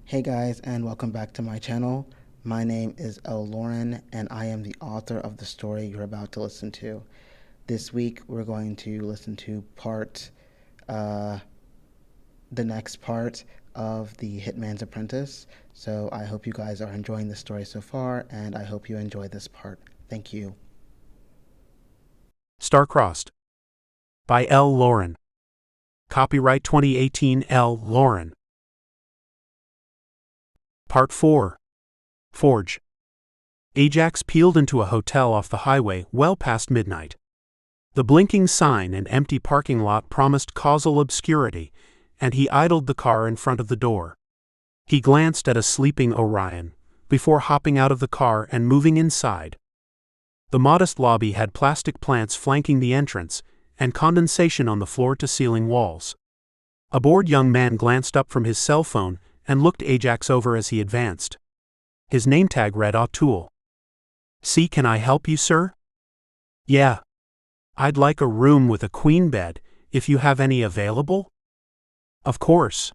Hey guys, and welcome back to my channel. My name is Lauren, and I am the author of the story you're about to listen to. This week, we're going to listen to the next part of the Hitman's Apprentice. So I hope you guys are enjoying the story so far, and I hope you enjoy this part. Thank you. Star-Crossed by L. Lauren. Copyright 2018 L. Lauren. Part 4. Forge. Ajax peeled into a hotel off the highway well past midnight. The blinking sign and empty parking lot promised causal obscurity, and he idled the car in front of the door. He glanced at a sleeping Orion, before hopping out of the car and moving inside. The modest lobby had plastic plants flanking the entrance, and condensation on the floor-to-ceiling walls. A bored young man glanced up from his cell phone and looked Ajax over as he advanced. His name tag read O'Toole. "See, can I help you, sir?" "Yeah. I'd like a room with a queen bed, if you have any available?" "Of course."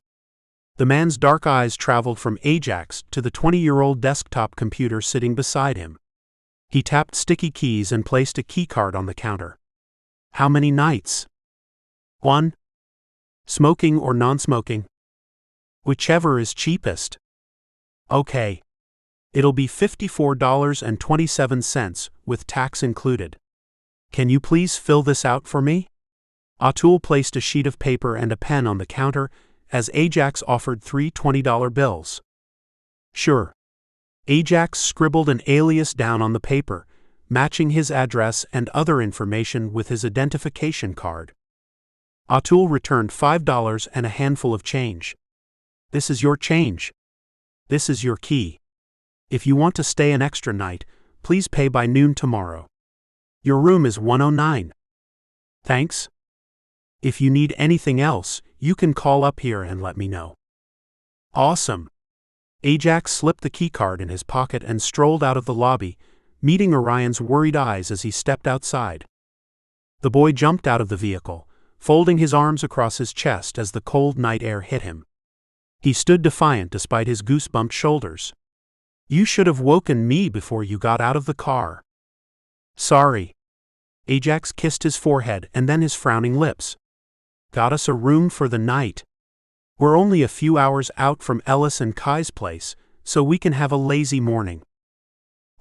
The man's dark eyes traveled from Ajax to the 20-year-old desktop computer sitting beside him. He tapped sticky keys and placed a keycard on the counter. "How many nights?" "One. Smoking or non-smoking?" "Whichever is cheapest." "Okay. It'll be $54.27 with tax included. Can you please fill this out for me?" O'Toole placed a sheet of paper and a pen on the counter as Ajax offered three $20 bills. "Sure." Ajax scribbled an alias down on the paper, matching his address and other information with his identification card. O'Toole returned $5 and a handful of change. "This is your change. This is your key. If you want to stay an extra night, please pay by noon tomorrow. Your room is 109. Thanks. If you need anything else, you can call up here and let me know." "Awesome." Ajax slipped the keycard in his pocket and strolled out of the lobby, meeting Orion's worried eyes as he stepped outside. The boy jumped out of the vehicle, folding his arms across his chest as the cold night air hit him. He stood defiant despite his goosebumped shoulders. "You should have woken me before you got out of the car." "Sorry." Ajax kissed his forehead and then his frowning lips. "Got us a room for the night. We're only a few hours out from Ellis and Kai's place, so we can have a lazy morning."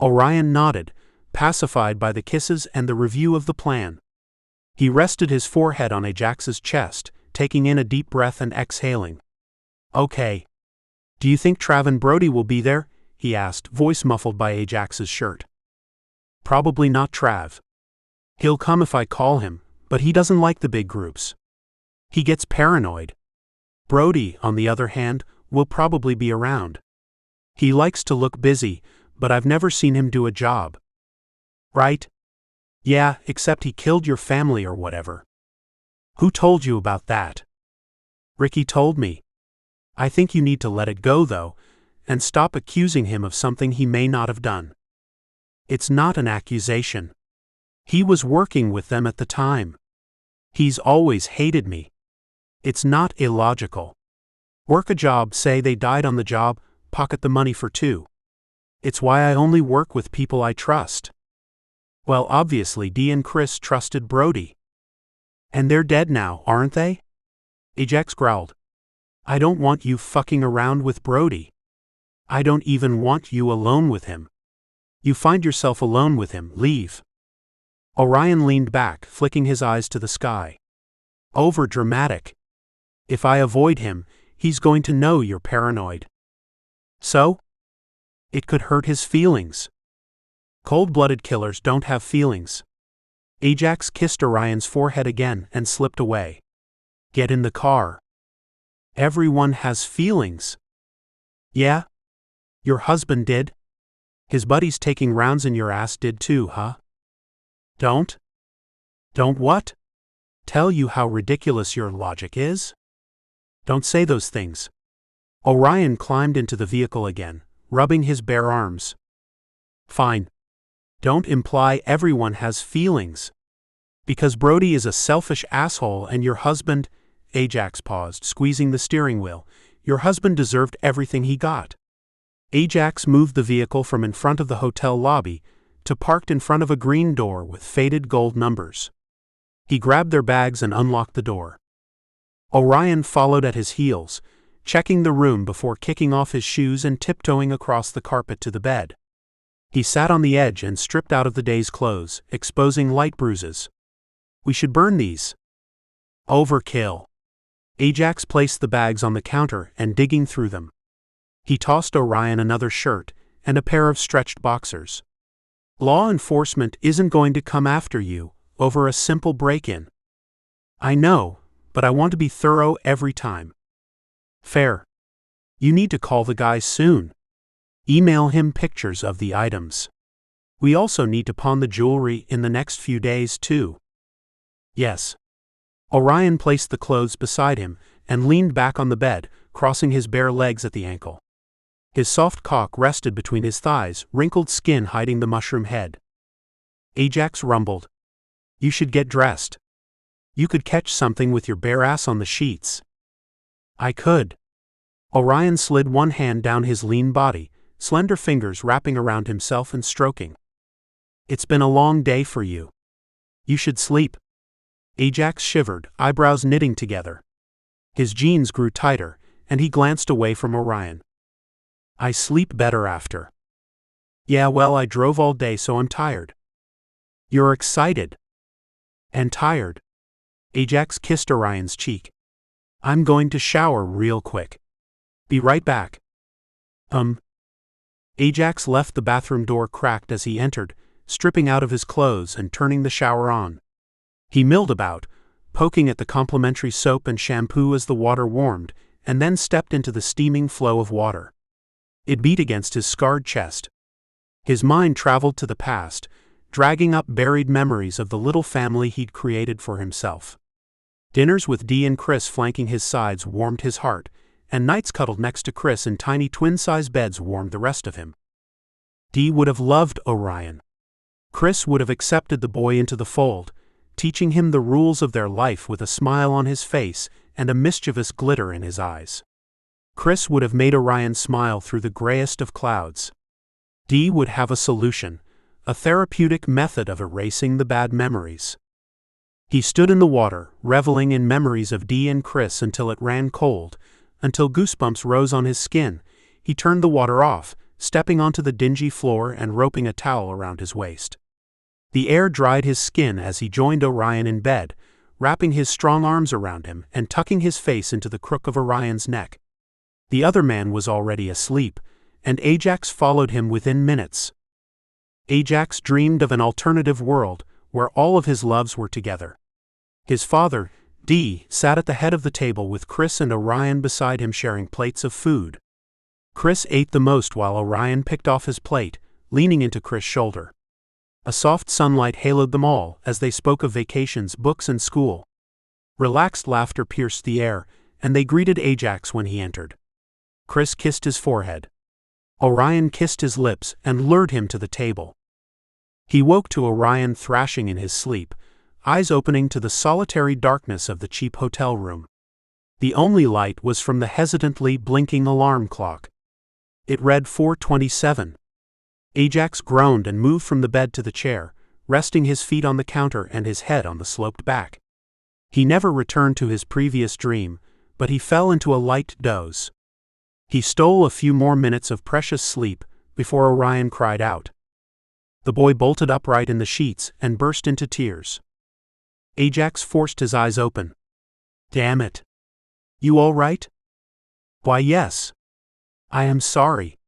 Orion nodded, pacified by the kisses and the review of the plan. He rested his forehead on Ajax's chest, taking in a deep breath and exhaling. "Okay. Do you think Trav and Brody will be there?" he asked, voice muffled by Ajax's shirt. "Probably not Trav. He'll come if I call him, but he doesn't like the big groups. He gets paranoid. Brody, on the other hand, will probably be around. He likes to look busy, but I've never seen him do a job." "Right? Yeah, except he killed your family or whatever." "Who told you about that?" "Ricky told me. I think you need to let it go, though, and stop accusing him of something he may not have done. It's not an accusation. He was working with them at the time. He's always hated me. It's not illogical. Work a job, say they died on the job, pocket the money for two. It's why I only work with people I trust." "Well, obviously Dee and Chris trusted Brody." "And they're dead now, aren't they?" Ajax growled. "I don't want you fucking around with Brody. I don't even want you alone with him. You find yourself alone with him, leave." Orion leaned back, flicking his eyes to the sky. "Over-dramatic. If I avoid him, he's going to know you're paranoid." "So?" "It could hurt his feelings." "Cold-blooded killers don't have feelings." Ajax kissed Orion's forehead again and slipped away. "Get in the car." "Everyone has feelings." "Yeah? Your husband did? His buddies taking rounds in your ass did too, huh?" "Don't?" "Don't what?" "Tell you how ridiculous your logic is?" "Don't say those things." Orion climbed into the vehicle again, rubbing his bare arms. "Fine. Don't imply everyone has feelings. Because Brody is a selfish asshole and your husband—" Ajax paused, squeezing the steering wheel, Your husband deserved everything he got." Ajax moved the vehicle from in front of the hotel lobby to parked in front of a green door with faded gold numbers. He grabbed their bags and unlocked the door. Orion followed at his heels, checking the room before kicking off his shoes and tiptoeing across the carpet to the bed. He sat on the edge and stripped out of the day's clothes, exposing light bruises. "We should burn these." "Overkill." Ajax placed the bags on the counter and digging through them. He tossed Orion another shirt and a pair of stretched boxers. "Law enforcement isn't going to come after you over a simple break-in." "I know, but I want to be thorough every time." "Fair. You need to call the guy soon. Email him pictures of the items. We also need to pawn the jewelry in the next few days, too." "Yes." Orion placed the clothes beside him and leaned back on the bed, crossing his bare legs at the ankle. His soft cock rested between his thighs, wrinkled skin hiding the mushroom head. Ajax rumbled, "You should get dressed. You could catch something with your bare ass on the sheets." "I could." Orion slid one hand down his lean body, slender fingers wrapping around himself and stroking. "It's been a long day for you. You should sleep." Ajax shivered, eyebrows knitting together. His jeans grew tighter, and he glanced away from Orion. "I sleep better after." "Yeah, well, I drove all day, so I'm tired." "You're excited." "And tired." Ajax kissed Orion's cheek. "I'm going to shower real quick. Be right back." Ajax left the bathroom door cracked as he entered, stripping out of his clothes and turning the shower on. He milled about, poking at the complimentary soap and shampoo as the water warmed, and then stepped into the steaming flow of water. It beat against his scarred chest. His mind traveled to the past, dragging up buried memories of the little family he'd created for himself. Dinners with Dee and Chris flanking his sides warmed his heart, and nights cuddled next to Chris in tiny twin-size beds warmed the rest of him. Dee would have loved Orion. Chris would have accepted the boy into the fold, teaching him the rules of their life with a smile on his face and a mischievous glitter in his eyes. Chris would have made Orion smile through the grayest of clouds. Dee would have a solution, a therapeutic method of erasing the bad memories. He stood in the water, reveling in memories of Dee and Chris until it ran cold, until goosebumps rose on his skin. He turned the water off, stepping onto the dingy floor and roping a towel around his waist. The air dried his skin as he joined Orion in bed, wrapping his strong arms around him and tucking his face into the crook of Orion's neck. The other man was already asleep, and Ajax followed him within minutes. Ajax dreamed of an alternative world where all of his loves were together. His father, Dee, sat at the head of the table with Chris and Orion beside him sharing plates of food. Chris ate the most while Orion picked off his plate, leaning into Chris' shoulder. A soft sunlight haloed them all as they spoke of vacations, books, and school. Relaxed laughter pierced the air, and they greeted Ajax when he entered. Chris kissed his forehead. Orion kissed his lips and lured him to the table. He woke to Orion thrashing in his sleep, eyes opening to the solitary darkness of the cheap hotel room. The only light was from the hesitantly blinking alarm clock. It read 4:27. Ajax groaned and moved from the bed to the chair, resting his feet on the counter and his head on the sloped back. He never returned to his previous dream, but he fell into a light doze. He stole a few more minutes of precious sleep before Orion cried out. The boy bolted upright in the sheets and burst into tears. Ajax forced his eyes open. "Damn it. You all right?" "Why, yes. I am sorry."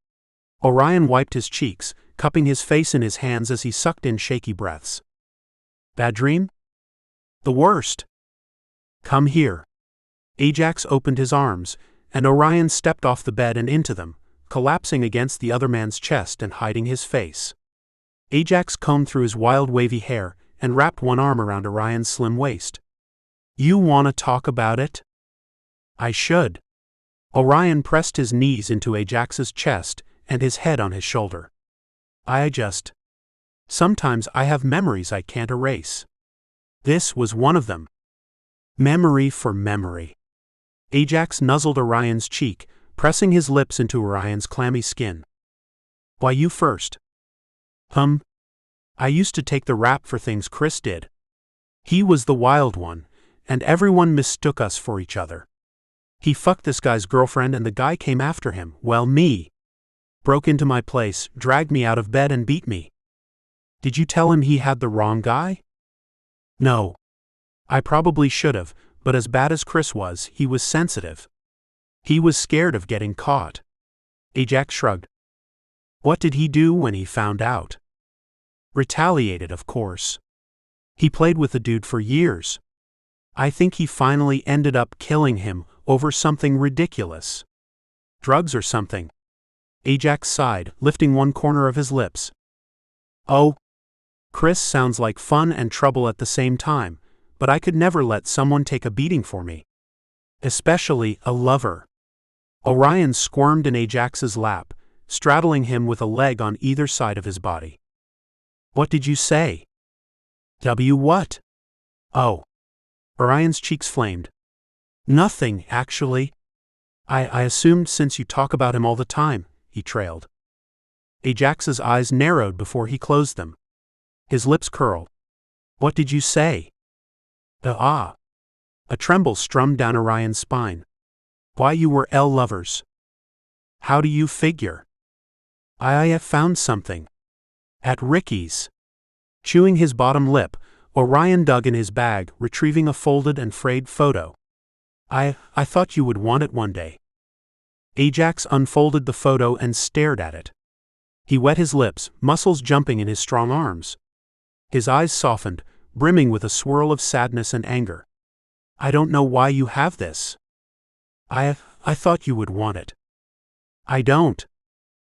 Orion wiped his cheeks, cupping his face in his hands as he sucked in shaky breaths. "Bad dream?" "The worst." "Come here." Ajax opened his arms, and Orion stepped off the bed and into them, collapsing against the other man's chest and hiding his face. Ajax combed through his wild wavy hair and wrapped one arm around Orion's slim waist. "You want to talk about it?" "I should." Orion pressed his knees into Ajax's chest and his head on his shoulder. Sometimes I have memories I can't erase. This was one of them. Memory for memory. Ajax nuzzled Orion's cheek, pressing his lips into Orion's clammy skin. Why you first? I used to take the rap for things Chris did. He was the wild one, and everyone mistook us for each other. He fucked this guy's girlfriend and the guy came after him, well me. Broke into my place, dragged me out of bed and beat me. Did you tell him he had the wrong guy? No. I probably should've, but as bad as Chris was, he was sensitive. He was scared of getting caught. Ajax shrugged. What did he do when he found out? Retaliated, of course. He played with the dude for years. I think he finally ended up killing him over something ridiculous. Drugs or something. Ajax sighed, lifting one corner of his lips. Oh. Chris sounds like fun and trouble at the same time, but I could never let someone take a beating for me. Especially a lover. Orion squirmed in Ajax's lap, straddling him with a leg on either side of his body. What did you say? What? Oh. Orion's cheeks flamed. Nothing, actually. I assumed since you talk about him all the time, he trailed. Ajax's eyes narrowed before he closed them. His lips curled. What did you say? A tremble strummed down Orion's spine. Why you were lovers. How do you figure? I have found something. At Ricky's. Chewing his bottom lip, Orion dug in his bag, retrieving a folded and frayed photo. I thought you would want it one day. Ajax unfolded the photo and stared at it. He wet his lips, muscles jumping in his strong arms. His eyes softened, brimming with a swirl of sadness and anger. I don't know why you have this. I thought you would want it. I don't.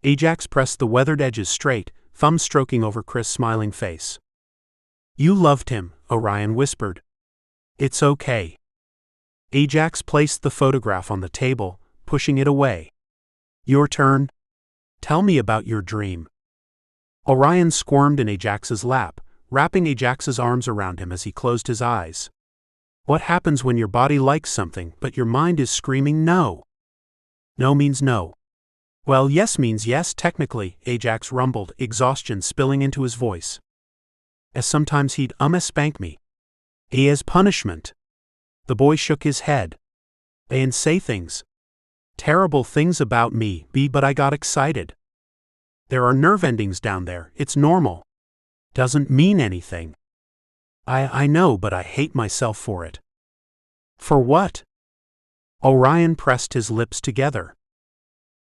Ajax pressed the weathered edges straight, thumb stroking over Chris' smiling face. You loved him, Orion whispered. It's okay. Ajax placed the photograph on the table, pushing it away. Your turn. Tell me about your dream. Orion squirmed in Ajax's lap, wrapping Ajax's arms around him as he closed his eyes. What happens when your body likes something but your mind is screaming no? No means no. Well, yes means yes, technically, Ajax rumbled, exhaustion spilling into his voice. As sometimes he'd spank me. As punishment. The boy shook his head. And say things. Terrible things about me, but I got excited. There are nerve endings down there, it's normal. Doesn't mean anything. I know, but I hate myself for it. For what? Orion pressed his lips together.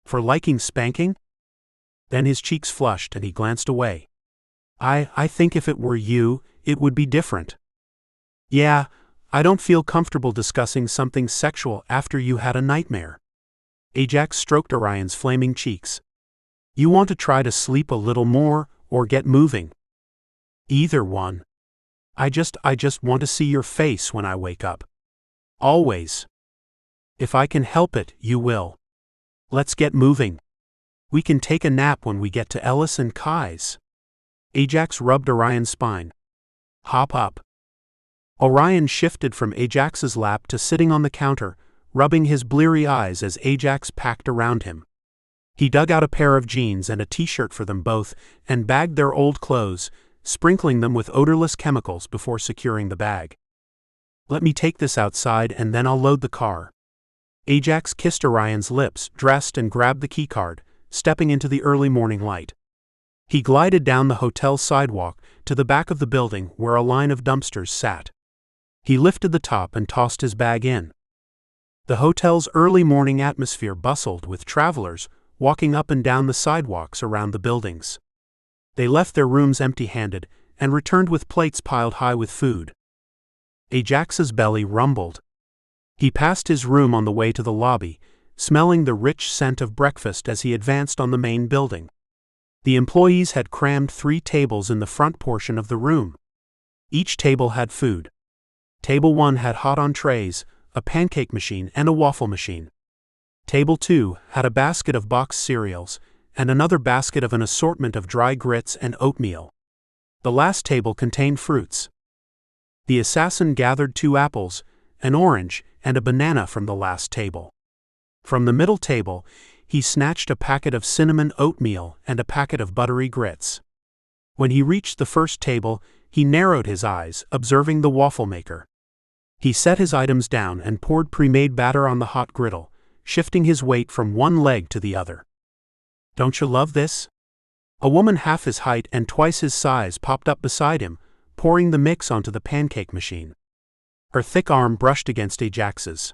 For liking spanking? Then his cheeks flushed and he glanced away. I think if it were you, it would be different. Yeah, I don't feel comfortable discussing something sexual after you had a nightmare. Ajax stroked Orion's flaming cheeks. You want to try to sleep a little more, or get moving? Either one. I just want to see your face when I wake up. Always. If I can help it, you will. Let's get moving. We can take a nap when we get to Ellis and Kai's. Ajax rubbed Orion's spine. Hop up. Orion shifted from Ajax's lap to sitting on the counter, rubbing his bleary eyes as Ajax packed around him. He dug out a pair of jeans and a t-shirt for them both and bagged their old clothes, sprinkling them with odorless chemicals before securing the bag. Let me take this outside and then I'll load the car. Ajax kissed Orion's lips, dressed and grabbed the keycard, stepping into the early morning light. He glided down the hotel sidewalk to the back of the building where a line of dumpsters sat. He lifted the top and tossed his bag in. The hotel's early morning atmosphere bustled with travelers walking up and down the sidewalks around the buildings. They left their rooms empty-handed and returned with plates piled high with food. Ajax's belly rumbled. He passed his room on the way to the lobby, smelling the rich scent of breakfast as he advanced on the main building. The employees had crammed 3 tables in the front portion of the room. Each table had food. Table 1 had hot entrees, a pancake machine and a waffle machine. Table 2 had a basket of boxed cereals, and another basket of an assortment of dry grits and oatmeal. The last table contained fruits. The assassin gathered 2 apples, an orange, and a banana from the last table. From the middle table, he snatched a packet of cinnamon oatmeal and a packet of buttery grits. When he reached the first table, he narrowed his eyes, observing the waffle maker. He set his items down and poured pre-made batter on the hot griddle, shifting his weight from one leg to the other. "Don't you love this?" A woman half his height and twice his size popped up beside him, pouring the mix onto the pancake machine. Her thick arm brushed against Ajax's.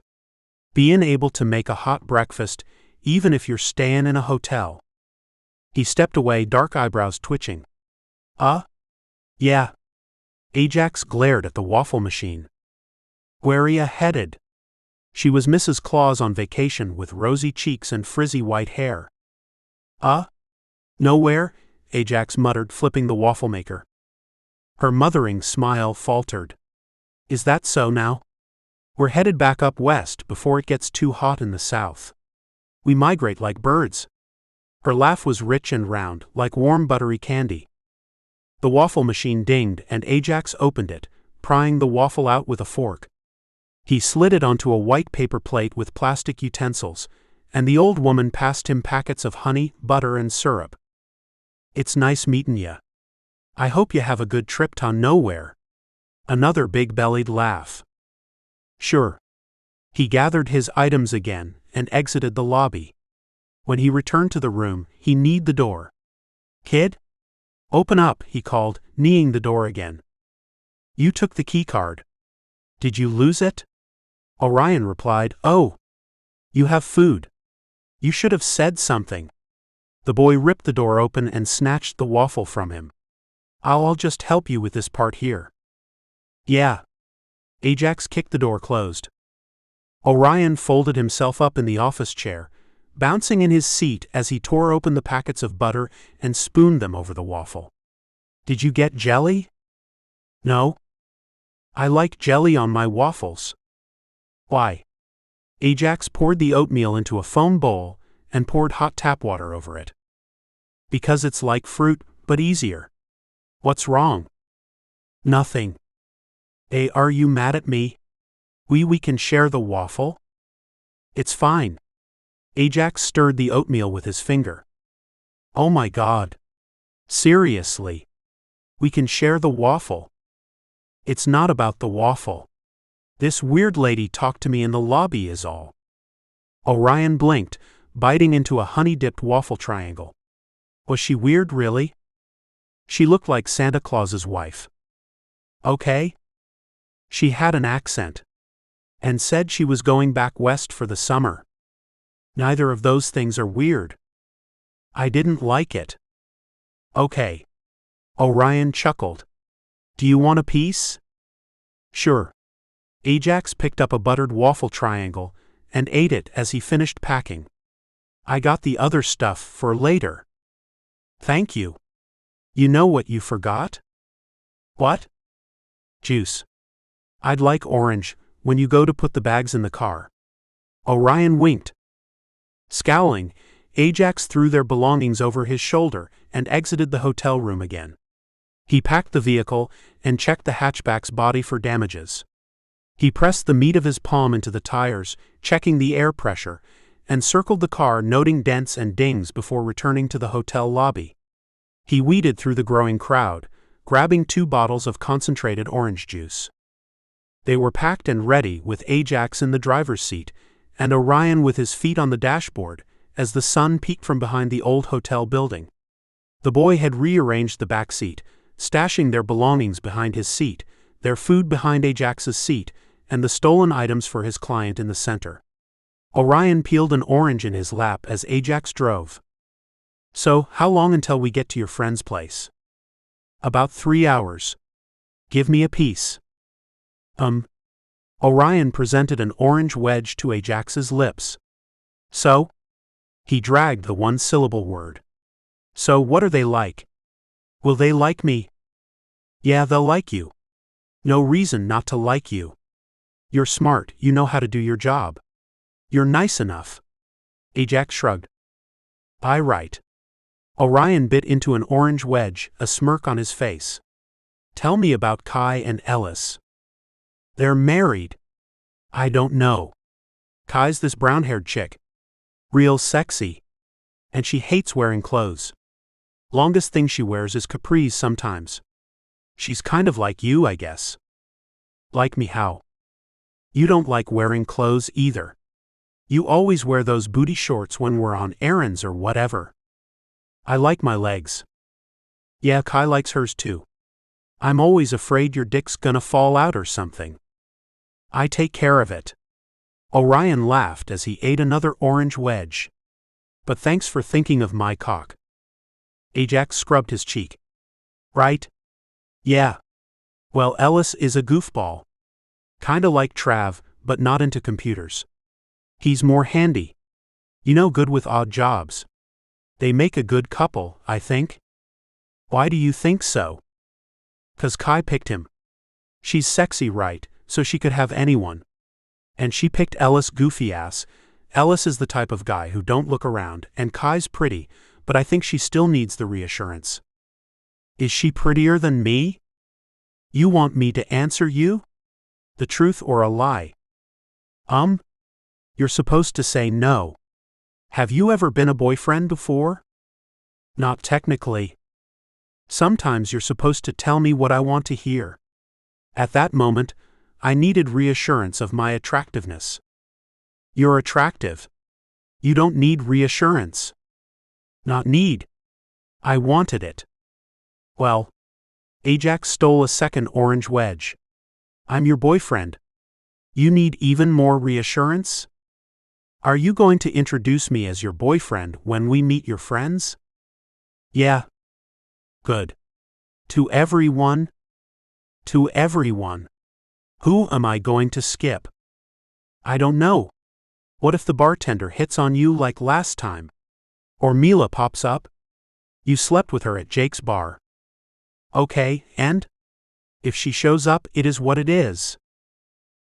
"Bein' able to make a hot breakfast, even if you're stayin' in a hotel." He stepped away, dark eyebrows twitching. Yeah." Ajax glared at the waffle machine. "Where ya headed?" She was Mrs. Claus on vacation with rosy cheeks and frizzy white hair. Nowhere," Ajax muttered, flipping the waffle maker. Her mothering smile faltered. "Is that so now? We're headed back up west before it gets too hot in the south. We migrate like birds." Her laugh was rich and round, like warm buttery candy. The waffle machine dinged and Ajax opened it, prying the waffle out with a fork. He slid it onto a white paper plate with plastic utensils, and the old woman passed him packets of honey, butter, and syrup. "It's nice meetin' ya. I hope you have a good trip to nowhere." Another big-bellied laugh. "Sure." He gathered his items again and exited the lobby. When he returned to the room, he kneed the door. "Kid? Open up," he called, kneeing the door again. "You took the keycard. Did you lose it?" Orion replied, "Oh. You have food. You should have said something." The boy ripped the door open and snatched the waffle from him. I'll just help you with this part here." "Yeah." Ajax kicked the door closed. Orion folded himself up in the office chair, bouncing in his seat as he tore open the packets of butter and spooned them over the waffle. "Did you get jelly?" "No. I like jelly on my waffles." "Why?" Ajax poured the oatmeal into a foam bowl and poured hot tap water over it. "Because it's like fruit, but easier." "What's wrong?" "Nothing." Are you mad at me?" We can share the waffle?" "It's fine." Ajax stirred the oatmeal with his finger. "Oh my God. Seriously. We can share the waffle." "It's not about the waffle. This weird lady talked to me in the lobby is all." Orion blinked, biting into a honey-dipped waffle triangle. "Was she weird, really?" "She looked like Santa Claus's wife." "Okay." "She had an accent. And said she was going back west for the summer." "Neither of those things are weird." "I didn't like it." "Okay." Orion chuckled. "Do you want a piece?" "Sure." Ajax picked up a buttered waffle triangle and ate it as he finished packing. "I got the other stuff for later." "Thank you." "You know what you forgot?" "What?" "Juice. I'd like orange when you go to put the bags in the car." Orion winked. Scowling, Ajax threw their belongings over his shoulder and exited the hotel room again. He packed the vehicle and checked the hatchback's body for damages. He pressed the meat of his palm into the tires, checking the air pressure, and circled the car, noting dents and dings before returning to the hotel lobby. He weeded through the growing crowd, grabbing 2 bottles of concentrated orange juice. They were packed and ready, with Ajax in the driver's seat, and Orion with his feet on the dashboard, as the sun peeked from behind the old hotel building. The boy had rearranged the back seat, stashing their belongings behind his seat, their food behind Ajax's seat, and the stolen items for his client in the center. Orion peeled an orange in his lap as Ajax drove. "So, how long until we get to your friend's place?" "About 3 hours. Give me a piece." Orion presented an orange wedge to Ajax's lips. "So?" He dragged the one-syllable word. "So what are they like?" "Will they like me?" "Yeah, they'll like you. No reason not to like you. You're smart, you know how to do your job. You're nice enough." Ajax shrugged. Right." Orion bit into an orange wedge, a smirk on his face. "Tell me about Kai and Ellis." "They're married." I don't know. Kai's this brown-haired chick. Real sexy. And she hates wearing clothes. Longest thing she wears is capris sometimes. She's kind of like you, I guess. Like me how? You don't like wearing clothes either. You always wear those booty shorts when we're on errands or whatever. I like my legs. Yeah, Kai likes hers too. I'm always afraid your dick's gonna fall out or something. I take care of it. Orion laughed as he ate another orange wedge. But thanks for thinking of my cock. Ajax scrubbed his cheek. Right? Yeah. Well, Ellis is a goofball. Kinda like Trav, but not into computers. He's more handy. You know, good with odd jobs. They make a good couple, I think. Why do you think so? 'Cause Kai picked him. She's sexy, right, so she could have anyone. And she picked Ellis goofy ass. Ellis is the type of guy who don't look around, and Kai's pretty, but I think she still needs the reassurance. Is she prettier than me? You want me to answer you? The truth or a lie? You're supposed to say no. Have you ever been a boyfriend before? Not technically. Sometimes you're supposed to tell me what I want to hear. At that moment, I needed reassurance of my attractiveness. You're attractive. You don't need reassurance. Not need. I wanted it. Well, Ajax stole a second orange wedge. I'm your boyfriend. You need even more reassurance? Are you going to introduce me as your boyfriend when we meet your friends? Yeah. Good. To everyone? To everyone. Who am I going to skip? I don't know. What if the bartender hits on you like last time? Or Mila pops up? You slept with her at Jake's bar. Okay, and? If she shows up, it is what it is.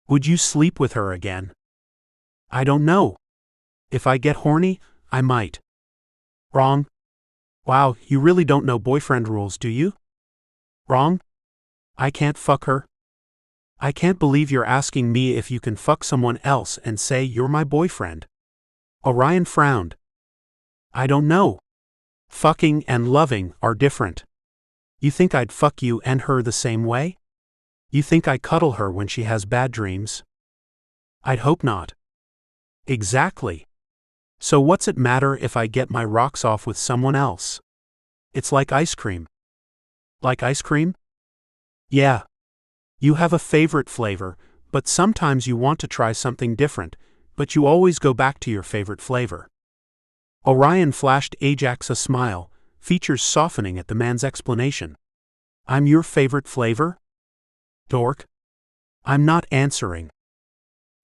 Would you sleep with her again? I don't know. If I get horny, I might. Wrong. Wow, you really don't know boyfriend rules, do you? Wrong. I can't fuck her. I can't believe you're asking me if you can fuck someone else and say you're my boyfriend. Orion frowned. I don't know. Fucking and loving are different. You think I'd fuck you and her the same way? You think I cuddle her when she has bad dreams? I'd hope not. Exactly. So what's it matter if I get my rocks off with someone else? It's like ice cream. Like ice cream? Yeah. You have a favorite flavor, but sometimes you want to try something different, but you always go back to your favorite flavor. Orion flashed Ajax a smile, features softening at the man's explanation. I'm your favorite flavor? Dork. I'm not answering.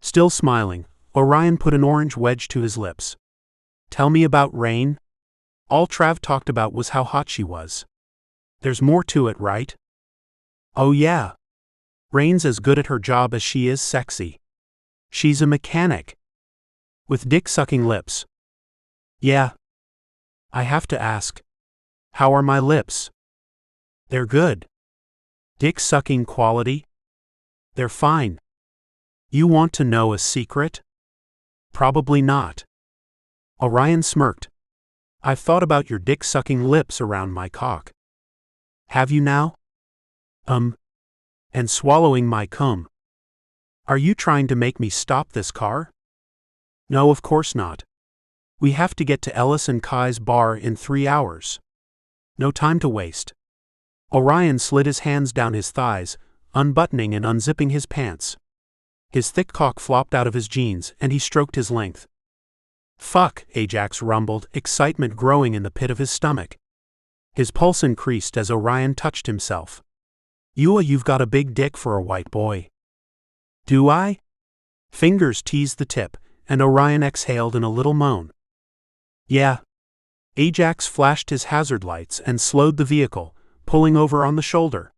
Still smiling, Orion put an orange wedge to his lips. Tell me about Rain. All Trav talked about was how hot she was. There's more to it, right? Oh yeah. Rain's as good at her job as she is sexy. She's a mechanic. With dick-sucking lips. Yeah. I have to ask. How are my lips? They're good. Dick-sucking quality? They're fine. You want to know a secret? Probably not. Orion smirked. I've thought about your dick-sucking lips around my cock. Have you now? And swallowing my cum. Are you trying to make me stop this car? No, of course not. We have to get to Ellis and Kai's bar in 3 hours. No time to waste. Orion slid his hands down his thighs, unbuttoning and unzipping his pants. His thick cock flopped out of his jeans, and he stroked his length. Fuck, Ajax rumbled, excitement growing in the pit of his stomach. His pulse increased as Orion touched himself. You've got a big dick for a white boy. Do I? Fingers teased the tip, and Orion exhaled in a little moan. Yeah. Ajax flashed his hazard lights and slowed the vehicle, pulling over on the shoulder.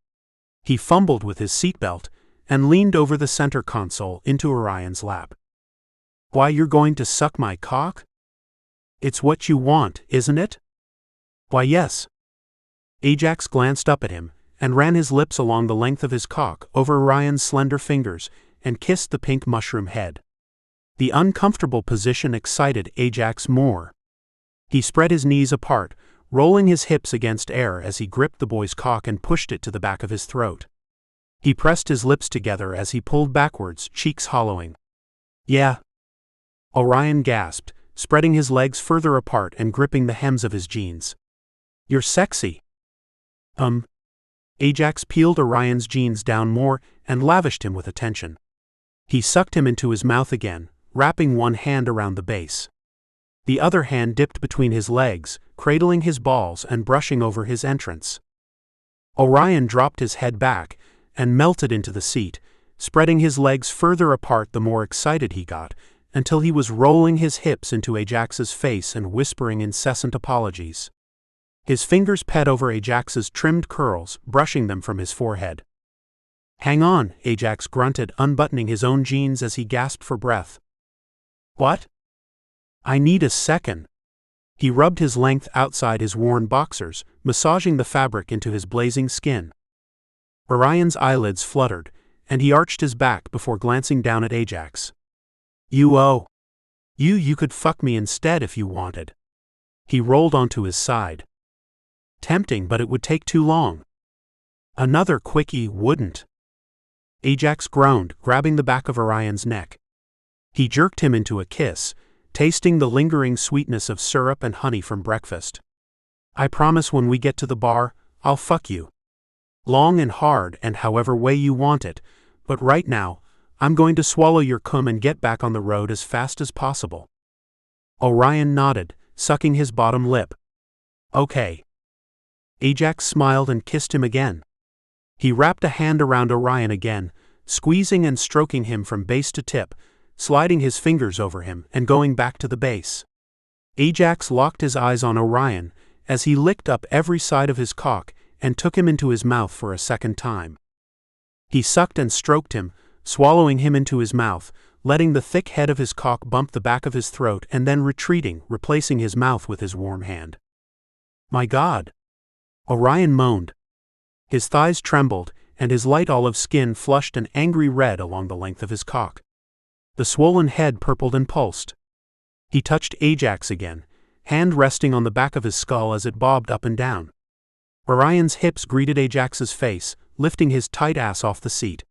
He fumbled with his seatbelt and leaned over the center console into Orion's lap. Why, you're going to suck my cock? It's what you want, isn't it? Why, yes. Ajax glanced up at him and ran his lips along the length of his cock over Orion's slender fingers, and kissed the pink mushroom head. The uncomfortable position excited Ajax more. He spread his knees apart, rolling his hips against air as he gripped the boy's cock and pushed it to the back of his throat. He pressed his lips together as he pulled backwards, cheeks hollowing. "Yeah," Orion gasped, spreading his legs further apart and gripping the hems of his jeans. "You're sexy." Ajax peeled Orion's jeans down more and lavished him with attention. He sucked him into his mouth again, wrapping one hand around the base. The other hand dipped between his legs, cradling his balls and brushing over his entrance. Orion dropped his head back and melted into the seat, spreading his legs further apart the more excited he got, until he was rolling his hips into Ajax's face and whispering incessant apologies. His fingers pet over Ajax's trimmed curls, brushing them from his forehead. "Hang on," Ajax grunted, unbuttoning his own jeans as he gasped for breath. "What?" "I need a second." He rubbed his length outside his worn boxers, massaging the fabric into his blazing skin. Orion's eyelids fluttered, and he arched his back before glancing down at Ajax. You could fuck me instead if you wanted." He rolled onto his side. "Tempting, but it would take too long." "Another quickie wouldn't." Ajax groaned, grabbing the back of Orion's neck. He jerked him into a kiss, tasting the lingering sweetness of syrup and honey from breakfast. "I promise when we get to the bar, I'll fuck you. Long and hard and however way you want it, but right now, I'm going to swallow your cum and get back on the road as fast as possible." Orion nodded, sucking his bottom lip. "Okay." Ajax smiled and kissed him again. He wrapped a hand around Orion again, squeezing and stroking him from base to tip, sliding his fingers over him and going back to the base. Ajax locked his eyes on Orion as he licked up every side of his cock and took him into his mouth for a second time. He sucked and stroked him, swallowing him into his mouth, letting the thick head of his cock bump the back of his throat and then retreating, replacing his mouth with his warm hand. "My God!" Orion moaned. His thighs trembled, and his light olive skin flushed an angry red along the length of his cock. The swollen head purpled and pulsed. He touched Ajax again, hand resting on the back of his skull as it bobbed up and down. Orion's hips greeted Ajax's face, lifting his tight ass off the seat.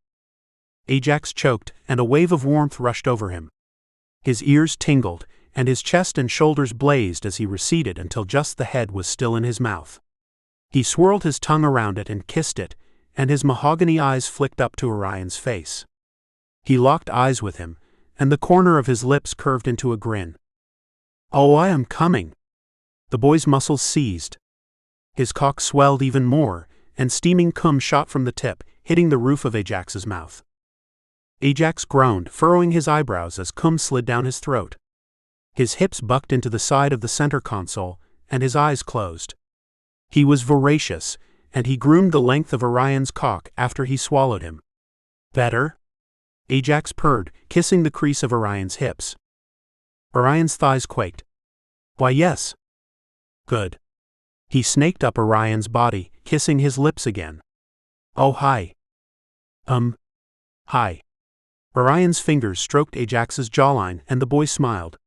Ajax choked, and a wave of warmth rushed over him. His ears tingled, and his chest and shoulders blazed as he receded until just the head was still in his mouth. He swirled his tongue around it and kissed it, and his mahogany eyes flicked up to Orion's face. He locked eyes with him, and the corner of his lips curved into a grin. "Oh, I am coming." The boy's muscles seized. His cock swelled even more, and steaming cum shot from the tip, hitting the roof of Ajax's mouth. Ajax groaned, furrowing his eyebrows as cum slid down his throat. His hips bucked into the side of the center console, and his eyes closed. He was voracious, and he groomed the length of Orion's cock after he swallowed him. "Better?" Ajax purred, kissing the crease of Orion's hips. Orion's thighs quaked. "Why, yes." "Good." He snaked up Orion's body, kissing his lips again. "Oh, hi." Hi." Orion's fingers stroked Ajax's jawline, and the boy smiled.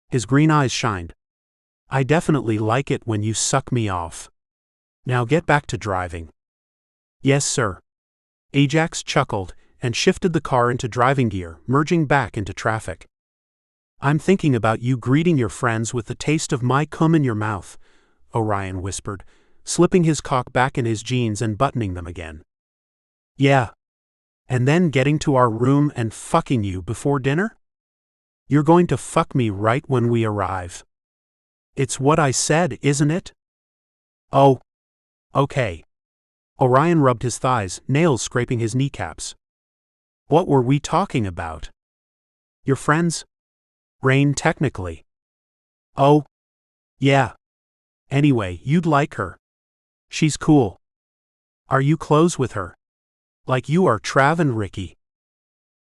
His green eyes shined. "I definitely like it when you suck me off. Now get back to driving." "Yes, sir." Ajax chuckled and shifted the car into driving gear, merging back into traffic. "I'm thinking about you greeting your friends with the taste of my cum in your mouth," Orion whispered, slipping his cock back in his jeans and buttoning them again. "Yeah. And then getting to our room and fucking you before dinner? You're going to fuck me right when we arrive." "It's what I said, isn't it?" "Oh. Okay." Orion rubbed his thighs, nails scraping his kneecaps. "What were we talking about?" "Your friends?" "Rain, technically." "Oh. Yeah. Anyway, you'd like her. She's cool." "Are you close with her? Like you are Trav and Ricky?"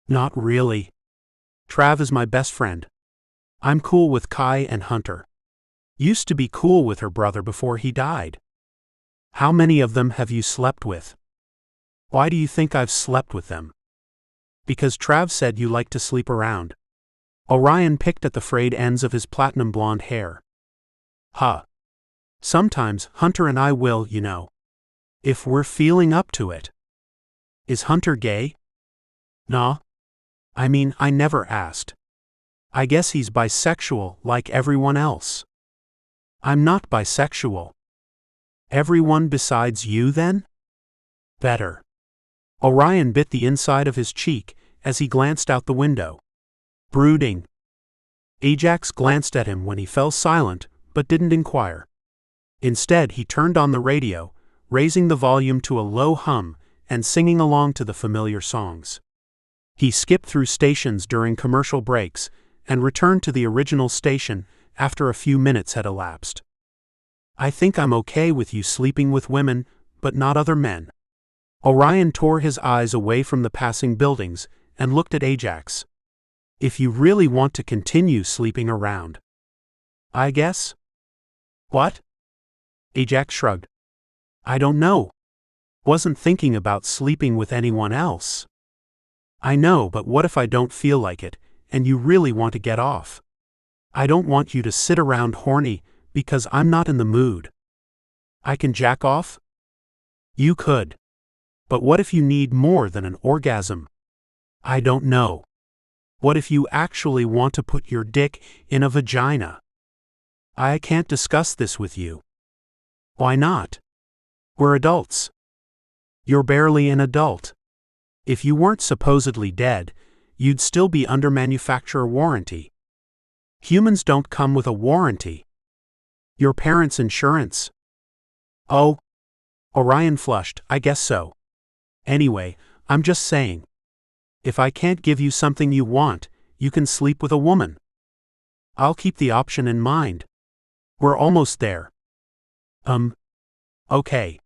"Not really. Trav is my best friend. I'm cool with Kai and Hunter. Used to be cool with her brother before he died." "How many of them have you slept with?" "Why do you think I've slept with them?" Because Trav said you like to sleep around. Orion picked at the frayed ends of his platinum blonde hair. Huh. Sometimes Hunter and I will, you know. If we're feeling up to it. Is Hunter gay? Nah. I mean, I never asked. I guess he's bisexual like everyone else. I'm not bisexual. Everyone besides you then? Better. Orion bit the inside of his cheek as he glanced out the window. Brooding. Ajax glanced at him when he fell silent, but didn't inquire. Instead, he turned on the radio, raising the volume to a low hum and singing along to the familiar songs. He skipped through stations during commercial breaks and returned to the original station after a few minutes had elapsed. I think I'm okay with you sleeping with women, but not other men. Orion tore his eyes away from the passing buildings and looked at Ajax. If you really want to continue sleeping around. I guess? What? Ajax shrugged. I don't know. Wasn't thinking about sleeping with anyone else. I know, but what if I don't feel like it, and you really want to get off? I don't want you to sit around horny, because I'm not in the mood. I can jack off? You could. But what if you need more than an orgasm? I don't know. What if you actually want to put your dick in a vagina? I can't discuss this with you. Why not? We're adults. You're barely an adult. If you weren't supposedly dead, you'd still be under manufacturer warranty. Humans don't come with a warranty. Your parents' insurance. Oh. Orion flushed, I guess so. Anyway, I'm just saying. If I can't give you something you want, you can sleep with a woman. I'll keep the option in mind. We're almost there. Okay.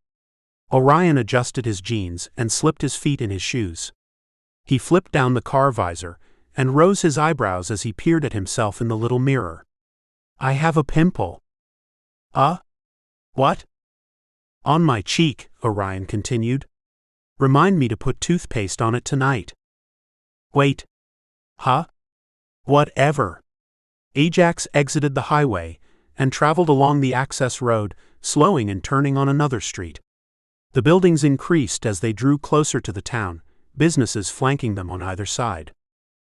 Orion adjusted his jeans and slipped his feet in his shoes. He flipped down the car visor and rose his eyebrows as he peered at himself in the little mirror. I have a pimple. What? On my cheek, Orion continued. Remind me to put toothpaste on it tonight. Wait. Huh? Whatever. Ajax exited the highway and traveled along the access road, slowing and turning on another street. The buildings increased as they drew closer to the town, businesses flanking them on either side.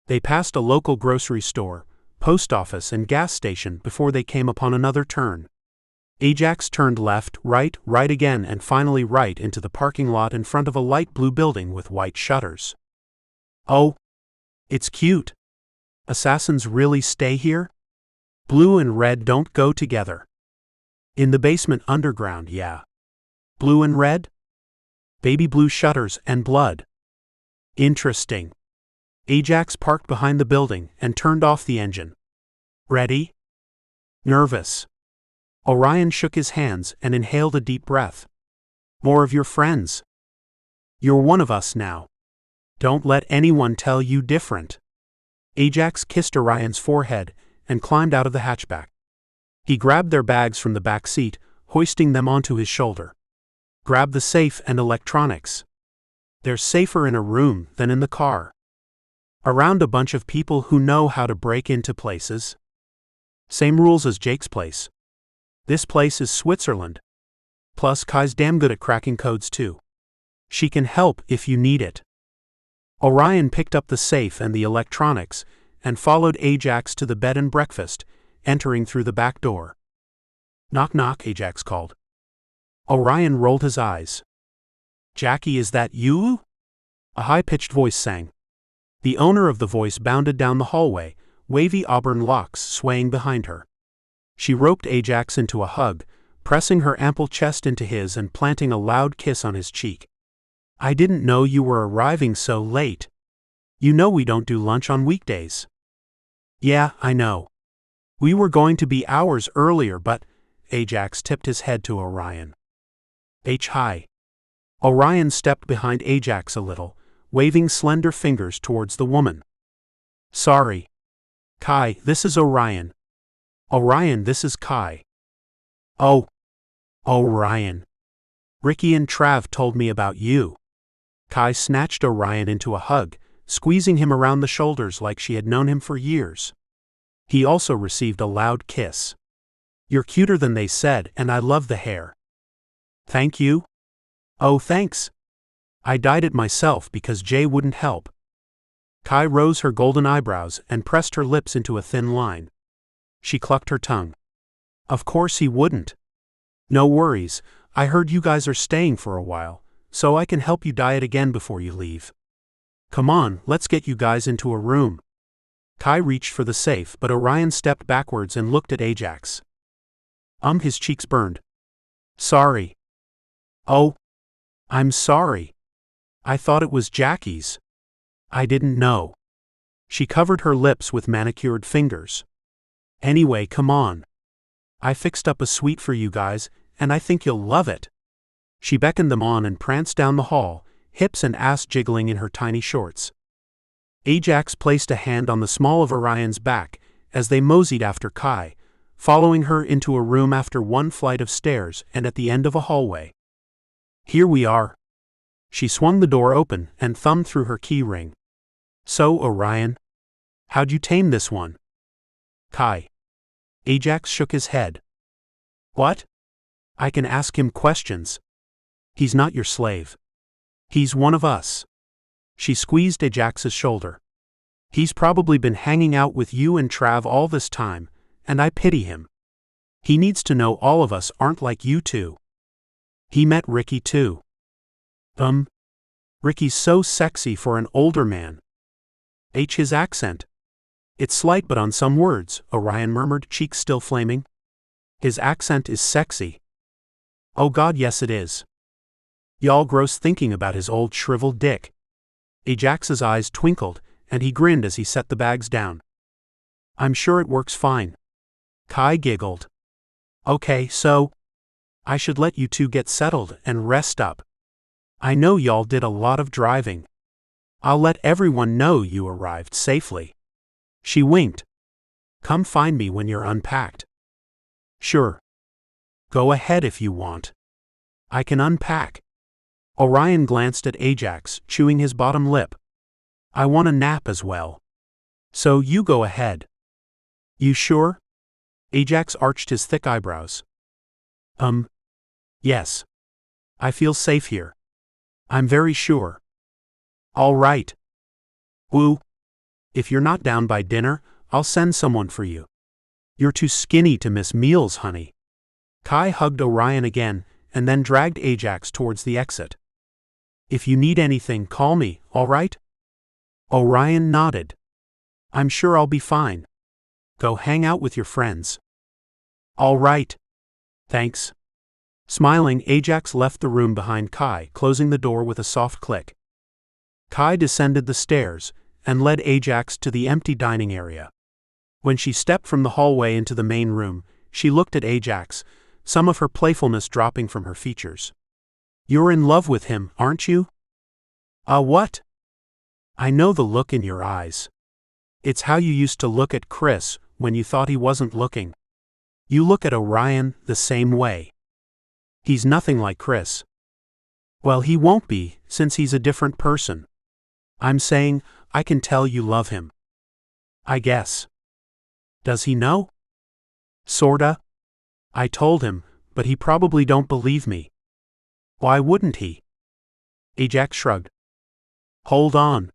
They passed a local grocery store, post office, and gas station before they came upon another turn. Ajax turned left, right again, and finally right into the parking lot in front of a light blue building with white shutters. Oh, it's cute. Assassins really stay here? Blue and red don't go together. In the basement underground, yeah. Blue and red? Baby blue shutters and blood. Interesting. Ajax parked behind the building and turned off the engine. Ready? Nervous. Orion shook his hands and inhaled a deep breath. More of your friends. You're one of us now. Don't let anyone tell you different. Ajax kissed Orion's forehead and climbed out of the hatchback. He grabbed their bags from the back seat, hoisting them onto his shoulder. Grab the safe and electronics. They're safer in a room than in the car. Around a bunch of people who know how to break into places. Same rules as Jake's place. This place is Switzerland. Plus, Kai's damn good at cracking codes too. She can help if you need it. Orion picked up the safe and the electronics and followed Ajax to the bed and breakfast, entering through the back door. Knock knock, Ajax called. Orion rolled his eyes. Jackie, is that you? A high-pitched voice sang. The owner of the voice bounded down the hallway, wavy auburn locks swaying behind her. She roped Ajax into a hug, pressing her ample chest into his and planting a loud kiss on his cheek. I didn't know you were arriving so late. You know we don't do lunch on weekdays. Yeah, I know. We were going to be hours earlier, but Ajax tipped his head to Orion. Hi. Orion stepped behind Ajax a little, waving slender fingers towards the woman. Sorry. Kai, this is Orion. Orion, this is Kai. Oh. Orion. Ricky and Trav told me about you. Kai snatched Orion into a hug, squeezing him around the shoulders like she had known him for years. He also received a loud kiss. "You're cuter than they said, and I love the hair." "Thank you?" "Oh, thanks. I dyed it myself because Jay wouldn't help." Kai rose her golden eyebrows and pressed her lips into a thin line. She clucked her tongue. "Of course he wouldn't. No worries, I heard you guys are staying for a while, so I can help you dye it again before you leave. Come on, let's get you guys into a room." Kai reached for the safe, but Orion stepped backwards and looked at Ajax. His cheeks burned. "Sorry." "Oh, I'm sorry. I thought it was Jackie's. I didn't know." She covered her lips with manicured fingers. "Anyway, come on. I fixed up a suite for you guys, and I think you'll love it." She beckoned them on and pranced down the hall, hips and ass jiggling in her tiny shorts. Ajax placed a hand on the small of Orion's back as they moseyed after Kai, following her into a room after one flight of stairs and at the end of a hallway. "Here we are." She swung the door open and thumbed through her key ring. "So, Orion, how'd you tame this one?" "Kai." Ajax shook his head. "What? I can ask him questions. He's not your slave. He's one of us." She squeezed Ajax's shoulder. "He's probably been hanging out with you and Trav all this time, and I pity him. He needs to know all of us aren't like you two. He met Ricky too." Ricky's so sexy for an older man." His accent. "It's slight but on some words," Orion murmured, cheeks still flaming. "His accent is sexy." "Oh God, yes it is. Y'all gross thinking about his old shriveled dick." Ajax's eyes twinkled, and he grinned as he set the bags down. "I'm sure it works fine." Kai giggled. "Okay, so I should let you two get settled and rest up. I know y'all did a lot of driving. I'll let everyone know you arrived safely." She winked. "Come find me when you're unpacked." "Sure. Go ahead if you want. I can unpack." Orion glanced at Ajax, chewing his bottom lip. "I want a nap as well. So you go ahead." "You sure?" Ajax arched his thick eyebrows. Yes. I feel safe here. I'm very sure." "All right. Woo. If you're not down by dinner, I'll send someone for you. You're too skinny to miss meals, honey." Kai hugged Orion again, and then dragged Ajax towards the exit. "If you need anything, call me, all right?" Orion nodded. "I'm sure I'll be fine. Go hang out with your friends." "All right. Thanks." Smiling, Ajax left the room behind Kai, closing the door with a soft click. Kai descended the stairs and led Ajax to the empty dining area. When she stepped from the hallway into the main room, she looked at Ajax, some of her playfulness dropping from her features. "You're in love with him, aren't you?" What?" "I know the look in your eyes. It's how you used to look at Chris when you thought he wasn't looking. You look at Orion the same way. He's nothing like Chris." "Well, he won't be, since he's a different person. I'm saying, I can tell you love him." "I guess." "Does he know?" "Sorta. I told him, but he probably don't believe me." "Why wouldn't he?" Ajax shrugged. "Hold on.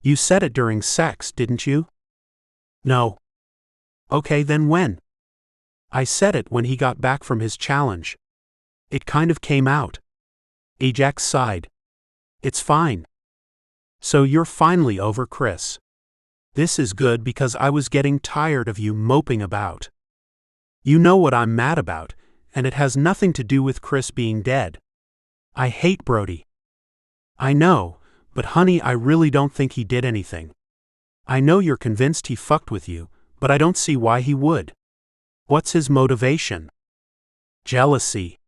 You said it during sex, didn't you?" "No." "Okay, then when?" "I said it when he got back from his challenge. It kind of came out." Ajax sighed. "It's fine. So you're finally over Chris. This is good because I was getting tired of you moping about. You know what I'm mad about, and it has nothing to do with Chris being dead. I hate Brody." "I know, but honey, I really don't think he did anything. I know you're convinced he fucked with you, but I don't see why he would. What's his motivation?" "Jealousy.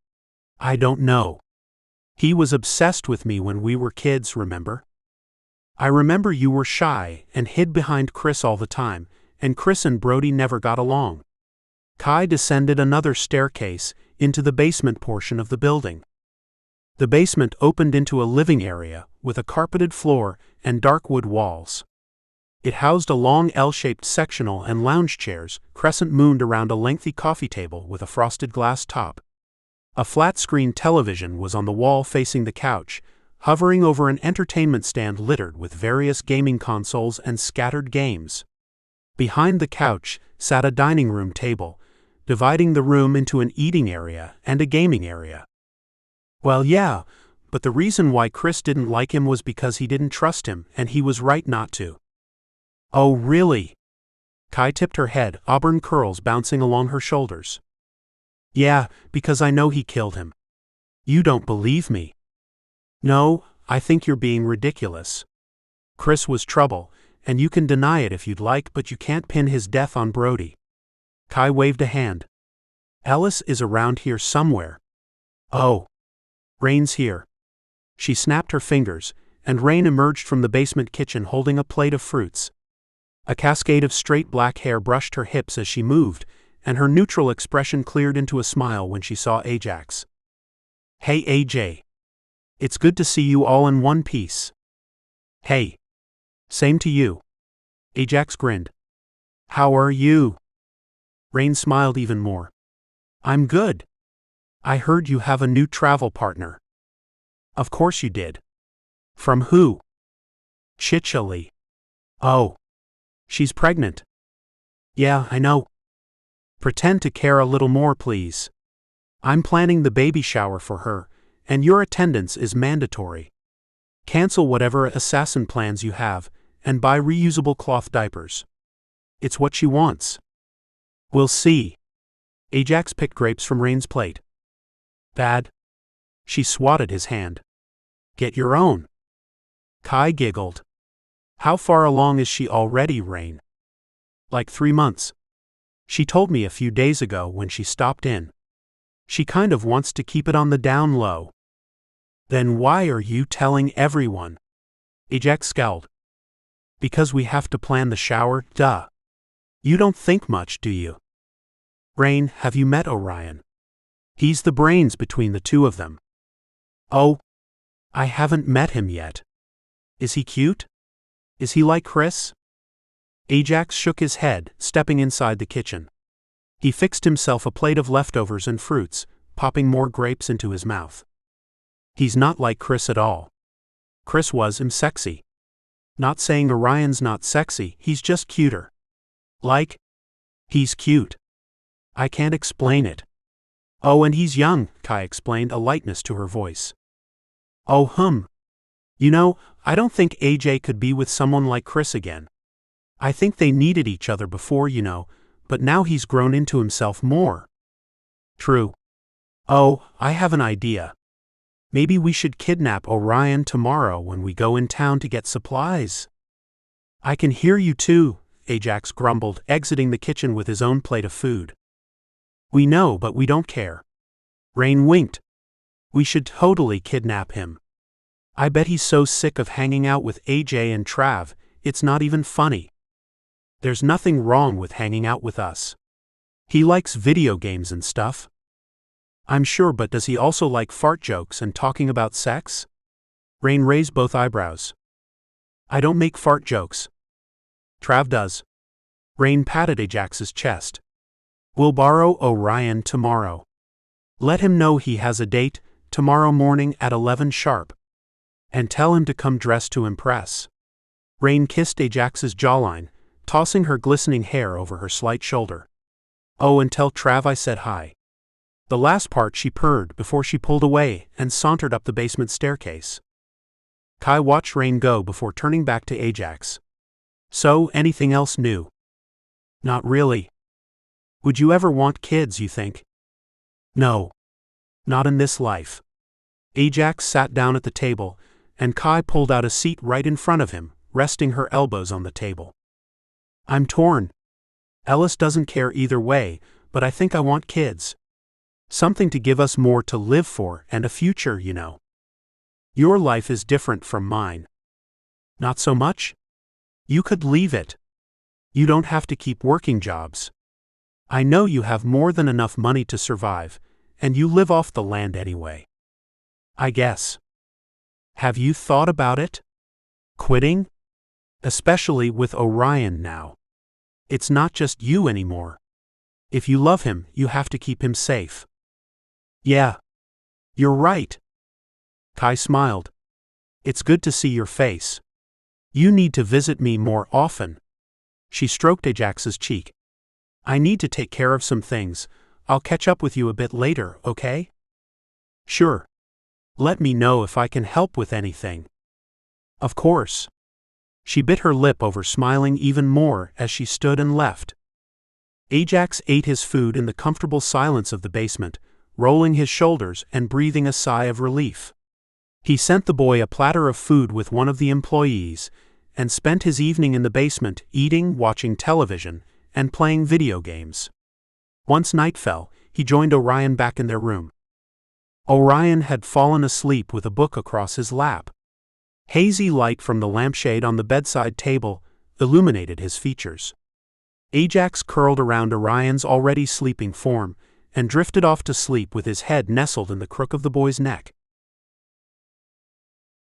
I don't know. He was obsessed with me when we were kids, remember? I remember you were shy and hid behind Chris all the time, and Chris and Brody never got along." Kai descended another staircase into the basement portion of the building. The basement opened into a living area with a carpeted floor and dark wood walls. It housed a long L-shaped sectional and lounge chairs, crescent-mooned around a lengthy coffee table with a frosted glass top. A flat-screen television was on the wall facing the couch, hovering over an entertainment stand littered with various gaming consoles and scattered games. Behind the couch sat a dining room table, dividing the room into an eating area and a gaming area. Well, yeah, but the reason why Chris didn't like him was because he didn't trust him, and he was right not to. Oh, really? Kai tipped her head, auburn curls bouncing along her shoulders. Yeah, because I know he killed him. You don't believe me. No, I think you're being ridiculous. Chris was trouble, and you can deny it if you'd like, but you can't pin his death on Brody. Kai waved a hand. Ellis is around here somewhere. Oh. Rain's here. She snapped her fingers, and Rain emerged from the basement kitchen holding a plate of fruits. A cascade of straight black hair brushed her hips as she moved, and her neutral expression cleared into a smile when she saw Ajax. Hey AJ. It's good to see you all in one piece. Hey. Same to you. Ajax grinned. How are you? Rain smiled even more. I'm good. I heard you have a new travel partner. Of course you did. From who? Chichili. Oh. She's pregnant. Yeah, I know. Pretend to care a little more, please. I'm planning the baby shower for her, and your attendance is mandatory. Cancel whatever assassin plans you have, and buy reusable cloth diapers. It's what she wants. We'll see. Ajax picked grapes from Rain's plate. Bad. She swatted his hand. Get your own. Kai giggled. How far along is she already, Rain? Like 3 months. She told me a few days ago when she stopped in. She kind of wants to keep it on the down low. Then why are you telling everyone? Ajax scowled. Because we have to plan the shower, duh. You don't think much, do you? Rain, have you met Orion? He's the brains between the two of them. Oh, I haven't met him yet. Is he cute? Is he like Chris? Ajax shook his head, stepping inside the kitchen. He fixed himself a plate of leftovers and fruits, popping more grapes into his mouth. He's not like Chris at all. Chris was sexy. Not saying Orion's not sexy, he's just cuter. Like? He's cute. I can't explain it. Oh, and he's young, Kai explained, a lightness to her voice. Oh, You know, I don't think AJ could be with someone like Chris again. I think they needed each other before, but now he's grown into himself more. True. Oh, I have an idea. Maybe we should kidnap Orion tomorrow when we go in town to get supplies. I can hear you too, Ajax grumbled, exiting the kitchen with his own plate of food. We know, but we don't care. Rain winked. We should totally kidnap him. I bet he's so sick of hanging out with AJ and Trav, it's not even funny. There's nothing wrong with hanging out with us. He likes video games and stuff. I'm sure, but does he also like fart jokes and talking about sex? Rain raised both eyebrows. I don't make fart jokes. Trav does. Rain patted Ajax's chest. We'll borrow Orion tomorrow. Let him know he has a date, tomorrow morning at 11 sharp. And tell him to come dressed to impress. Rain kissed Ajax's jawline, tossing her glistening hair over her slight shoulder. Oh, and tell Trav I said hi. The last part she purred before she pulled away and sauntered up the basement staircase. Kai watched Rain go before turning back to Ajax. So, anything else new? Not really. Would you ever want kids, you think? No. Not in this life. Ajax sat down at the table, and Kai pulled out a seat right in front of him, resting her elbows on the table. I'm torn. Ellis doesn't care either way, but I think I want kids. Something to give us more to live for and a future, Your life is different from mine. Not so much? You could leave it. You don't have to keep working jobs. I know you have more than enough money to survive, and you live off the land anyway. I guess. Have you thought about it? Quitting? Especially with Orion now. It's not just you anymore. If you love him, you have to keep him safe. Yeah. You're right. Kai smiled. It's good to see your face. You need to visit me more often. She stroked Ajax's cheek. I need to take care of some things. I'll catch up with you a bit later, okay? Sure. Let me know if I can help with anything. Of course. She bit her lip over smiling even more as she stood and left. Ajax ate his food in the comfortable silence of the basement, rolling his shoulders and breathing a sigh of relief. He sent the boy a platter of food with one of the employees, and spent his evening in the basement eating, watching television, and playing video games. Once night fell, he joined Orion back in their room. Orion had fallen asleep with a book across his lap. Hazy light from the lampshade on the bedside table illuminated his features. Ajax curled around Orion's already sleeping form and drifted off to sleep with his head nestled in the crook of the boy's neck.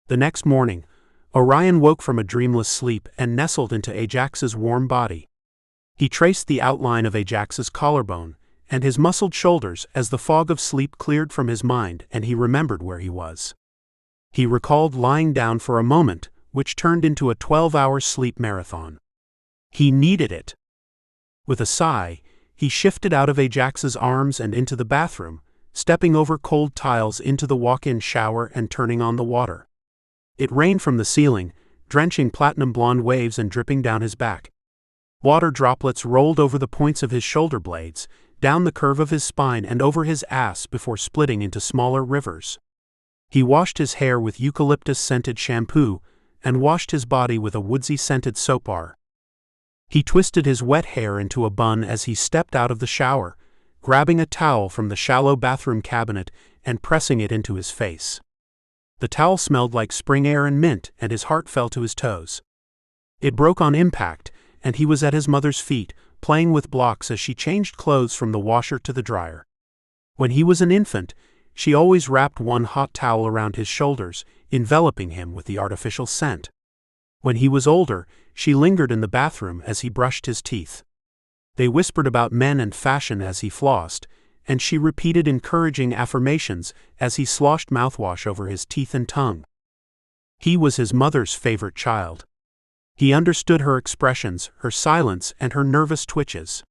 The next morning, Orion woke from a dreamless sleep and nestled into Ajax's warm body. He traced the outline of Ajax's collarbone and his muscled shoulders as the fog of sleep cleared from his mind and he remembered where he was. He recalled lying down for a moment, which turned into a 12-hour sleep marathon. He needed it. With a sigh, he shifted out of Ajax's arms and into the bathroom, stepping over cold tiles into the walk-in shower and turning on the water. It rained from the ceiling, drenching platinum blonde waves and dripping down his back. Water droplets rolled over the points of his shoulder blades, down the curve of his spine and over his ass before splitting into smaller rivers. He washed his hair with eucalyptus-scented shampoo and washed his body with a woodsy-scented soap bar. He twisted his wet hair into a bun as he stepped out of the shower, grabbing a towel from the shallow bathroom cabinet and pressing it into his face. The towel smelled like spring air and mint, and his heart fell to his toes. It broke on impact, and he was at his mother's feet, playing with blocks as she changed clothes from the washer to the dryer. When he was an infant, she always wrapped one hot towel around his shoulders, enveloping him with the artificial scent. When he was older, she lingered in the bathroom as he brushed his teeth. They whispered about men and fashion as he flossed, and she repeated encouraging affirmations as he sloshed mouthwash over his teeth and tongue. He was his mother's favorite child. He understood her expressions, her silence, and her nervous twitches.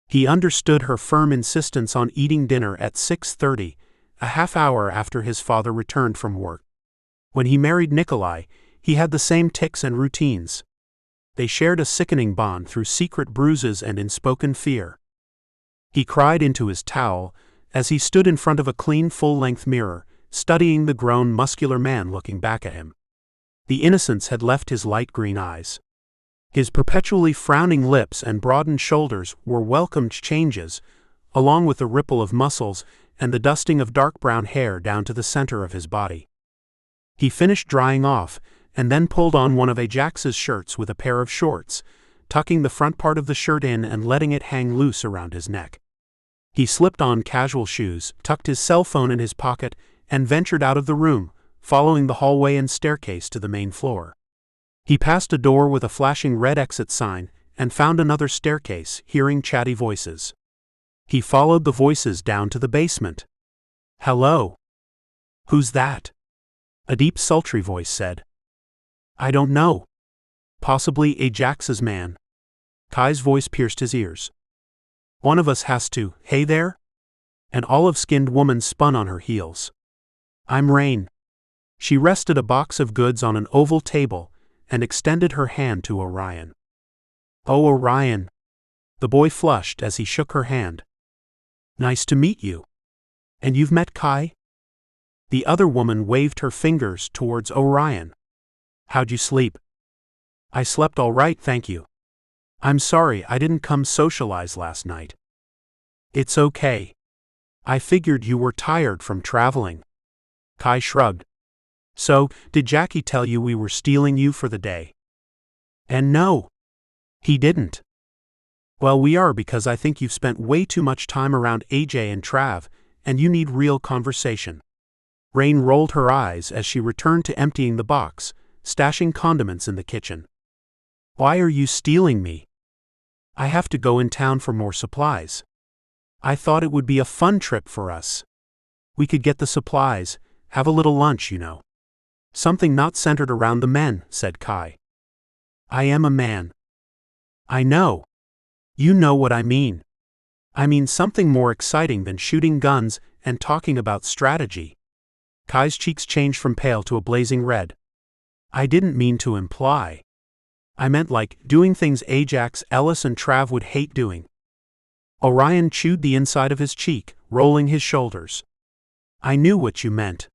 He understood her firm insistence on eating dinner at 6:30, a half hour after his father returned from work. When he married Nikolai, he had the same tics and routines. They shared a sickening bond through secret bruises and unspoken fear. He cried into his towel as he stood in front of a clean full-length mirror, studying the grown muscular man looking back at him. The innocence had left his light green eyes. His perpetually frowning lips and broadened shoulders were welcomed changes, along with the ripple of muscles and the dusting of dark brown hair down to the center of his body. He finished drying off, and then pulled on one of Ajax's shirts with a pair of shorts, tucking the front part of the shirt in and letting it hang loose around his neck. He slipped on casual shoes, tucked his cell phone in his pocket, and ventured out of the room, following the hallway and staircase to the main floor. He passed a door with a flashing red exit sign and found another staircase, hearing chatty voices. He followed the voices down to the basement. "Hello." "Who's that?" a deep sultry voice said. "I don't know. Possibly Ajax's man." Kai's voice pierced his ears. "One of us has to. Hey there?" An olive-skinned woman spun on her heels. "I'm Rain." She rested a box of goods on an oval table and extended her hand to Orion. "Oh, Orion." The boy flushed as he shook her hand. "Nice to meet you. And you've met Kai?" The other woman waved her fingers towards Orion. "How'd you sleep?" "I slept all right, thank you. I'm sorry I didn't come socialize last night." "It's okay. I figured you were tired from traveling." Kai shrugged. "So, did Jackie tell you we were stealing you for the day?" "And no. He didn't." "Well, we are because I think you've spent way too much time around AJ and Trav, and you need real conversation." Rain rolled her eyes as she returned to emptying the box, stashing condiments in the kitchen. Why are you stealing me? I have to go in town for more supplies. I thought it would be a fun trip for us. We could get the supplies, have a little lunch, you know. Something not centered around the men, said Kai. I am a man. I know. You know what I mean. I mean something more exciting than shooting guns and talking about strategy. Kai's cheeks changed from pale to a blazing red. I didn't mean to imply. I meant like doing things Ajax, Ellis and Trav would hate doing. Orion chewed the inside of his cheek, rolling his shoulders. I knew what you meant.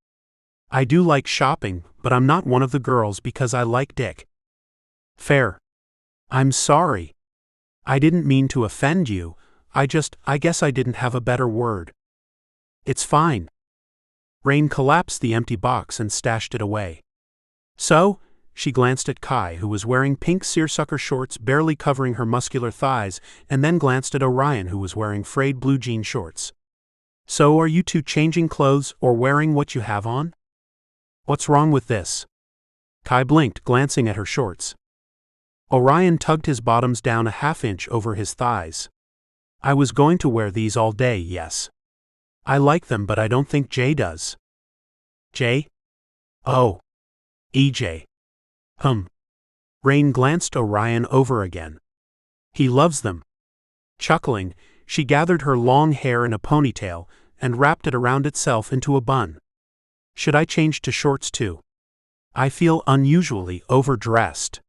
I do like shopping, but I'm not one of the girls because I like dick. Fair. I'm sorry. I didn't mean to offend you, I guess I didn't have a better word. It's fine. Rain collapsed the empty box and stashed it away. So, she glanced at Kai, who was wearing pink seersucker shorts barely covering her muscular thighs, and then glanced at Orion, who was wearing frayed blue jean shorts. So are you two changing clothes or wearing what you have on? What's wrong with this? Kai blinked, glancing at her shorts. Orion tugged his bottoms down a half-inch over his thighs. I was going to wear these all day, yes. I like them, but I don't think Jay does. Jay? Oh. EJ. Rain glanced Orion over again. He loves them. Chuckling, she gathered her long hair in a ponytail and wrapped it around itself into a bun. Should I change to shorts too? I feel unusually overdressed.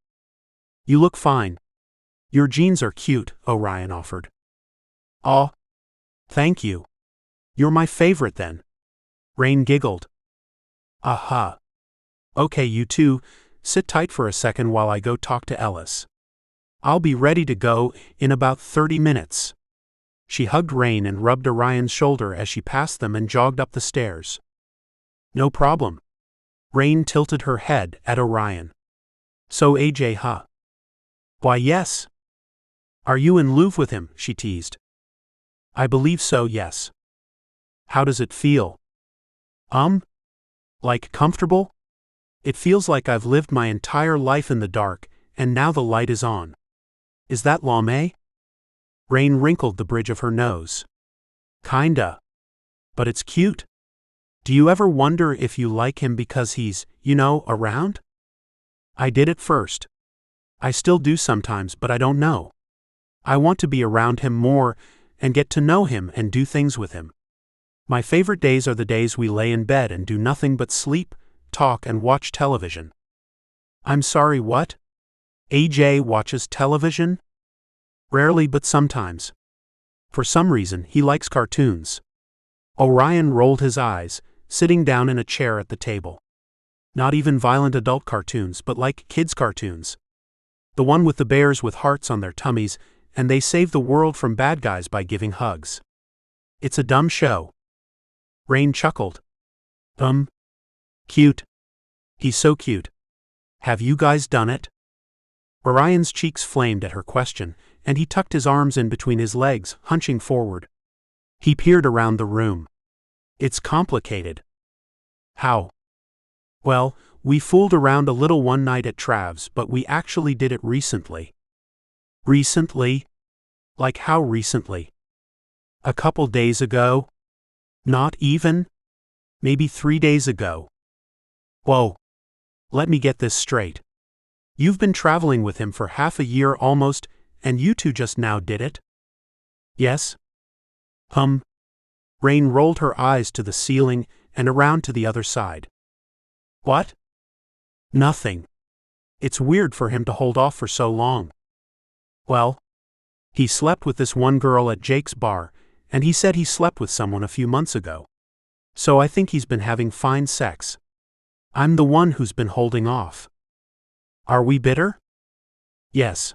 You look fine. Your jeans are cute, Orion offered. Aw. Thank you. You're my favorite then. Rain giggled. Aha. Okay, you two, sit tight for a second while I go talk to Ellis. I'll be ready to go in about 30 minutes. She hugged Rain and rubbed Orion's shoulder as she passed them and jogged up the stairs. No problem. Rain tilted her head at Orion. So AJ, huh? Why, yes. Are you in Louvre with him? She teased. I believe so, yes. How does it feel? Like comfortable? It feels like I've lived my entire life in the dark, and now the light is on. Is that lame? Rain wrinkled the bridge of her nose. Kinda. But it's cute. Do you ever wonder if you like him because he's, around? I did at first. I still do sometimes, but I don't know. I want to be around him more, and get to know him and do things with him. My favorite days are the days we lay in bed and do nothing but sleep, talk and watch television. I'm sorry, what? AJ watches television? Rarely, but sometimes. For some reason, he likes cartoons. Orion rolled his eyes, sitting down in a chair at the table. Not even violent adult cartoons, but like kids' cartoons. The one with the bears with hearts on their tummies, and they save the world from bad guys by giving hugs. It's a dumb show. Rain chuckled. Cute. He's so cute. Have you guys done it? Orion's cheeks flamed at her question, and he tucked his arms in between his legs, hunching forward. He peered around the room. It's complicated. How? Well, we fooled around a little one night at Trav's, but we actually did it recently. Recently? Like how recently? A couple days ago? Not even? Maybe 3 days ago. Whoa. Let me get this straight. You've been traveling with him for half a year almost, and you two just now did it? Yes? Rain rolled her eyes to the ceiling and around to the other side. What? Nothing. It's weird for him to hold off for so long. Well, he slept with this one girl at Jake's bar, and he said he slept with someone a few months ago. So I think he's been having fine sex. I'm the one who's been holding off. Are we bitter? Yes.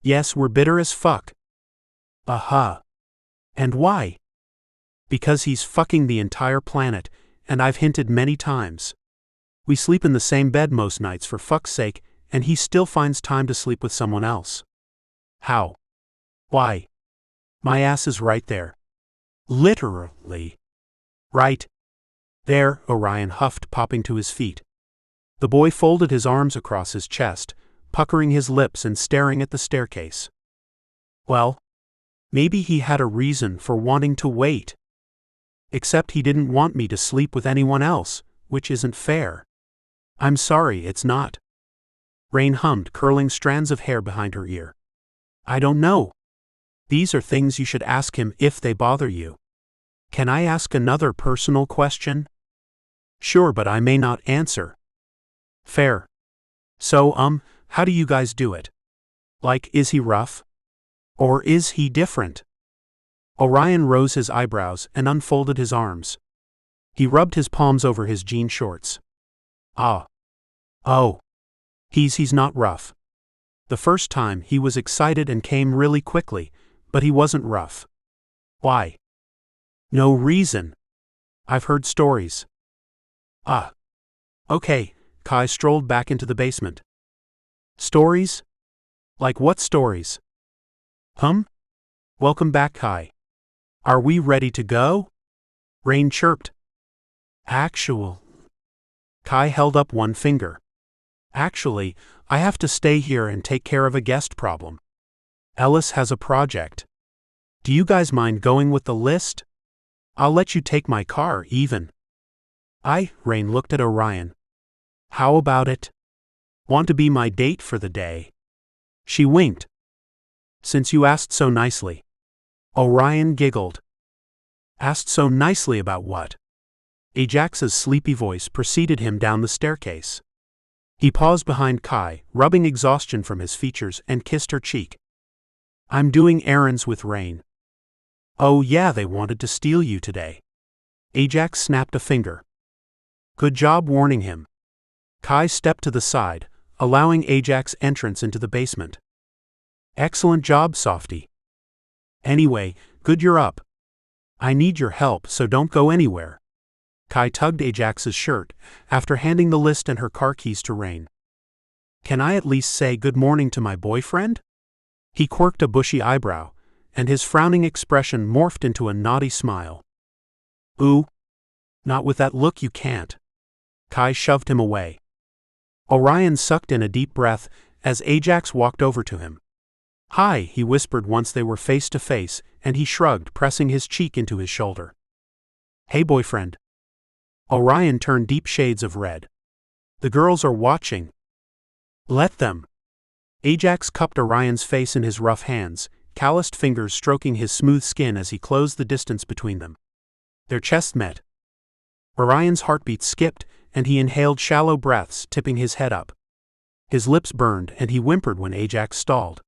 Yes, we're bitter as fuck. Aha. And why? Because he's fucking the entire planet, and I've hinted many times. We sleep in the same bed most nights for fuck's sake, and he still finds time to sleep with someone else. How? Why? My ass is right there. Literally. Right. There, Orion huffed, popping to his feet. The boy folded his arms across his chest, puckering his lips and staring at the staircase. Well, maybe he had a reason for wanting to wait. Except he didn't want me to sleep with anyone else, which isn't fair. I'm sorry, it's not. Rain hummed, curling strands of hair behind her ear. I don't know. These are things you should ask him if they bother you. Can I ask another personal question? Sure, but I may not answer. Fair. So, how do you guys do it? Like, is he rough? Or is he different? Orion rose his eyebrows and unfolded his arms. He rubbed his palms over his jean shorts. Ah. Oh. He's not rough. The first time he was excited and came really quickly, but he wasn't rough. Why? No reason. I've heard stories. Ah. Okay, Kai strolled back into the basement. Stories? Like what stories? Welcome back, Kai. Are we ready to go? Rain chirped. Actual. Kai held up one finger. Actually, I have to stay here and take care of a guest problem. Ellis has a project. Do you guys mind going with the list? I'll let you take my car, even. Rain looked at Orion. How about it? Want to be my date for the day? She winked. Since you asked so nicely. Orion giggled. Asked so nicely about what? Ajax's sleepy voice preceded him down the staircase. He paused behind Kai, rubbing exhaustion from his features, and kissed her cheek. I'm doing errands with Rain. Oh yeah, they wanted to steal you today. Ajax snapped a finger. Good job warning him. Kai stepped to the side, allowing Ajax entrance into the basement. Excellent job, Softy. Anyway, good you're up. I need your help, so don't go anywhere. Kai tugged Ajax's shirt, after handing the list and her car keys to Rain. Can I at least say good morning to my boyfriend? He quirked a bushy eyebrow, and his frowning expression morphed into a naughty smile. Ooh. Not with that look, you can't. Kai shoved him away. Orion sucked in a deep breath as Ajax walked over to him. Hi, he whispered once they were face to face, and he shrugged, pressing his cheek into his shoulder. Hey, boyfriend. Orion turned deep shades of red. The girls are watching. Let them. Ajax cupped Orion's face in his rough hands, calloused fingers stroking his smooth skin as he closed the distance between them. Their chests met. Orion's heartbeat skipped, and he inhaled shallow breaths, tipping his head up. His lips burned, and he whimpered when Ajax stalled.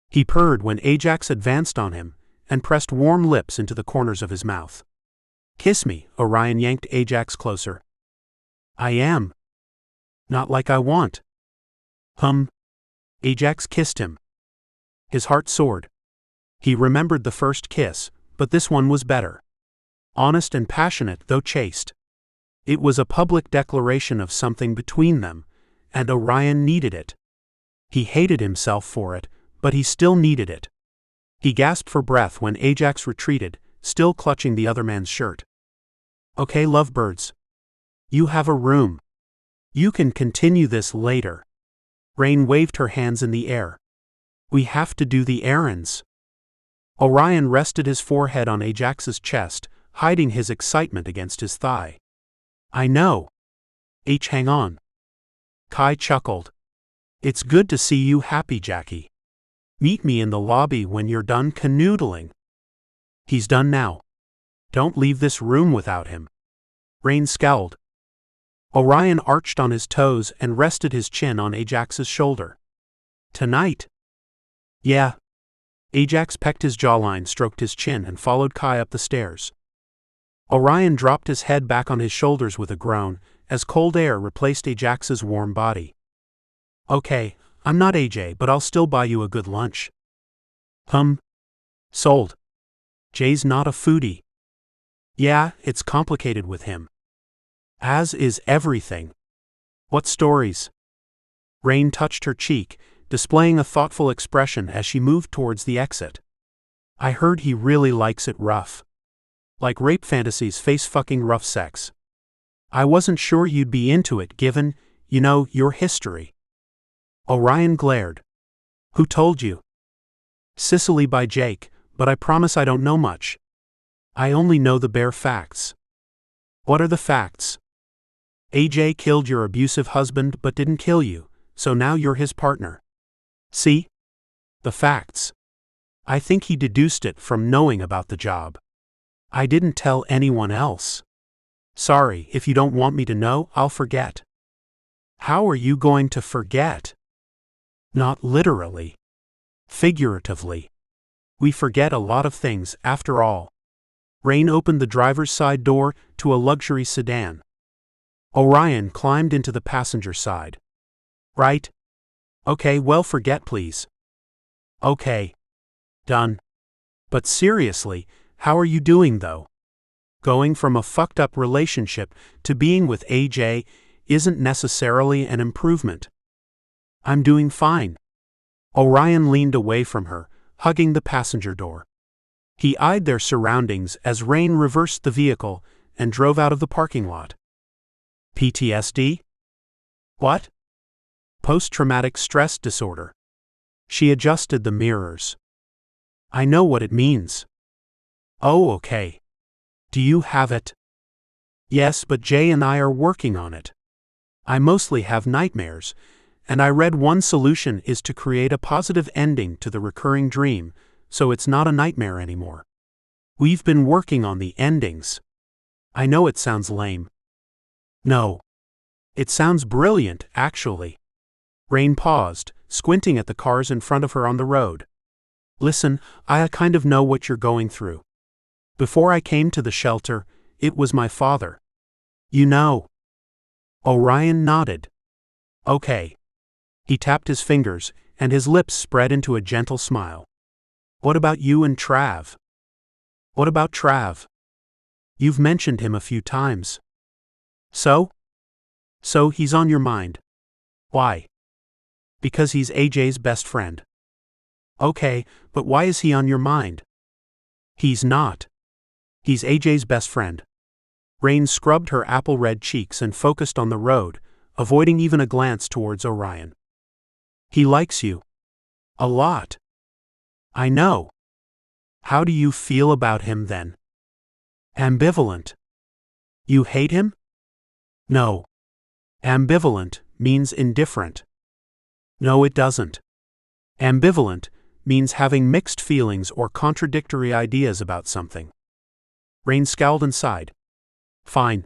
He purred when Ajax advanced on him, and pressed warm lips into the corners of his mouth. Kiss me, Orion yanked Ajax closer. I am. Not like I want. Ajax kissed him. His heart soared. He remembered the first kiss, but this one was better. Honest and passionate, though chaste. It was a public declaration of something between them, and Orion needed it. He hated himself for it, but he still needed it. He gasped for breath when Ajax retreated, still clutching the other man's shirt. Okay, lovebirds. You have a room. You can continue this later. Rain waved her hands in the air. We have to do the errands. Orion rested his forehead on Ajax's chest, hiding his excitement against his thigh. I know. Hang on. Kai chuckled. It's good to see you happy, Jackie. Meet me in the lobby when you're done canoodling. He's done now. Don't leave this room without him. Rain scowled. Orion arched on his toes and rested his chin on Ajax's shoulder. Tonight? Yeah. Ajax pecked his jawline, stroked his chin, and followed Kai up the stairs. Orion dropped his head back on his shoulders with a groan, as cold air replaced Ajax's warm body. Okay, I'm not AJ, but I'll still buy you a good lunch. Sold. Jay's not a foodie. Yeah, it's complicated with him. As is everything. What stories? Rain touched her cheek, displaying a thoughtful expression as she moved towards the exit. I heard he really likes it rough. Like rape fantasies, face-fucking rough sex. I wasn't sure you'd be into it given, your history. Orion glared. Who told you? Sicily by Jake, but I promise I don't know much. I only know the bare facts. What are the facts? AJ killed your abusive husband but didn't kill you, so now you're his partner. See? The facts. I think he deduced it from knowing about the job. I didn't tell anyone else. Sorry, if you don't want me to know, I'll forget. How are you going to forget? Not literally. Figuratively. We forget a lot of things, after all. Rain opened the driver's side door to a luxury sedan. Orion climbed into the passenger side. Right? Okay, well, forget please. Okay. Done. But seriously, how are you doing though? Going from a fucked up relationship to being with AJ isn't necessarily an improvement. I'm doing fine. Orion leaned away from her, hugging the passenger door. He eyed their surroundings as Rain reversed the vehicle and drove out of the parking lot. PTSD? What? Post-traumatic stress disorder. She adjusted the mirrors. I know what it means. Oh, okay. Do you have it? Yes, but Jay and I are working on it. I mostly have nightmares, and I read one solution is to create a positive ending to the recurring dream, so it's not a nightmare anymore. We've been working on the endings. I know it sounds lame. No. It sounds brilliant, actually. Rain paused, squinting at the cars in front of her on the road. Listen, I kind of know what you're going through. Before I came to the shelter, it was my father. You know. Orion nodded. Okay. He tapped his fingers, and his lips spread into a gentle smile. What about you and Trav? What about Trav? You've mentioned him a few times. So? So he's on your mind. Why? Because he's AJ's best friend. Okay, but why is he on your mind? He's not. He's AJ's best friend. Rain scrubbed her apple-red cheeks and focused on the road, avoiding even a glance towards Orion. He likes you. A lot. I know. How do you feel about him then? Ambivalent. You hate him? No. Ambivalent means indifferent. No, it doesn't. Ambivalent means having mixed feelings or contradictory ideas about something. Rain scowled and sighed. Fine.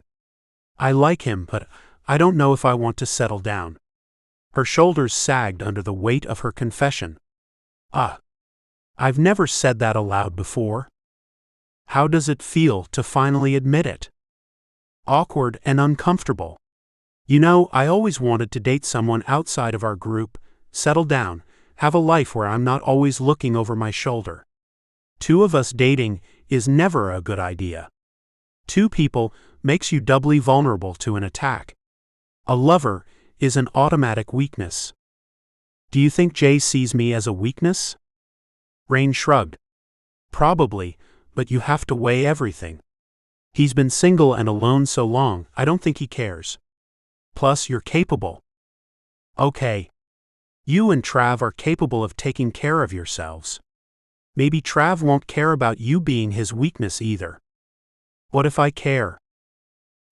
I like him, but I don't know if I want to settle down. Her shoulders sagged under the weight of her confession. I've never said that aloud before. How does it feel to finally admit it? Awkward and uncomfortable. You know, I always wanted to date someone outside of our group, settle down, have a life where I'm not always looking over my shoulder. Two of us dating is never a good idea. Two people makes you doubly vulnerable to an attack. A lover is an automatic weakness. Do you think Jay sees me as a weakness? Rain shrugged. Probably, but you have to weigh everything. He's been single and alone so long, I don't think he cares. Plus, you're capable. Okay. You and Trav are capable of taking care of yourselves. Maybe Trav won't care about you being his weakness either. What if I care?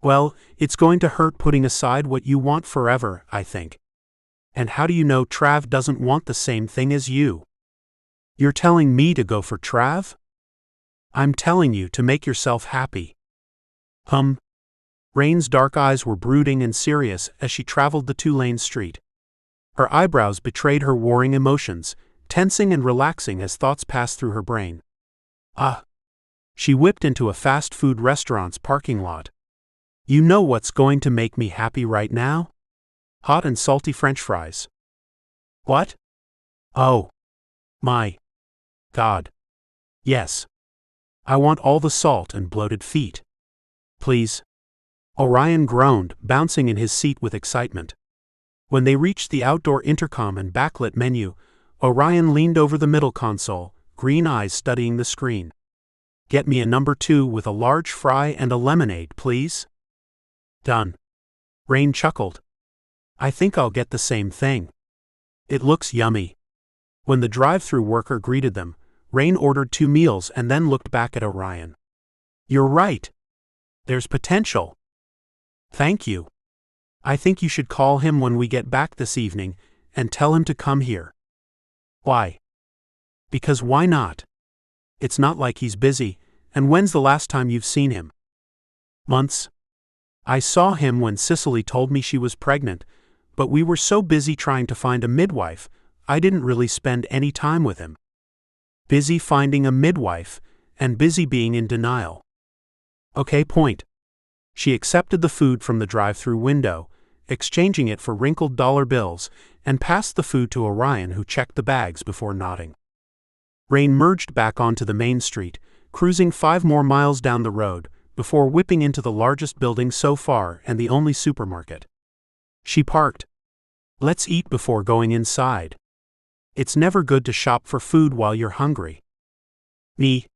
Well, it's going to hurt putting aside what you want forever, I think. And how do you know Trav doesn't want the same thing as you? You're telling me to go for Trav? I'm telling you to make yourself happy. Rain's dark eyes were brooding and serious as she traveled the two-lane street. Her eyebrows betrayed her warring emotions, tensing and relaxing as thoughts passed through her brain. She whipped into a fast food restaurant's parking lot. You know what's going to make me happy right now? Hot and salty French fries. What? Oh. My. God. Yes. I want all the salt and bloated feet. Please. Orion groaned, bouncing in his seat with excitement. When they reached the outdoor intercom and backlit menu, Orion leaned over the middle console, green eyes studying the screen. Get me a number 2 with a large fry and a lemonade, please. Done. Rain chuckled. I think I'll get the same thing. It looks yummy. When the drive-thru worker greeted them, Rain ordered 2 meals and then looked back at Orion. You're right. There's potential. Thank you. I think you should call him when we get back this evening and tell him to come here. Why? Because why not? It's not like he's busy, and when's the last time you've seen him? Months. I saw him when Cicely told me she was pregnant, but we were so busy trying to find a midwife, I didn't really spend any time with him. Busy finding a midwife, and busy being in denial. Okay, point. She accepted the food from the drive-thru window, exchanging it for wrinkled dollar bills, and passed the food to Orion, who checked the bags before nodding. Rain merged back onto the main street, cruising 5 more miles down the road, before whipping into the largest building so far and the only supermarket. She parked. Let's eat before going inside. It's never good to shop for food while you're hungry. Me.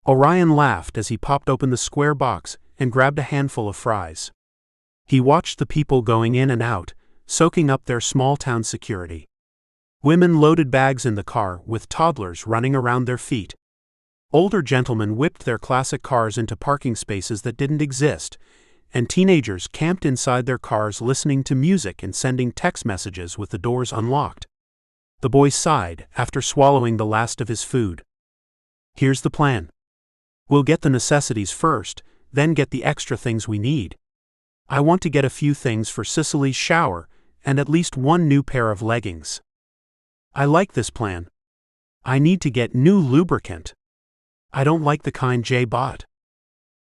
Orion laughed as he popped open the square box and grabbed a handful of fries. He watched the people going in and out, soaking up their small-town security. Women loaded bags in the car with toddlers running around their feet. Older gentlemen whipped their classic cars into parking spaces that didn't exist, and teenagers camped inside their cars listening to music and sending text messages with the doors unlocked. The boy sighed after swallowing the last of his food. Here's the plan. We'll get the necessities first, then get the extra things we need. I want to get a few things for Cicely's shower, and at least 1 new pair of leggings. I like this plan. I need to get new lubricant. I don't like the kind Jay bought.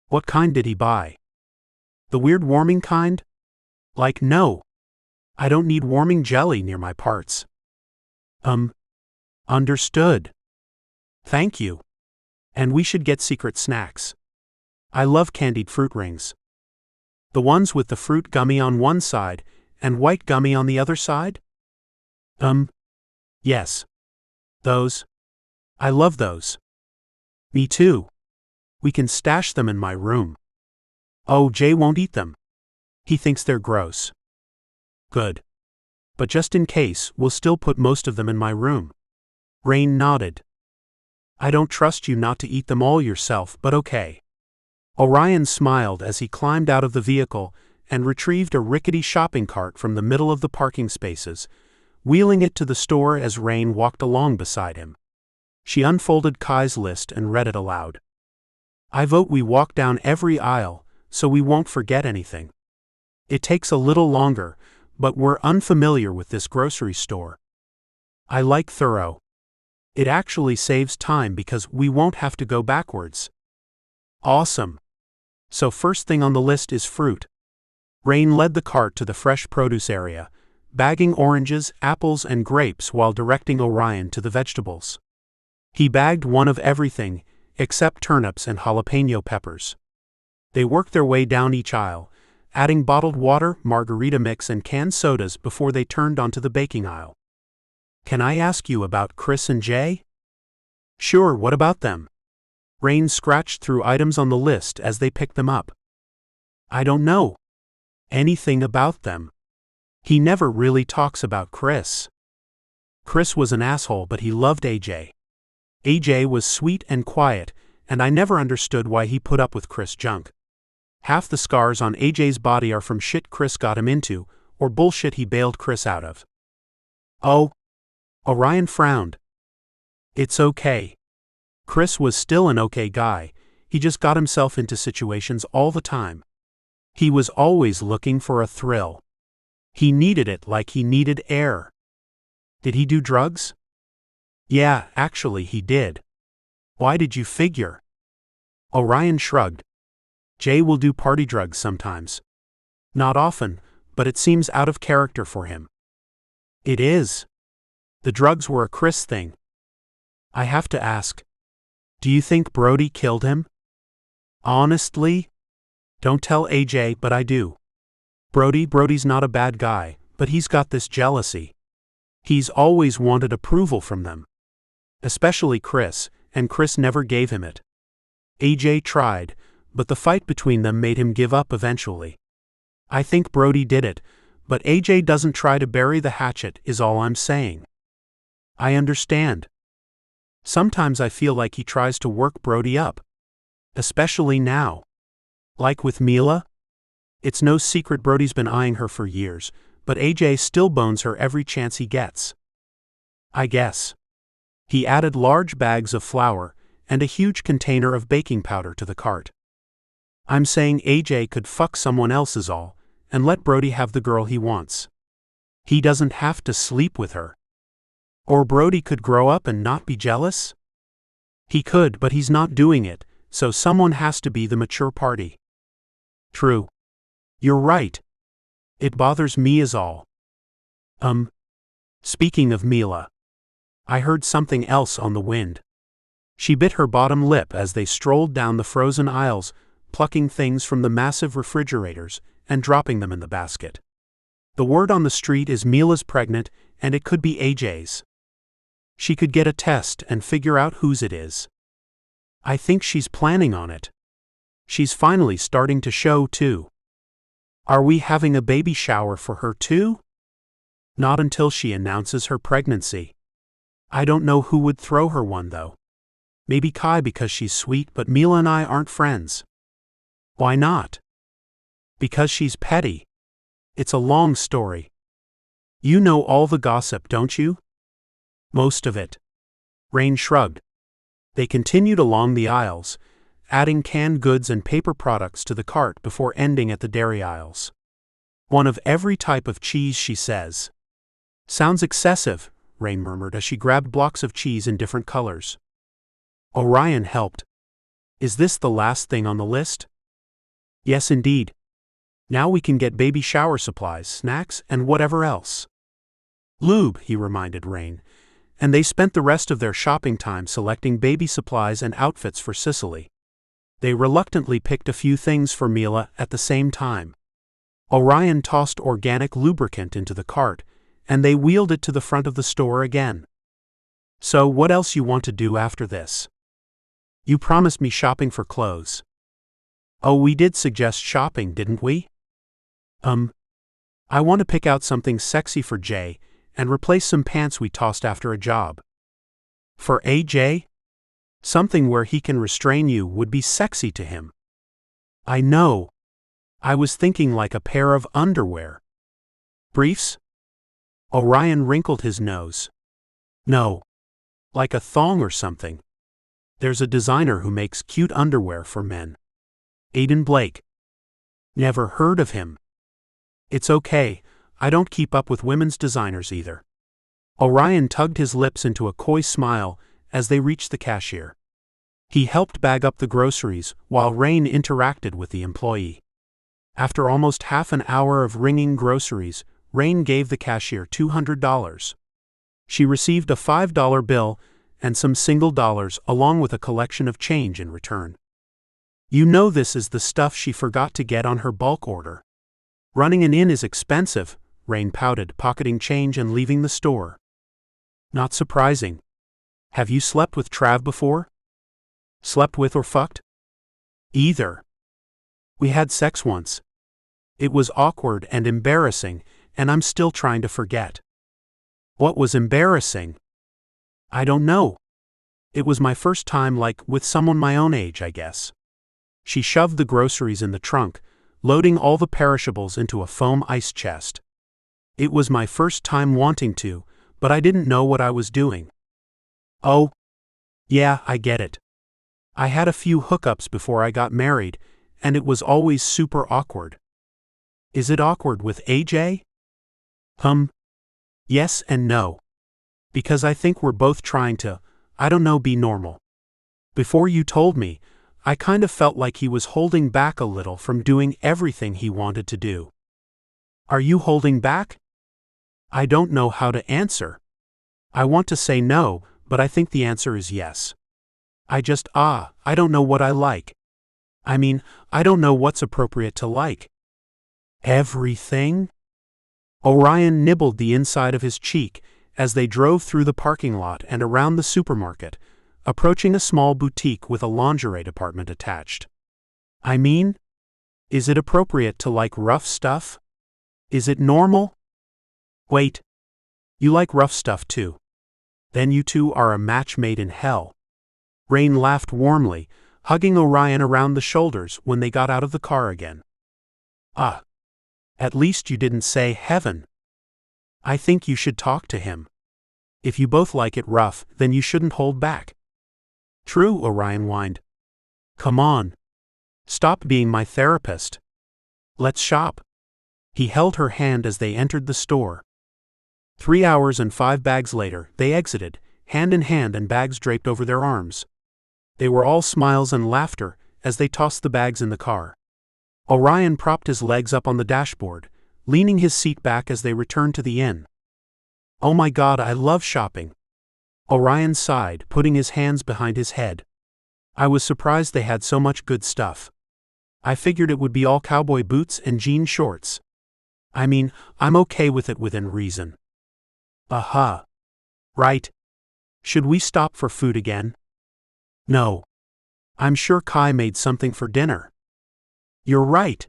What kind did he buy? The weird warming kind? Like, no. I don't need warming jelly near my parts. Understood. Thank you. And we should get secret snacks. I love candied fruit rings. The ones with the fruit gummy on one side and white gummy on the other side? Yes. Those. I love those. Me too. We can stash them in my room. Oh, Jay won't eat them. He thinks they're gross. Good. But just in case, we'll still put most of them in my room. Rain nodded. I don't trust you not to eat them all yourself, but okay. Orion smiled as he climbed out of the vehicle and retrieved a rickety shopping cart from the middle of the parking spaces, wheeling it to the store as Rain walked along beside him. She unfolded Kai's list and read it aloud. I vote we walk down every aisle, so we won't forget anything. It takes a little longer, but we're unfamiliar with this grocery store. I like thorough. It actually saves time because we won't have to go backwards. Awesome. So first thing on the list is fruit. Rain led the cart to the fresh produce area, bagging oranges, apples, and grapes while directing Orion to the vegetables. He bagged one of everything, except turnips and jalapeno peppers. They worked their way down each aisle, adding bottled water, margarita mix, and canned sodas before they turned onto the baking aisle. Can I ask you about Chris and Jay? Sure, what about them? Rain scratched through items on the list as they picked them up. I don't know anything about them. He never really talks about Chris. Chris was an asshole, but he loved AJ. AJ was sweet and quiet, and I never understood why he put up with Chris junk. Half the scars on AJ's body are from shit Chris got him into, or bullshit he bailed Chris out of. Oh. Orion frowned. It's okay. Chris was still an okay guy, he just got himself into situations all the time. He was always looking for a thrill. He needed it like he needed air. Did he do drugs? Yeah, actually he did. Why did you figure? Orion shrugged. Jay will do party drugs sometimes. Not often, but it seems out of character for him. It is. The drugs were a Chris thing. I have to ask. Do you think Brody killed him? Honestly? Don't tell AJ, but I do. Brody's not a bad guy, but he's got this jealousy. He's always wanted approval from them. Especially Chris, and Chris never gave him it. AJ tried, but the fight between them made him give up eventually. I think Brody did it, but AJ doesn't try to bury the hatchet, is all I'm saying. I understand. Sometimes I feel like he tries to work Brody up. Especially now. Like with Mila? It's no secret Brody's been eyeing her for years, but AJ still bones her every chance he gets. I guess. He added large bags of flour and a huge container of baking powder to the cart. I'm saying AJ could fuck someone else is all, and let Brody have the girl he wants. He doesn't have to sleep with her. Or Brody could grow up and not be jealous? He could, but he's not doing it, so someone has to be the mature party. True. You're right. It bothers me is all. Speaking of Mila. I heard something else on the wind. She bit her bottom lip as they strolled down the frozen aisles, plucking things from the massive refrigerators and dropping them in the basket. The word on the street is Mila's pregnant, and it could be AJ's. She could get a test and figure out whose it is. I think she's planning on it. She's finally starting to show too. Are we having a baby shower for her too? Not until she announces her pregnancy. I don't know who would throw her one though. Maybe Kai because she's sweet, but Mila and I aren't friends. Why not? Because she's petty. It's a long story. You know all the gossip, don't you? Most of it. Rain shrugged. They continued along the aisles, adding canned goods and paper products to the cart before ending at the dairy aisles. One of every type of cheese, she says. Sounds excessive, Rain murmured as she grabbed blocks of cheese in different colors. Orion helped. Is this the last thing on the list? Yes, indeed. Now we can get baby shower supplies, snacks, and whatever else. Lube, he reminded Rain, and they spent the rest of their shopping time selecting baby supplies and outfits for Sicily. They reluctantly picked a few things for Mila at the same time. Orion tossed organic lubricant into the cart, and they wheeled it to the front of the store again. So what else you want to do after this? You promised me shopping for clothes. Oh, we did suggest shopping, didn't we? I want to pick out something sexy for Jay and replace some pants we tossed after a job. For AJ? Something where he can restrain you would be sexy to him. I know. I was thinking like a pair of underwear. Briefs? Orion wrinkled his nose. No. Like a thong or something. There's a designer who makes cute underwear for men. Aiden Blake. Never heard of him. It's okay, I don't keep up with women's designers either. Orion tugged his lips into a coy smile as they reached the cashier. He helped bag up the groceries while Rain interacted with the employee. After almost half an hour of ringing groceries, Rain gave the cashier $200. She received a $5 bill and some single dollars along with a collection of change in return. You know this is the stuff she forgot to get on her bulk order. Running an inn is expensive, Rain pouted, pocketing change and leaving the store. Not surprising. Have you slept with Trav before? Slept with or fucked? Either. We had sex once. It was awkward and embarrassing, and I'm still trying to forget. What was embarrassing? I don't know. It was my first time, like, with someone my own age, I guess. She shoved the groceries in the trunk, loading all the perishables into a foam ice chest. It was my first time wanting to, but I didn't know what I was doing. Oh. Yeah, I get it. I had a few hookups before I got married, and it was always super awkward. Is it awkward with AJ? Yes and no. Because I think we're both trying to, I don't know, be normal. Before you told me, I kind of felt like he was holding back a little from doing everything he wanted to do. Are you holding back? I don't know how to answer. I want to say no, but I think the answer is yes. I don't know what I like. I mean, I don't know what's appropriate to like. Everything? Orion nibbled the inside of his cheek as they drove through the parking lot and around the supermarket, approaching a small boutique with a lingerie department attached. I mean? Is it appropriate to like rough stuff? Is it normal? Wait. You like rough stuff too. Then you two are a match made in hell. Rain laughed warmly, hugging Orion around the shoulders when they got out of the car again. Ah. At least you didn't say heaven. I think you should talk to him. If you both like it rough, then you shouldn't hold back. True, Orion whined. Come on. Stop being my therapist. Let's shop. He held her hand as they entered the store. 3 hours and 5 bags later, they exited, hand in hand and bags draped over their arms. They were all smiles and laughter as they tossed the bags in the car. Orion propped his legs up on the dashboard, leaning his seat back as they returned to the inn. Oh my God, I love shopping. Orion sighed, putting his hands behind his head. I was surprised they had so much good stuff. I figured it would be all cowboy boots and jean shorts. I mean, I'm okay with it within reason. Aha. Right. Should we stop for food again? No. I'm sure Kai made something for dinner. You're right.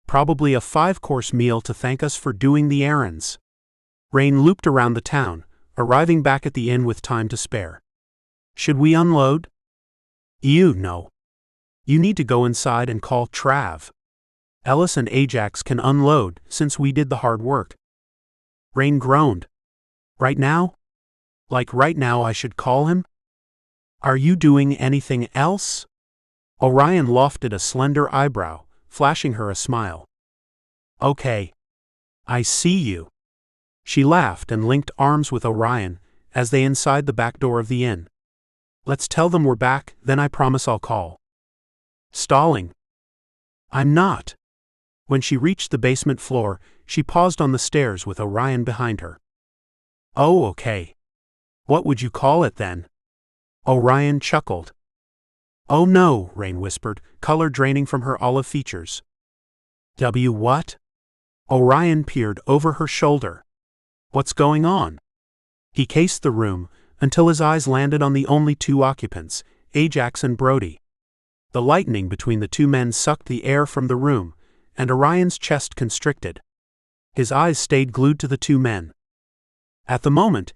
Probably a 5-course meal to thank us for doing the errands. Rain looped around the town, arriving back at the inn with time to spare. Should we unload? No. You need to go inside and call Trav. Ellis and Ajax can unload since we did the hard work. Rain groaned. Right now? Like right now I should call him? Are you doing anything else? Orion lofted a slender eyebrow, flashing her a smile. Okay. I see you. She laughed and linked arms with Orion as they inside the back door of the inn. Let's tell them we're back, then I promise I'll call. Stalling. I'm not. When she reached the basement floor, she paused on the stairs with Orion behind her. Oh, okay. What would you call it then? Orion chuckled. Oh no, Rain whispered, color draining from her olive features. What? Orion peered over her shoulder. What's going on? He cased the room until his eyes landed on the only 2 occupants, Ajax and Brody. The lightning between the 2 men sucked the air from the room, and Orion's chest constricted. His eyes stayed glued to the 2 men. At the moment,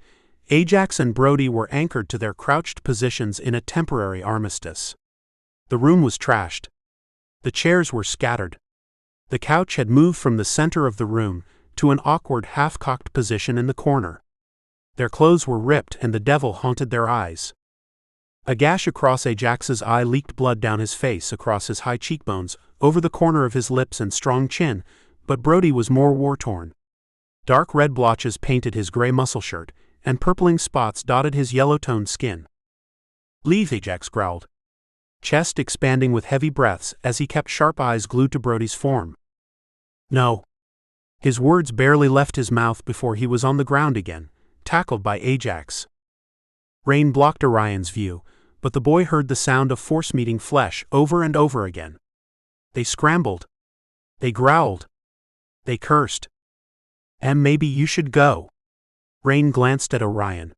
Ajax and Brody were anchored to their crouched positions in a temporary armistice. The room was trashed. The chairs were scattered. The couch had moved from the center of the room to an awkward half-cocked position in the corner. Their clothes were ripped and the devil haunted their eyes. A gash across Ajax's eye leaked blood down his face across his high cheekbones, over the corner of his lips and strong chin, but Brody was more war-torn. Dark red blotches painted his gray muscle shirt, and purpling spots dotted his yellow-toned skin. Leave, Ajax growled, chest expanding with heavy breaths as he kept sharp eyes glued to Brody's form. No. His words barely left his mouth before he was on the ground again, tackled by Ajax. Rain blocked Orion's view, but the boy heard the sound of force meeting flesh over and over again. They scrambled. They growled. They cursed. And maybe you should go. Rain glanced at Orion.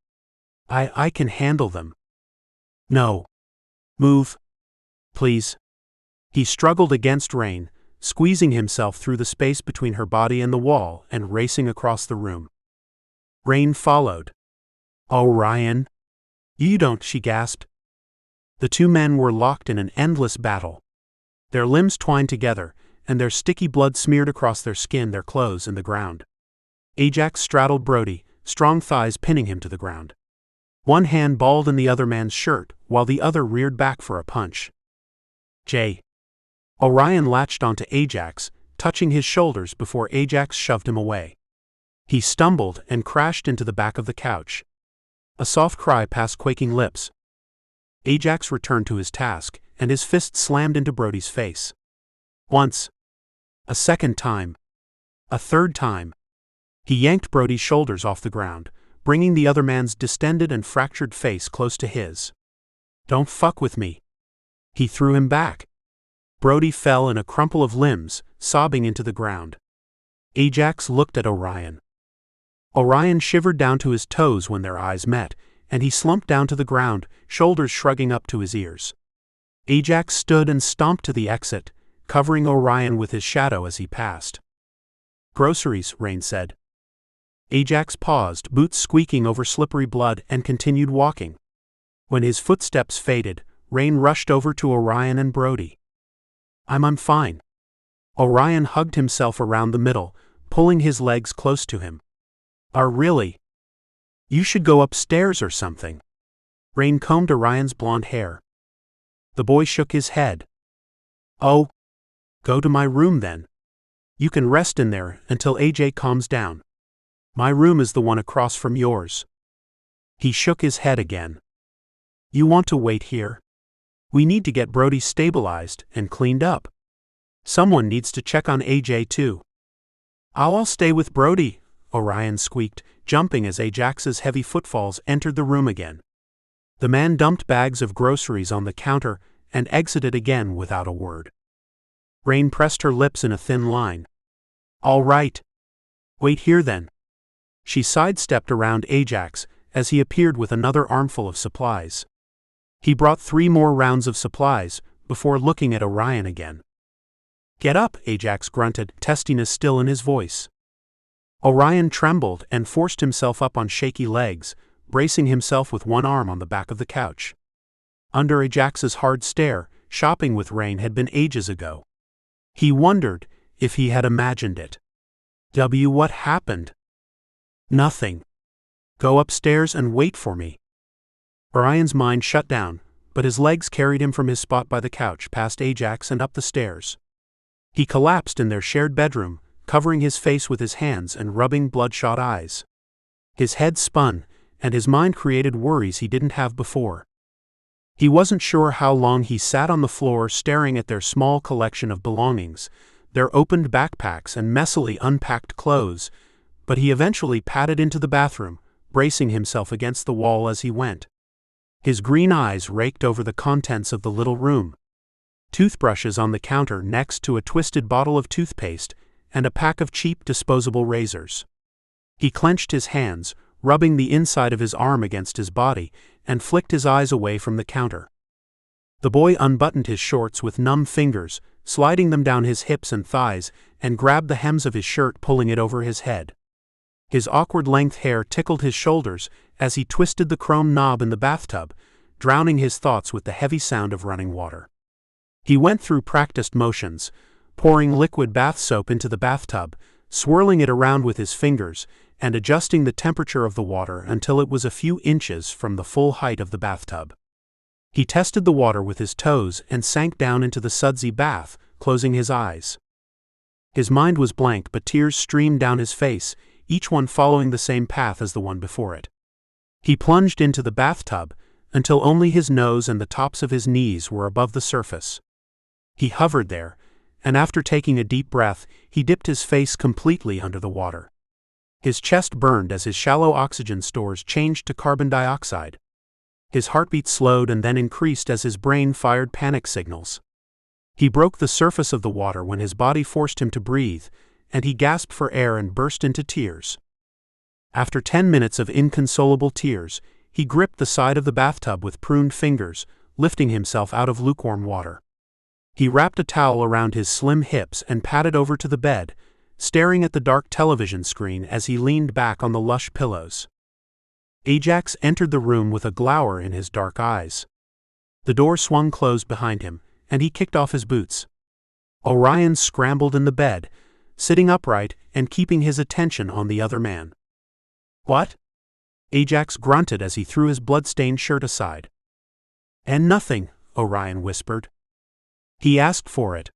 I can handle them. No. Move. Please. He struggled against Rain, squeezing himself through the space between her body and the wall and racing across the room. Rain followed. Orion. You don't, she gasped. The 2 men were locked in an endless battle. Their limbs twined together, and their sticky blood smeared across their skin, their clothes, and the ground. Ajax straddled Brody, strong thighs pinning him to the ground. One hand balled in the other man's shirt, while the other reared back for a punch. Orion latched onto Ajax, touching his shoulders before Ajax shoved him away. He stumbled and crashed into the back of the couch. A soft cry passed quaking lips. Ajax returned to his task, and his fist slammed into Brody's face. Once. A second time. A third time. He yanked Brody's shoulders off the ground, bringing the other man's distended and fractured face close to his. Don't fuck with me. He threw him back. Brody fell in a crumple of limbs, sobbing into the ground. Ajax looked at Orion. Orion shivered down to his toes when their eyes met, and he slumped down to the ground, shoulders shrugging up to his ears. Ajax stood and stomped to the exit, covering Orion with his shadow as he passed. "Groceries," Rain said. Ajax paused, boots squeaking over slippery blood, and continued walking. When his footsteps faded, Rain rushed over to Orion and Brody. I'm fine." Orion hugged himself around the middle, pulling his legs close to him. Really? You should go upstairs or something." Rain combed Orion's blonde hair. The boy shook his head. "Oh, go to my room then. You can rest in there until AJ calms down. My room is the one across from yours." He shook his head again. "You want to wait here? We need to get Brody stabilized and cleaned up. Someone needs to check on AJ too." I'll stay with Brody," Orion squeaked, jumping as Ajax's heavy footfalls entered the room again. The man dumped bags of groceries on the counter and exited again without a word. Rain pressed her lips in a thin line. "All right. Wait here then." She sidestepped around Ajax as he appeared with another armful of supplies. He brought 3 more rounds of supplies before looking at Orion again. "Get up," Ajax grunted, testiness still in his voice. Orion trembled and forced himself up on shaky legs, bracing himself with one arm on the back of the couch. Under Ajax's hard stare, shopping with Rain had been ages ago. He wondered if he had imagined it. What happened? "Nothing. Go upstairs and wait for me." Orion's mind shut down, but his legs carried him from his spot by the couch past Ajax and up the stairs. He collapsed in their shared bedroom, covering his face with his hands and rubbing bloodshot eyes. His head spun, and his mind created worries he didn't have before. He wasn't sure how long he sat on the floor staring at their small collection of belongings, their opened backpacks and messily unpacked clothes, but he eventually padded into the bathroom, bracing himself against the wall as he went. His green eyes raked over the contents of the little room. Toothbrushes on the counter next to a twisted bottle of toothpaste and a pack of cheap disposable razors. He clenched his hands, rubbing the inside of his arm against his body, and flicked his eyes away from the counter. The boy unbuttoned his shorts with numb fingers, sliding them down his hips and thighs, and grabbed the hems of his shirt, pulling it over his head. His awkward length hair tickled his shoulders as he twisted the chrome knob in the bathtub, drowning his thoughts with the heavy sound of running water. He went through practiced motions, pouring liquid bath soap into the bathtub, swirling it around with his fingers, and adjusting the temperature of the water until it was a few inches from the full height of the bathtub. He tested the water with his toes and sank down into the sudsy bath, closing his eyes. His mind was blank, but tears streamed down his face, each one following the same path as the one before it. He plunged into the bathtub until only his nose and the tops of his knees were above the surface. He hovered there, and after taking a deep breath, he dipped his face completely under the water. His chest burned as his shallow oxygen stores changed to carbon dioxide. His heartbeat slowed and then increased as his brain fired panic signals. He broke the surface of the water when his body forced him to breathe, and he gasped for air and burst into tears. After 10 minutes of inconsolable tears, he gripped the side of the bathtub with pruned fingers, lifting himself out of lukewarm water. He wrapped a towel around his slim hips and padded over to the bed, staring at the dark television screen as he leaned back on the lush pillows. Ajax entered the room with a glower in his dark eyes. The door swung closed behind him, and he kicked off his boots. Orion scrambled in the bed, sitting upright and keeping his attention on the other man. "What?" Ajax grunted as he threw his blood-stained shirt aside. "And nothing," Orion whispered. "He asked for it."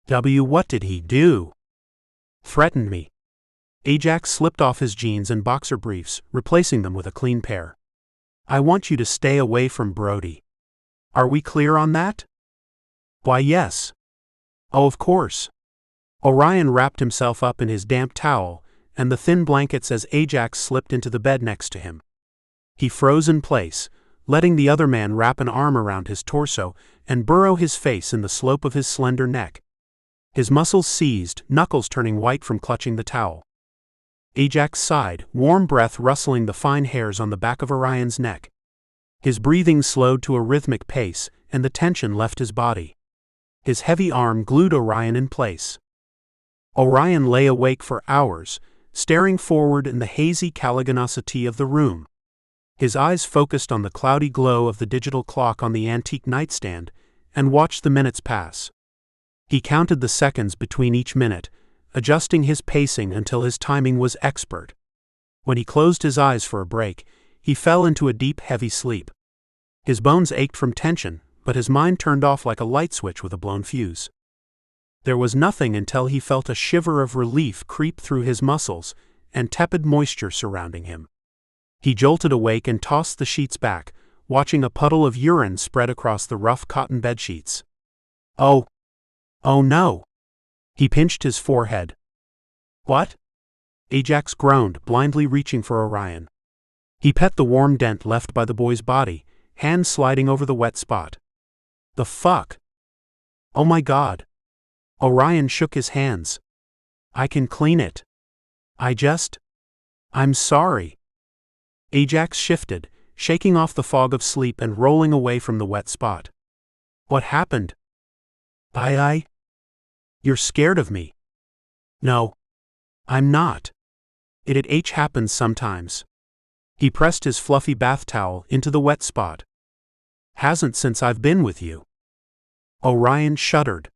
What did he do?" "Threatened me." Ajax slipped off his jeans and boxer briefs, replacing them with a clean pair. "I want you to stay away from Brody. Are we clear on that?" "Why, yes." "Oh, of course." Orion wrapped himself up in his damp towel and the thin blankets as Ajax slipped into the bed next to him. He froze in place, letting the other man wrap an arm around his torso and burrow his face in the slope of his slender neck. His muscles seized, knuckles turning white from clutching the towel. Ajax sighed, warm breath rustling the fine hairs on the back of Orion's neck. His breathing slowed to a rhythmic pace, and the tension left his body. His heavy arm glued Orion in place. Orion lay awake for hours, staring forward in the hazy caliginosity of the room. His eyes focused on the cloudy glow of the digital clock on the antique nightstand and watched the minutes pass. He counted the seconds between each minute, adjusting his pacing until his timing was expert. When he closed his eyes for a break, he fell into a deep, heavy sleep. His bones ached from tension, but his mind turned off like a light switch with a blown fuse. There was nothing until he felt a shiver of relief creep through his muscles and tepid moisture surrounding him. He jolted awake and tossed the sheets back, watching a puddle of urine spread across the rough cotton bedsheets. Oh no! He pinched his forehead. What? Ajax groaned, blindly reaching for Orion. He pet the warm dent left by the boy's body, hands sliding over the wet spot. The fuck? Oh my God! Orion shook his hands. I can clean it. I'm sorry. Ajax shifted, shaking off the fog of sleep and rolling away from the wet spot. What happened? You're scared of me. No. I'm not. It happens sometimes. He pressed his fluffy bath towel into the wet spot. Hasn't since I've been with you. Orion shuddered.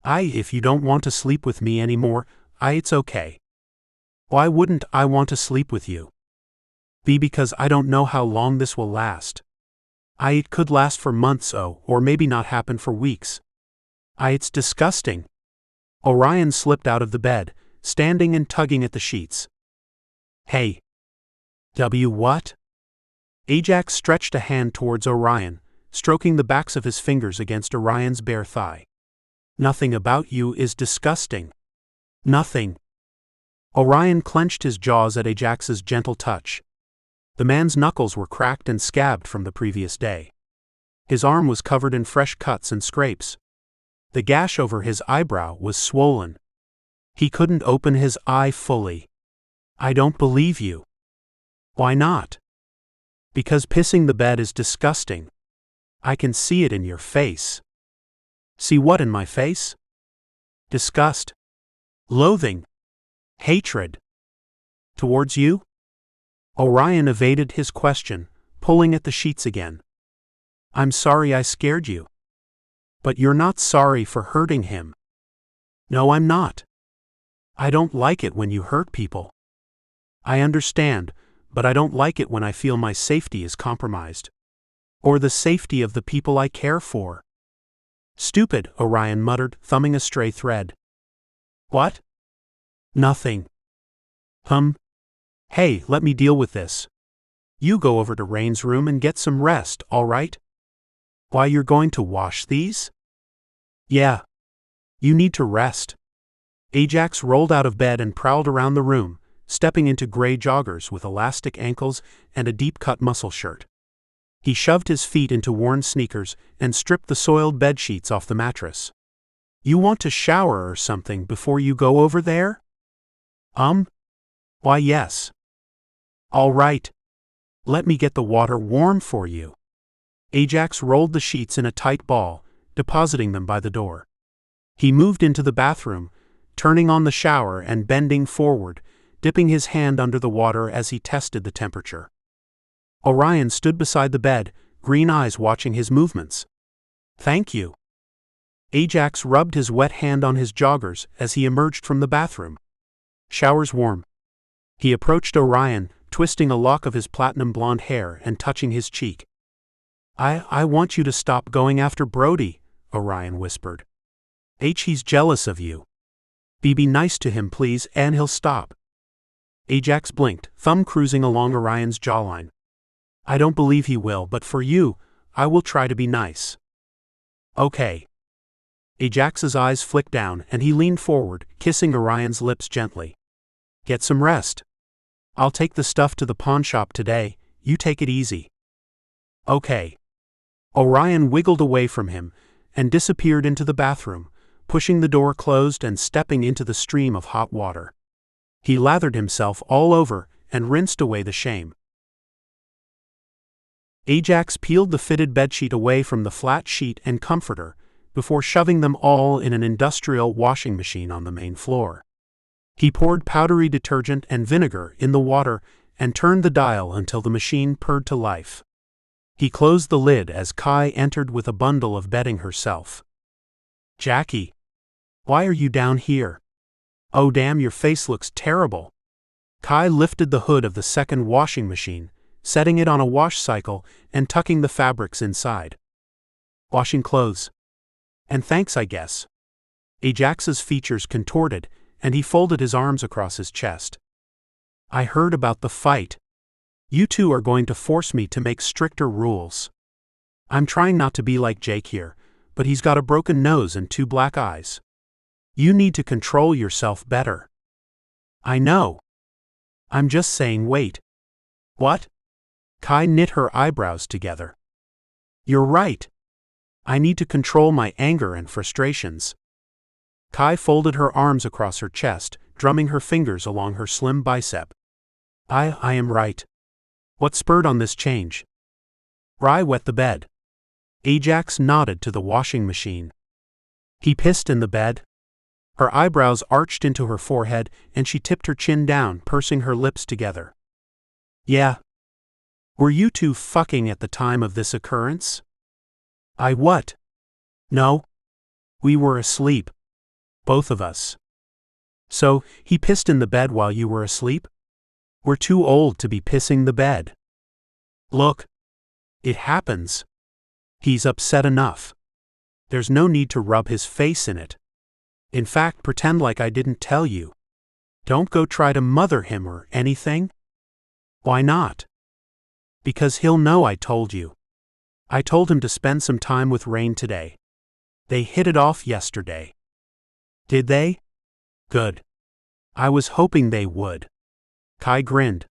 If you don't want to sleep with me anymore, it's okay. Why wouldn't I want to sleep with you? Because I don't know how long this will last. It could last for months, or maybe not happen for weeks. It's disgusting. Orion slipped out of the bed, standing and tugging at the sheets. Hey. What? Ajax stretched a hand towards Orion, stroking the backs of his fingers against Orion's bare thigh. Nothing about you is disgusting. Nothing. Orion clenched his jaws at Ajax's gentle touch. The man's knuckles were cracked and scabbed from the previous day. His arm was covered in fresh cuts and scrapes. The gash over his eyebrow was swollen. He couldn't open his eye fully. I don't believe you. Why not? Because pissing the bed is disgusting. I can see it in your face. See what in my face? Disgust. Loathing. Hatred. Towards you? Orion evaded his question, pulling at the sheets again. I'm sorry I scared you. But you're not sorry for hurting him. No, I'm not. I don't like it when you hurt people. I understand, but I don't like it when I feel my safety is compromised. Or the safety of the people I care for. Stupid, Orion muttered, thumbing a stray thread. What? Nothing. Hey, let me deal with this. You go over to Rain's room and get some rest, all right? Why, you're going to wash these? Yeah. You need to rest. Ajax rolled out of bed and prowled around the room, stepping into gray joggers with elastic ankles and a deep-cut muscle shirt. He shoved his feet into worn sneakers and stripped the soiled bedsheets off the mattress. You want to shower or something before you go over there? Why, yes. All right. Let me get the water warm for you. Ajax rolled the sheets in a tight ball, depositing them by the door. He moved into the bathroom, turning on the shower and bending forward, dipping his hand under the water as he tested the temperature. Orion stood beside the bed, green eyes watching his movements. Thank you. Ajax rubbed his wet hand on his joggers as he emerged from the bathroom. Shower's warm. He approached Orion, twisting a lock of his platinum blonde hair and touching his cheek. I want you to stop going after Brody, Orion whispered. He's jealous of you. Be nice to him, please, and he'll stop. Ajax blinked, thumb cruising along Orion's jawline. I don't believe he will, but for you, I will try to be nice. Okay. Ajax's eyes flicked down and he leaned forward, kissing Orion's lips gently. Get some rest. I'll take the stuff to the pawn shop today, you take it easy. Okay. Orion wiggled away from him and disappeared into the bathroom, pushing the door closed and stepping into the stream of hot water. He lathered himself all over and rinsed away the shame. Ajax peeled the fitted bedsheet away from the flat sheet and comforter, before shoving them all in an industrial washing machine on the main floor. He poured powdery detergent and vinegar in the water and turned the dial until the machine purred to life. He closed the lid as Kai entered with a bundle of bedding herself. "Jackie, why are you down here? Oh damn, your face looks terrible." Kai lifted the hood of the second washing machine, setting it on a wash cycle and tucking the fabrics inside. "Washing clothes. And thanks, I guess." Ajax's features contorted, and he folded his arms across his chest. "I heard about the fight. You two are going to force me to make stricter rules. I'm trying not to be like Jake here, but he's got a broken nose and 2 black eyes. You need to control yourself better." "I know. I'm just saying wait." "What?" Kai knit her eyebrows together. "You're right. I need to control my anger and frustrations." Kai folded her arms across her chest, drumming her fingers along her slim bicep. I am right. What spurred on this change?" "Rye wet the bed." Ajax nodded to the washing machine. "He pissed in the bed?" Her eyebrows arched into her forehead, and she tipped her chin down, pursing her lips together. "Yeah." "Were you two fucking at the time of this occurrence?" "I what?" "No. We were asleep. Both of us." "So, he pissed in the bed while you were asleep?" "We're too old to be pissing the bed." "Look. It happens. He's upset enough. There's no need to rub his face in it. In fact, pretend like I didn't tell you. Don't go try to mother him or anything." "Why not?" "Because he'll know I told you. I told him to spend some time with Rain today. They hit it off yesterday." "Did they? Good. I was hoping they would." Kai grinned.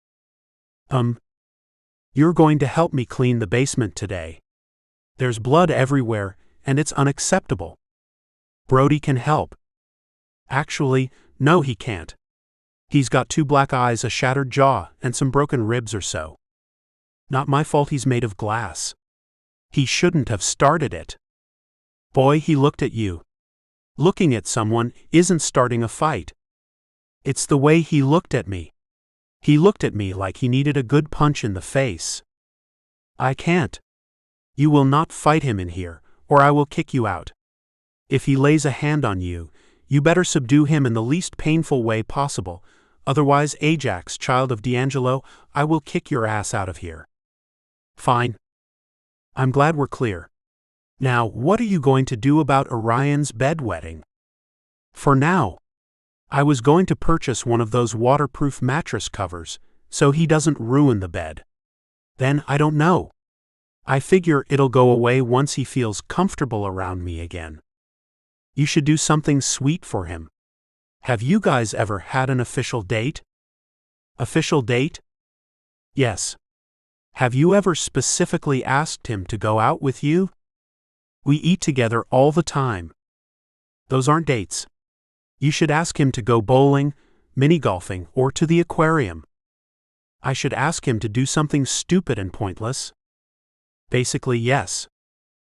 You're going to help me clean the basement today. There's blood everywhere, and it's unacceptable." "Brody can help." "Actually, no he can't. He's got 2 black eyes, a shattered jaw, and some broken ribs or so. Not my fault he's made of glass. He shouldn't have started it." "Boy, he looked at you. Looking at someone isn't starting a fight. It's the way he looked at me. He looked at me like he needed a good punch in the face." "I can't. You will not fight him in here, or I will kick you out. If he lays a hand on you, you better subdue him in the least painful way possible, otherwise, Ajax, child of D'Angelo, I will kick your ass out of here." "Fine. I'm glad we're clear. Now, what are you going to do about Orion's bedwetting?" "For now, I was going to purchase one of those waterproof mattress covers, so he doesn't ruin the bed. Then I don't know. I figure it'll go away once he feels comfortable around me again. You should do something sweet for him. Have you guys ever had an official date?" "Official date?" "Yes. Have you ever specifically asked him to go out with you?" "We eat together all the time." "Those aren't dates. You should ask him to go bowling, mini-golfing, or to the aquarium." "I should ask him to do something stupid and pointless." "Basically, yes.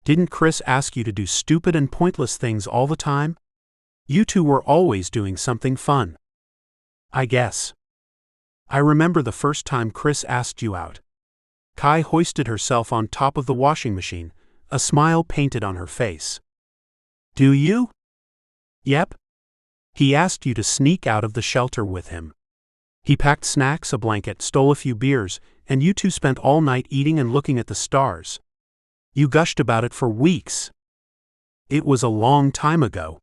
Didn't Chris ask you to do stupid and pointless things all the time? You two were always doing something fun." "I guess. I remember the first time Chris asked you out." Kai hoisted herself on top of the washing machine, a smile painted on her face. "Do you?" "Yep. He asked you to sneak out of the shelter with him. He packed snacks, a blanket, stole a few beers, and you two spent all night eating and looking at the stars. You gushed about it for weeks. It was a long time ago.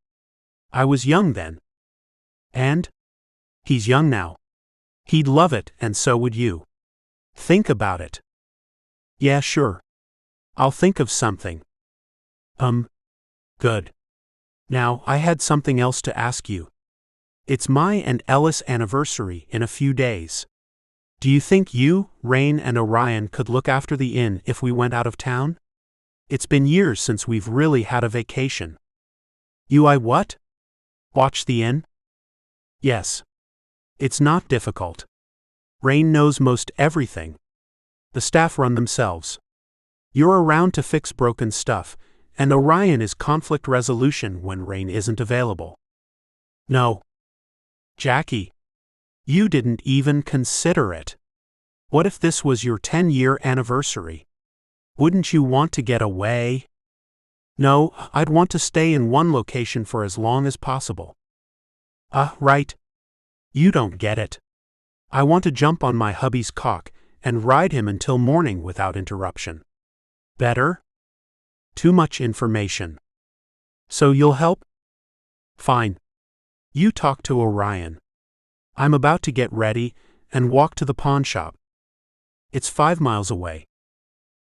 I was young then. And? He's young now. He'd love it, and so would you. Think about it." "Yeah, sure. I'll think of something." Good. Now, I had something else to ask you. It's my and Ellis' anniversary in a few days. Do you think you, Rain, and Orion could look after the inn if we went out of town? It's been years since we've really had a vacation." I what? Watch the inn?" "Yes. It's not difficult. Rain knows most everything. The staff run themselves. You're around to fix broken stuff, and Orion is conflict resolution when Rain isn't available. No. Jackie, you didn't even consider it. What if this was your 10-year anniversary? Wouldn't you want to get away? No, I'd want to stay in one location for as long as possible. Right. You don't get it. I want to jump on my hubby's cock and ride him until morning without interruption. Better? Too much information. So you'll help? Fine. You talk to Orion. I'm about to get ready and walk to the pawn shop. It's 5 miles away.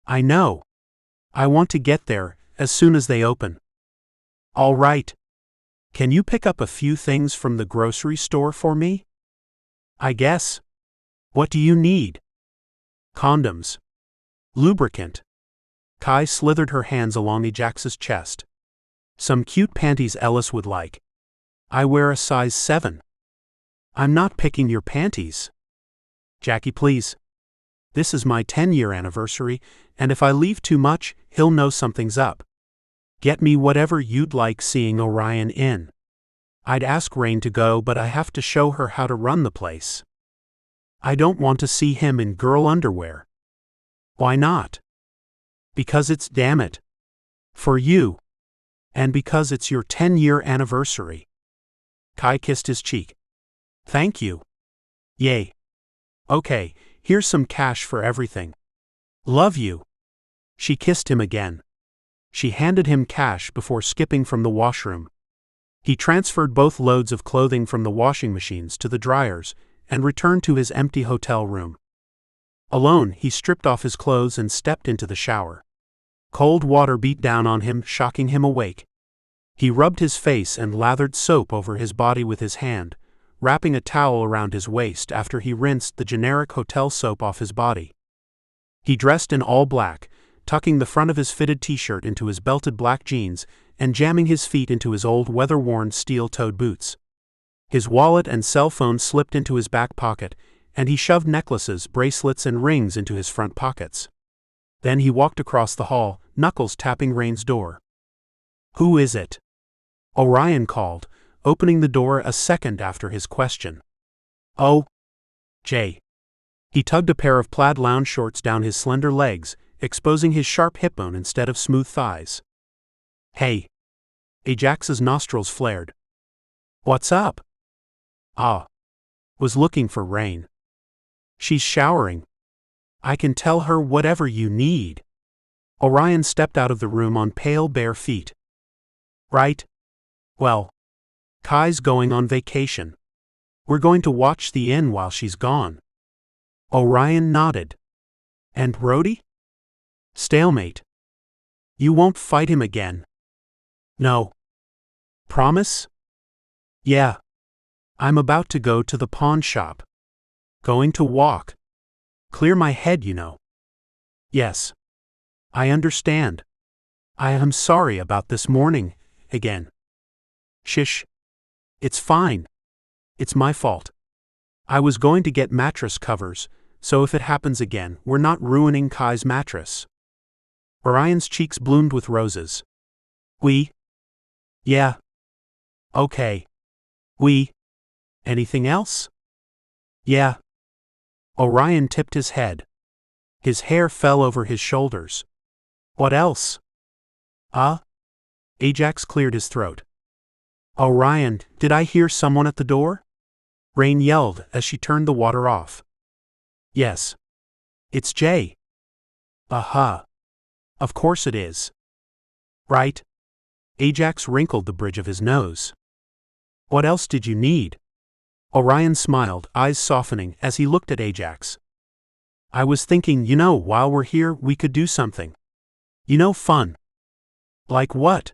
I know. I want to get there as soon as they open. All right. Can you pick up a few things from the grocery store for me? I guess. What do you need? Condoms. Lubricant. Kai slithered her hands along Ajax's chest. Some cute panties Ellis would like. I wear a size 7. I'm not picking your panties. Jackie, please. This is my 10-year anniversary, and if I leave too much, he'll know something's up. Get me whatever you'd like seeing Orion in. I'd ask Rain to go, but I have to show her how to run the place. I don't want to see him in girl underwear. Why not? Because it's damn it. For you. And because it's your 10-year anniversary. Kai kissed his cheek. Thank you. Yay. Okay, here's some cash for everything. Love you. She kissed him again. She handed him cash before skipping from the washroom. He transferred both loads of clothing from the washing machines to the dryers and returned to his empty hotel room. Alone, he stripped off his clothes and stepped into the shower. Cold water beat down on him, shocking him awake. He rubbed his face and lathered soap over his body with his hand, wrapping a towel around his waist after he rinsed the generic hotel soap off his body. He dressed in all black, tucking the front of his fitted t-shirt into his belted black jeans and jamming his feet into his old weather-worn steel-toed boots. His wallet and cell phone slipped into his back pocket, and he shoved necklaces, bracelets, and rings into his front pockets. Then he walked across the hall, knuckles tapping Rain's door. Who is it? Orion called, opening the door a second after his question. Oh. Jay. He tugged a pair of plaid lounge shorts down his slender legs, exposing his sharp hip bone instead of smooth thighs. Hey. Ajax's nostrils flared. What's up? Was looking for Rain. She's showering. I can tell her whatever you need. Orion stepped out of the room on pale bare feet. Right? Well, Kai's going on vacation. We're going to watch the inn while she's gone. Orion nodded. And Brody? Stalemate. You won't fight him again. No. Promise? Yeah. I'm about to go to the pawn shop. Going to walk. Clear my head, you know. Yes. I understand. I am sorry about this morning, again. Shish. It's fine. It's my fault. I was going to get mattress covers, so if it happens again, we're not ruining Kai's mattress. Orion's cheeks bloomed with roses. We? Yeah. Okay. We? Anything else? Yeah. Orion tipped his head. His hair fell over his shoulders. What else? Ajax cleared his throat. Orion, did I hear someone at the door? Rain yelled as she turned the water off. Yes. It's Jay. Aha. Of course it is. Right? Ajax wrinkled the bridge of his nose. What else did you need? Orion smiled, eyes softening as he looked at Ajax. I was thinking, while we're here, we could do something. Fun. Like what?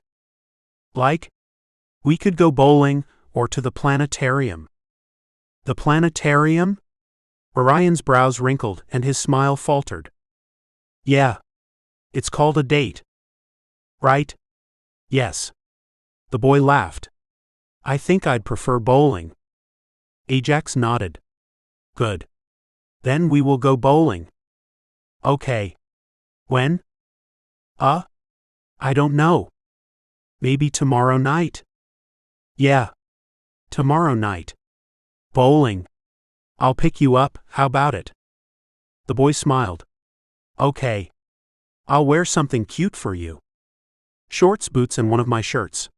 Like? We could go bowling, or to the planetarium. The planetarium? Orion's brows wrinkled and his smile faltered. Yeah. It's called a date. Right? Yes. The boy laughed. I think I'd prefer bowling. Ajax nodded. Good. Then we will go bowling. Okay. When? I I don't know. Maybe tomorrow night? Yeah, tomorrow night. Bowling. I'll pick you up, how about it? The boy smiled. Okay. I'll wear something cute for you. Shorts, boots, and one of my shirts.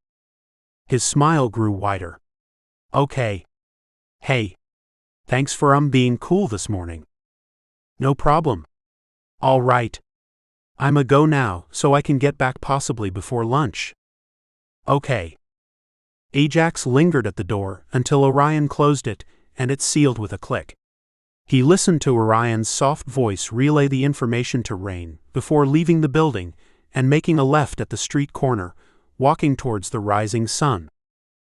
His smile grew wider. Okay. Hey. Thanks for being cool this morning. No problem. All right. I'm a go now, so I can get back possibly before lunch. Okay. Ajax lingered at the door until Orion closed it, and it sealed with a click. He listened to Orion's soft voice relay the information to Rain before leaving the building and making a left at the street corner, walking towards the rising sun.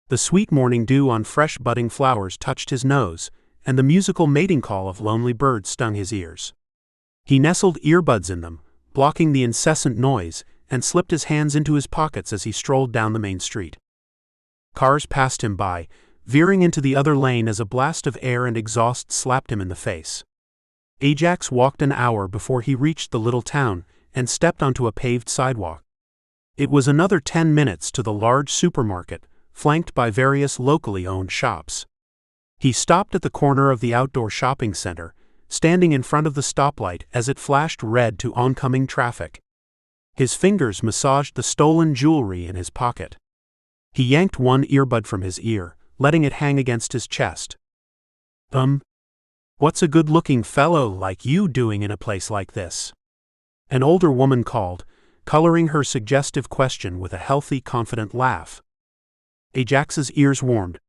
The sweet morning dew on fresh budding flowers touched his nose, and the musical mating call of lonely birds stung his ears. He nestled earbuds in them, blocking the incessant noise, and slipped his hands into his pockets as he strolled down the main street. Cars passed him by, veering into the other lane as a blast of air and exhaust slapped him in the face. Ajax walked an hour before he reached the little town and stepped onto a paved sidewalk. It was another 10 minutes to the large supermarket, flanked by various locally owned shops. He stopped at the corner of the outdoor shopping center, standing in front of the stoplight as it flashed red to oncoming traffic. His fingers massaged the stolen jewelry in his pocket. He yanked one earbud from his ear, letting it hang against his chest. What's a good-looking fellow like you doing in a place like this? An older woman called, coloring her suggestive question with a healthy, confident laugh. Ajax's ears warmed.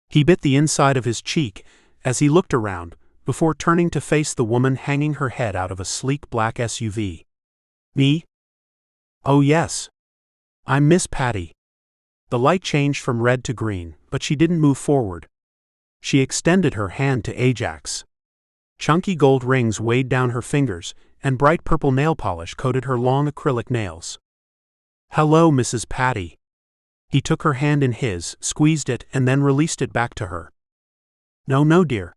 He bit the inside of his cheek as he looked around, before turning to face the woman hanging her head out of a sleek black SUV. Me? Oh yes. I'm Miss Patty. The light changed from red to green, but she didn't move forward. She extended her hand to Ajax. Chunky gold rings weighed down her fingers, and bright purple nail polish coated her long acrylic nails. Hello, Mrs. Patty. He took her hand in his, squeezed it, and then released it back to her. No, dear.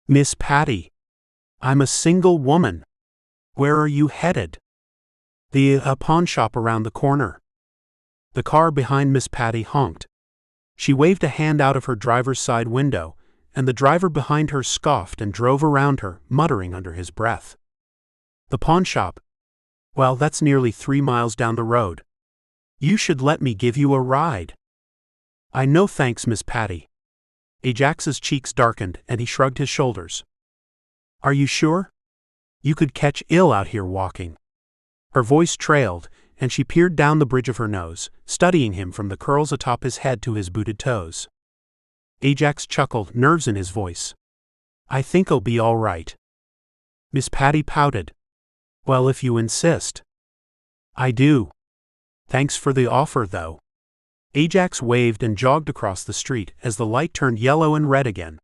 Miss Patty. I'm a single woman. Where are you headed? The pawn shop around the corner. The car behind Miss Patty honked. She waved a hand out of her driver's side window, and the driver behind her scoffed and drove around her, muttering under his breath. The pawn shop? Well, that's nearly 3 miles down the road. You should let me give you a ride. I no thanks, Miss Patty. Ajax's cheeks darkened, and he shrugged his shoulders. Are you sure? You could catch ill out here walking. Her voice trailed, and she peered down the bridge of her nose, studying him from the curls atop his head to his booted toes. Ajax chuckled, nerves in his voice. I think I'll be all right. Miss Patty pouted. Well, if you insist. I do. Thanks for the offer, though. Ajax waved and jogged across the street as the light turned yellow and red again.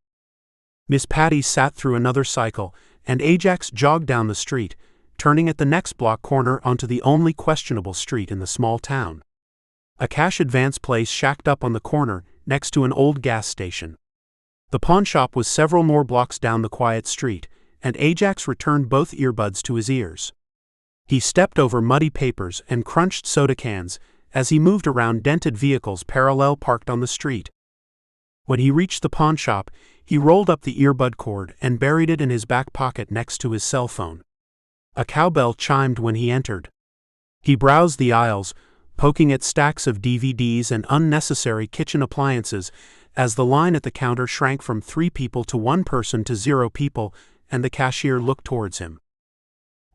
Miss Patty sat through another cycle, and Ajax jogged down the street, turning at the next block corner onto the only questionable street in the small town. A cash advance place shacked up on the corner next to an old gas station. The pawn shop was several more blocks down the quiet street, and Ajax returned both earbuds to his ears. He stepped over muddy papers and crunched soda cans as he moved around dented vehicles parallel parked on the street. When he reached the pawn shop, he rolled up the earbud cord and buried it in his back pocket next to his cell phone. A cowbell chimed when he entered. He browsed the aisles, poking at stacks of DVDs and unnecessary kitchen appliances as the line at the counter shrank from 3 people to 1 person to 0 people, and the cashier looked towards him.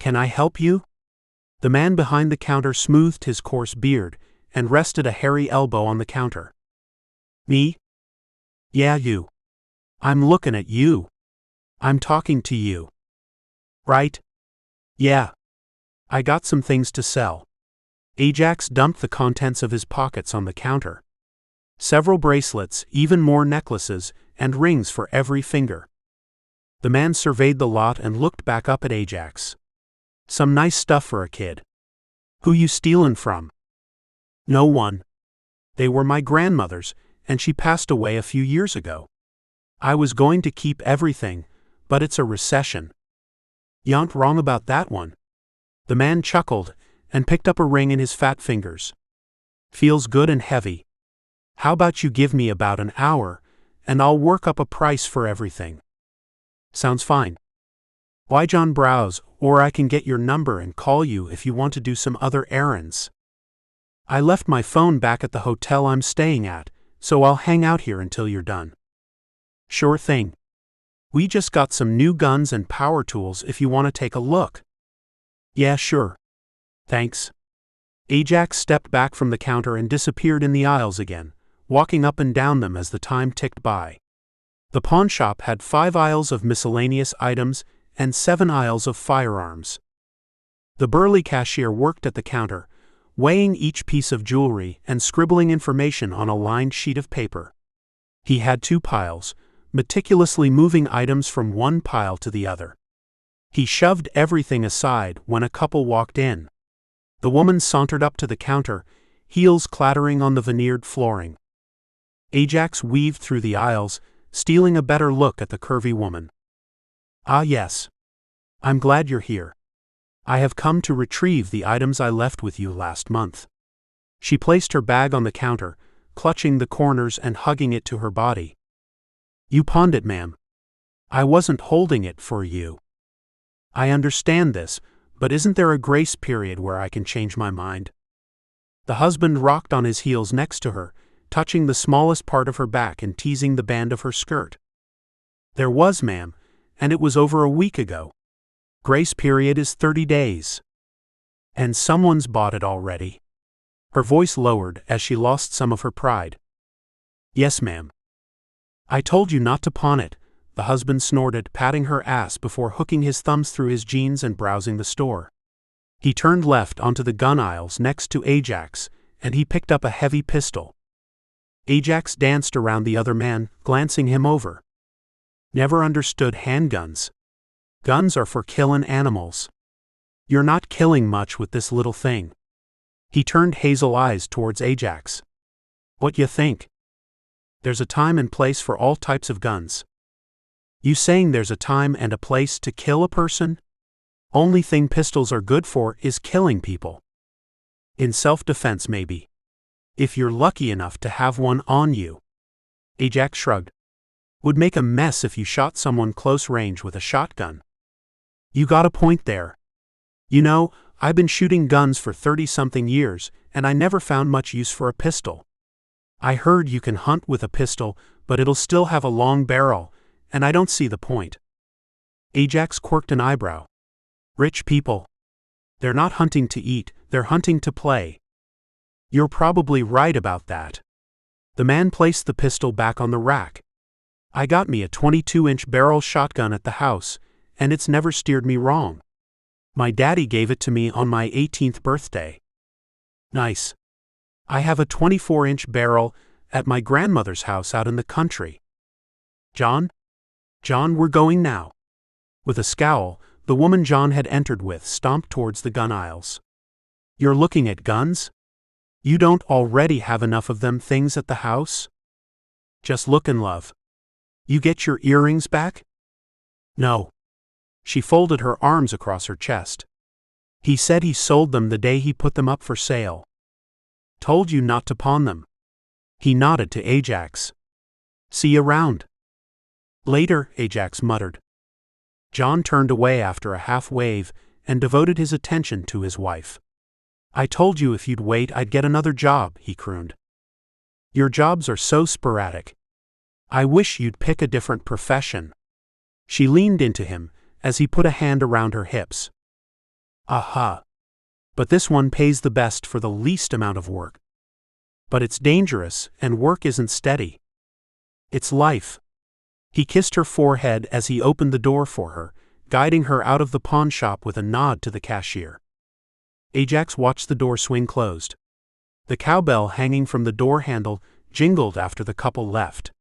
Can I help you? The man behind the counter smoothed his coarse beard and rested a hairy elbow on the counter. Me? Yeah, you. I'm looking at you. I'm talking to you. Right? Yeah. I got some things to sell. Ajax dumped the contents of his pockets on the counter. Several bracelets, even more necklaces, and rings for every finger. The man surveyed the lot and looked back up at Ajax. Some nice stuff for a kid. Who you stealin' from? No one. They were my grandmother's, and she passed away a few years ago. I was going to keep everything, but it's a recession. You aren't wrong about that one. The man chuckled, and picked up a ring in his fat fingers. Feels good and heavy. How about you give me about an hour, and I'll work up a price for everything. Sounds fine. Why John browse, or I can get your number and call you if you want to do some other errands. I left my phone back at the hotel I'm staying at, so I'll hang out here until you're done. Sure thing. We just got some new guns and power tools if you want to take a look. Yeah, sure. Thanks. Ajax stepped back from the counter and disappeared in the aisles again, walking up and down them as the time ticked by. The pawn shop had 5 aisles of miscellaneous items and 7 aisles of firearms. The burly cashier worked at the counter, weighing each piece of jewelry and scribbling information on a lined sheet of paper. He had 2 piles, meticulously moving items from one pile to the other. He shoved everything aside when a couple walked in. The woman sauntered up to the counter, heels clattering on the veneered flooring. Ajax weaved through the aisles, stealing a better look at the curvy woman. Ah yes. I'm glad you're here. I have come to retrieve the items I left with you last month. She placed her bag on the counter, clutching the corners and hugging it to her body. You pawned it, ma'am. I wasn't holding it for you. I understand this, but isn't there a grace period where I can change my mind? The husband rocked on his heels next to her, touching the smallest part of her back and teasing the band of her skirt. There was, ma'am, and it was over a week ago. Grace period is 30 days. And someone's bought it already. Her voice lowered as she lost some of her pride. Yes, ma'am. I told you not to pawn it, the husband snorted, patting her ass before hooking his thumbs through his jeans and browsing the store. He turned left onto the gun aisles next to Ajax, and he picked up a heavy pistol. Ajax danced around the other man, glancing him over. Never understood handguns. Guns are for killin' animals. You're not killing much with this little thing. He turned hazel eyes towards Ajax. What you think? There's a time and place for all types of guns. You saying there's a time and a place to kill a person? Only thing pistols are good for is killing people. In self-defense maybe. If you're lucky enough to have one on you. Ajax shrugged. Would make a mess if you shot someone close range with a shotgun. You got a point there. You know, I've been shooting guns for 30-something years, and I never found much use for a pistol. I heard you can hunt with a pistol, but it'll still have a long barrel, and I don't see the point. Ajax quirked an eyebrow. Rich people. They're not hunting to eat, they're hunting to play. You're probably right about that. The man placed the pistol back on the rack. I got me a 22-inch barrel shotgun at the house, and it's never steered me wrong. My daddy gave it to me on my 18th birthday. Nice. I have a 24-inch barrel at my grandmother's house out in the country. John, we're going now. With a scowl, the woman John had entered with stomped towards the gun aisles. You're looking at guns? You don't already have enough of them things at the house? Just lookin', love. You get your earrings back? No. She folded her arms across her chest. He said he sold them the day he put them up for sale. Told you not to pawn them. He nodded to Ajax. See you around. Later, Ajax muttered. John turned away after a half wave and devoted his attention to his wife. I told you if you'd wait I'd get another job, he crooned. Your jobs are so sporadic. I wish you'd pick a different profession. She leaned into him as he put a hand around her hips. Aha. But this one pays the best for the least amount of work. But it's dangerous, and work isn't steady. It's life. He kissed her forehead as he opened the door for her, guiding her out of the pawn shop with a nod to the cashier. Ajax watched the door swing closed. The cowbell hanging from the door handle jingled after the couple left.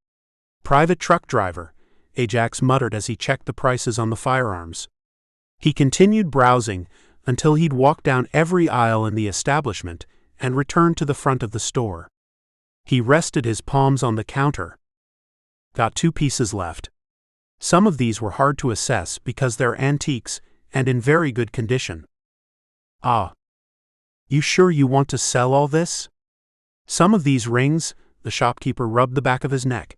Private truck driver, Ajax muttered as he checked the prices on the firearms. He continued browsing until he'd walked down every aisle in the establishment and returned to the front of the store. He rested his palms on the counter. Got 2 pieces left. Some of these were hard to assess because they're antiques and in very good condition. Ah. You sure you want to sell all this? Some of these rings, the shopkeeper rubbed the back of his neck.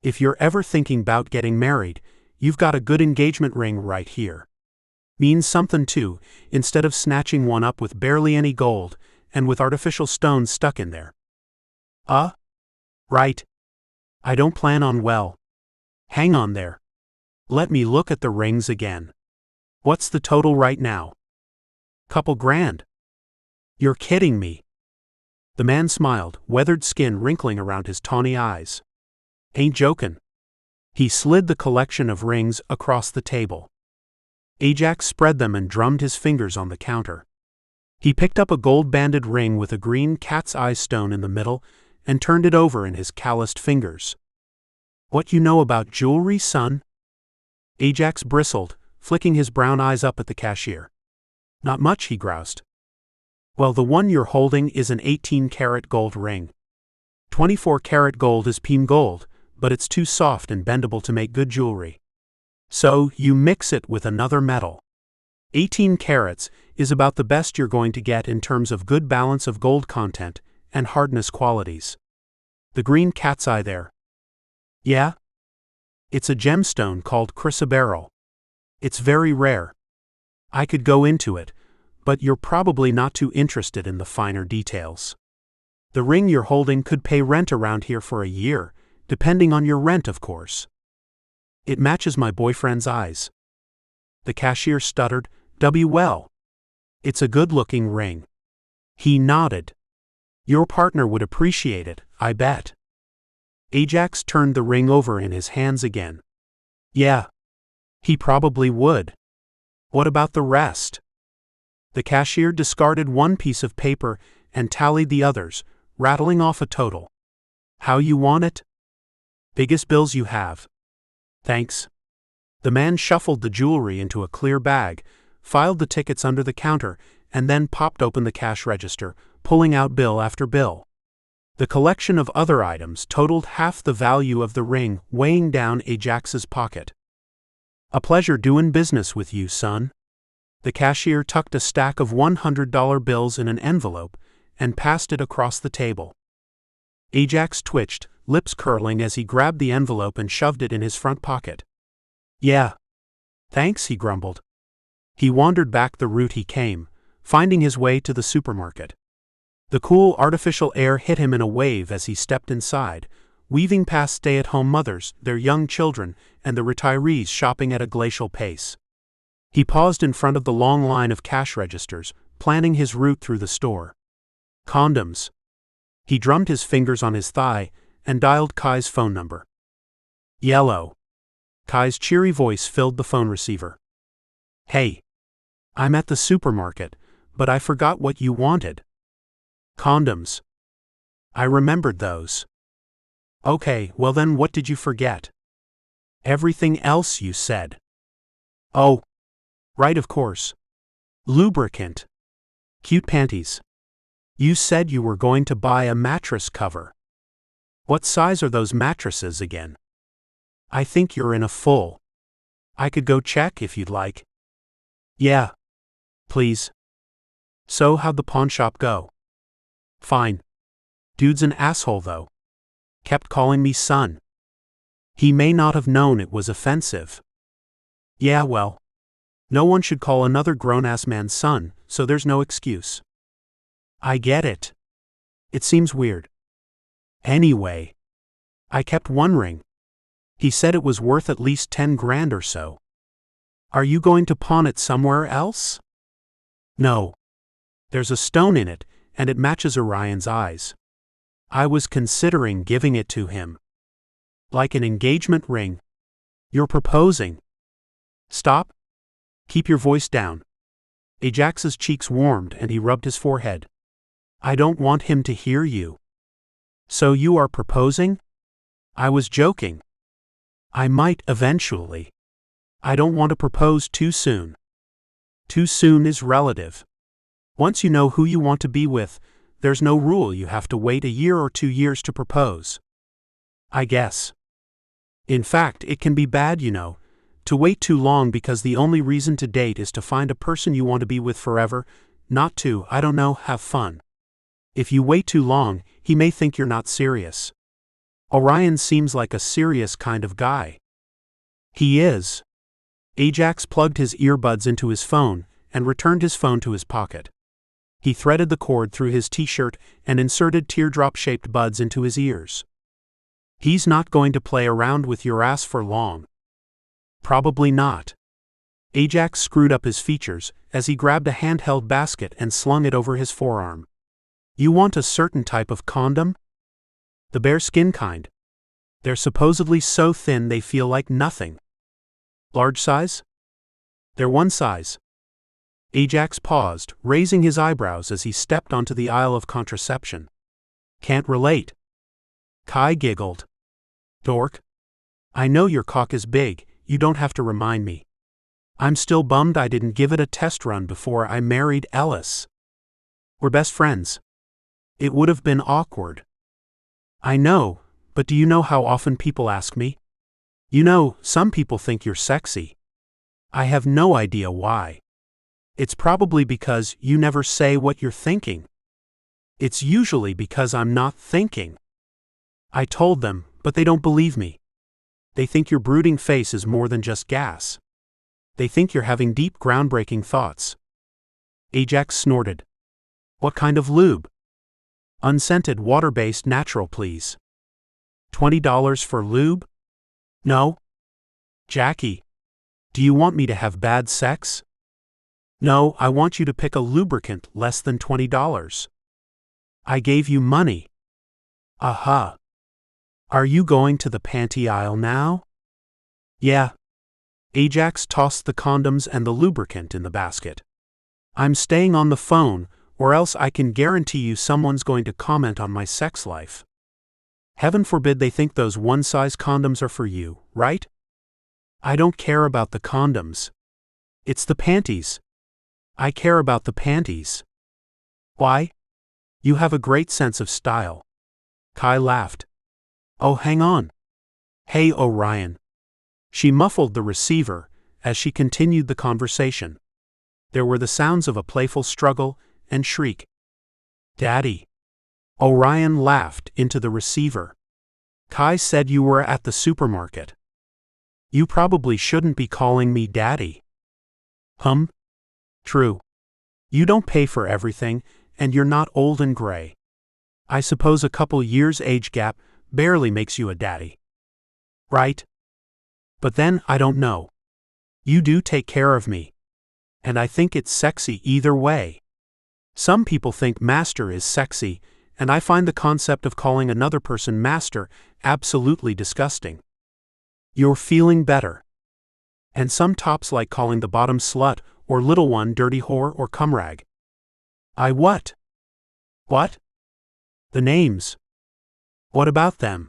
If you're ever thinking about getting married, you've got a good engagement ring right here. Means something too, instead of snatching one up with barely any gold, and with artificial stones stuck in there. Right. I don't plan on hang on there. Let me look at the rings again. What's the total right now? Couple grand. You're kidding me. The man smiled, weathered skin wrinkling around his tawny eyes. Ain't jokin'. He slid the collection of rings across the table. Ajax spread them and drummed his fingers on the counter. He picked up a gold-banded ring with a green cat's eye stone in the middle and turned it over in his calloused fingers. What you know about jewelry, son? Ajax bristled, flicking his brown eyes up at the cashier. Not much, he groused. Well, the one you're holding is an 18-karat gold ring. 24-karat gold is pime gold, but it's too soft and bendable to make good jewelry. So, you mix it with another metal. 18 carats is about the best you're going to get in terms of good balance of gold content and hardness qualities. The green cat's eye there. Yeah? It's a gemstone called chrysoberyl. It's very rare. I could go into it, but you're probably not too interested in the finer details. The ring you're holding could pay rent around here for a year, depending on your rent, of course. It matches my boyfriend's eyes. The cashier stuttered, well. It's a good-looking ring. He nodded. Your partner would appreciate it, I bet. Ajax turned the ring over in his hands again. Yeah. He probably would. What about the rest? The cashier discarded one piece of paper and tallied the others, rattling off a total. How you want it? Biggest bills you have. Thanks. The man shuffled the jewelry into a clear bag, filed the tickets under the counter, and then popped open the cash register, pulling out bill after bill. The collection of other items totaled half the value of the ring, weighing down Ajax's pocket. A pleasure doing business with you, son. The cashier tucked a stack of $100 bills in an envelope and passed it across the table. Ajax twitched, lips curling as he grabbed the envelope and shoved it in his front pocket. Yeah. Thanks, he grumbled. He wandered back the route he came, finding his way to the supermarket. The cool artificial air hit him in a wave as he stepped inside, weaving past stay-at-home mothers, their young children, and the retirees shopping at a glacial pace. He paused in front of the long line of cash registers, planning his route through the store. Condoms. He drummed his fingers on his thigh and dialed Kai's phone number. Yellow. Kai's cheery voice filled the phone receiver. Hey. I'm at the supermarket, but I forgot what you wanted. Condoms. I remembered those. Okay, well then what did you forget? Everything else you said. Oh. Right, of course. Lubricant. Cute panties. You said you were going to buy a mattress cover. What size are those mattresses again? I think you're in a full. I could go check if you'd like. Yeah. Please. So how'd the pawn shop go? Fine. Dude's an asshole though. Kept calling me son. He may not have known it was offensive. Yeah, well. No one should call another grown-ass man son, so there's no excuse. I get it. It seems weird. Anyway. I kept one ring. He said it was worth at least 10 grand or so. Are you going to pawn it somewhere else? No. There's a stone in it, and it matches Orion's eyes. I was considering giving it to him. Like an engagement ring. You're proposing. Stop. Keep your voice down. Ajax's cheeks warmed and he rubbed his forehead. I don't want him to hear you. So you are proposing? I was joking. I might eventually. I don't want to propose too soon. Too soon is relative. Once you know who you want to be with, there's no rule you have to wait a year or 2 years to propose. I guess. In fact, it can be bad, to wait too long because the only reason to date is to find a person you want to be with forever, not to, I don't know, have fun. If you wait too long, he may think you're not serious. Orion seems like a serious kind of guy. He is. Ajax plugged his earbuds into his phone and returned his phone to his pocket. He threaded the cord through his t-shirt and inserted teardrop-shaped buds into his ears. He's not going to play around with your ass for long. Probably not. Ajax screwed up his features as he grabbed a handheld basket and slung it over his forearm. You want a certain type of condom? The bearskin kind. They're supposedly so thin they feel like nothing. Large size? They're one size. Ajax paused, raising his eyebrows as he stepped onto the aisle of contraception. Can't relate. Kai giggled. Dork. I know your cock is big, you don't have to remind me. I'm still bummed I didn't give it a test run before I married Ellis. We're best friends. It would have been awkward. I know, but do you know how often people ask me? You know, some people think you're sexy. I have no idea why. It's probably because you never say what you're thinking. It's usually because I'm not thinking. I told them, but they don't believe me. They think your brooding face is more than just gas. They think you're having deep, groundbreaking thoughts. Ajax snorted. What kind of lube? Unscented, water-based, natural, please. $20 for lube? No. Jackie, do you want me to have bad sex? No, I want you to pick a lubricant less than $20. I gave you money. Aha. Are you going to the panty aisle now? Yeah. Ajax tossed the condoms and the lubricant in the basket. I'm staying on the phone, or else I can guarantee you someone's going to comment on my sex life. Heaven forbid they think those one-size condoms are for you, right? I don't care about the condoms. It's the panties. I care about the panties. Why? You have a great sense of style. Kai laughed. Oh, hang on. Hey, Orion. She muffled the receiver as she continued the conversation. There were the sounds of a playful struggle and shriek. Daddy. Orion laughed into the receiver. Kai said you were at the supermarket. You probably shouldn't be calling me Daddy. True. You don't pay for everything, and you're not old and gray. I suppose a couple years age gap barely makes you a daddy. Right? But then, I don't know. You do take care of me. And I think it's sexy either way. Some people think master is sexy, and I find the concept of calling another person master absolutely disgusting. You're feeling better. And some tops like calling the bottom slut or little one dirty whore or cumrag. I what? What? The names. What about them?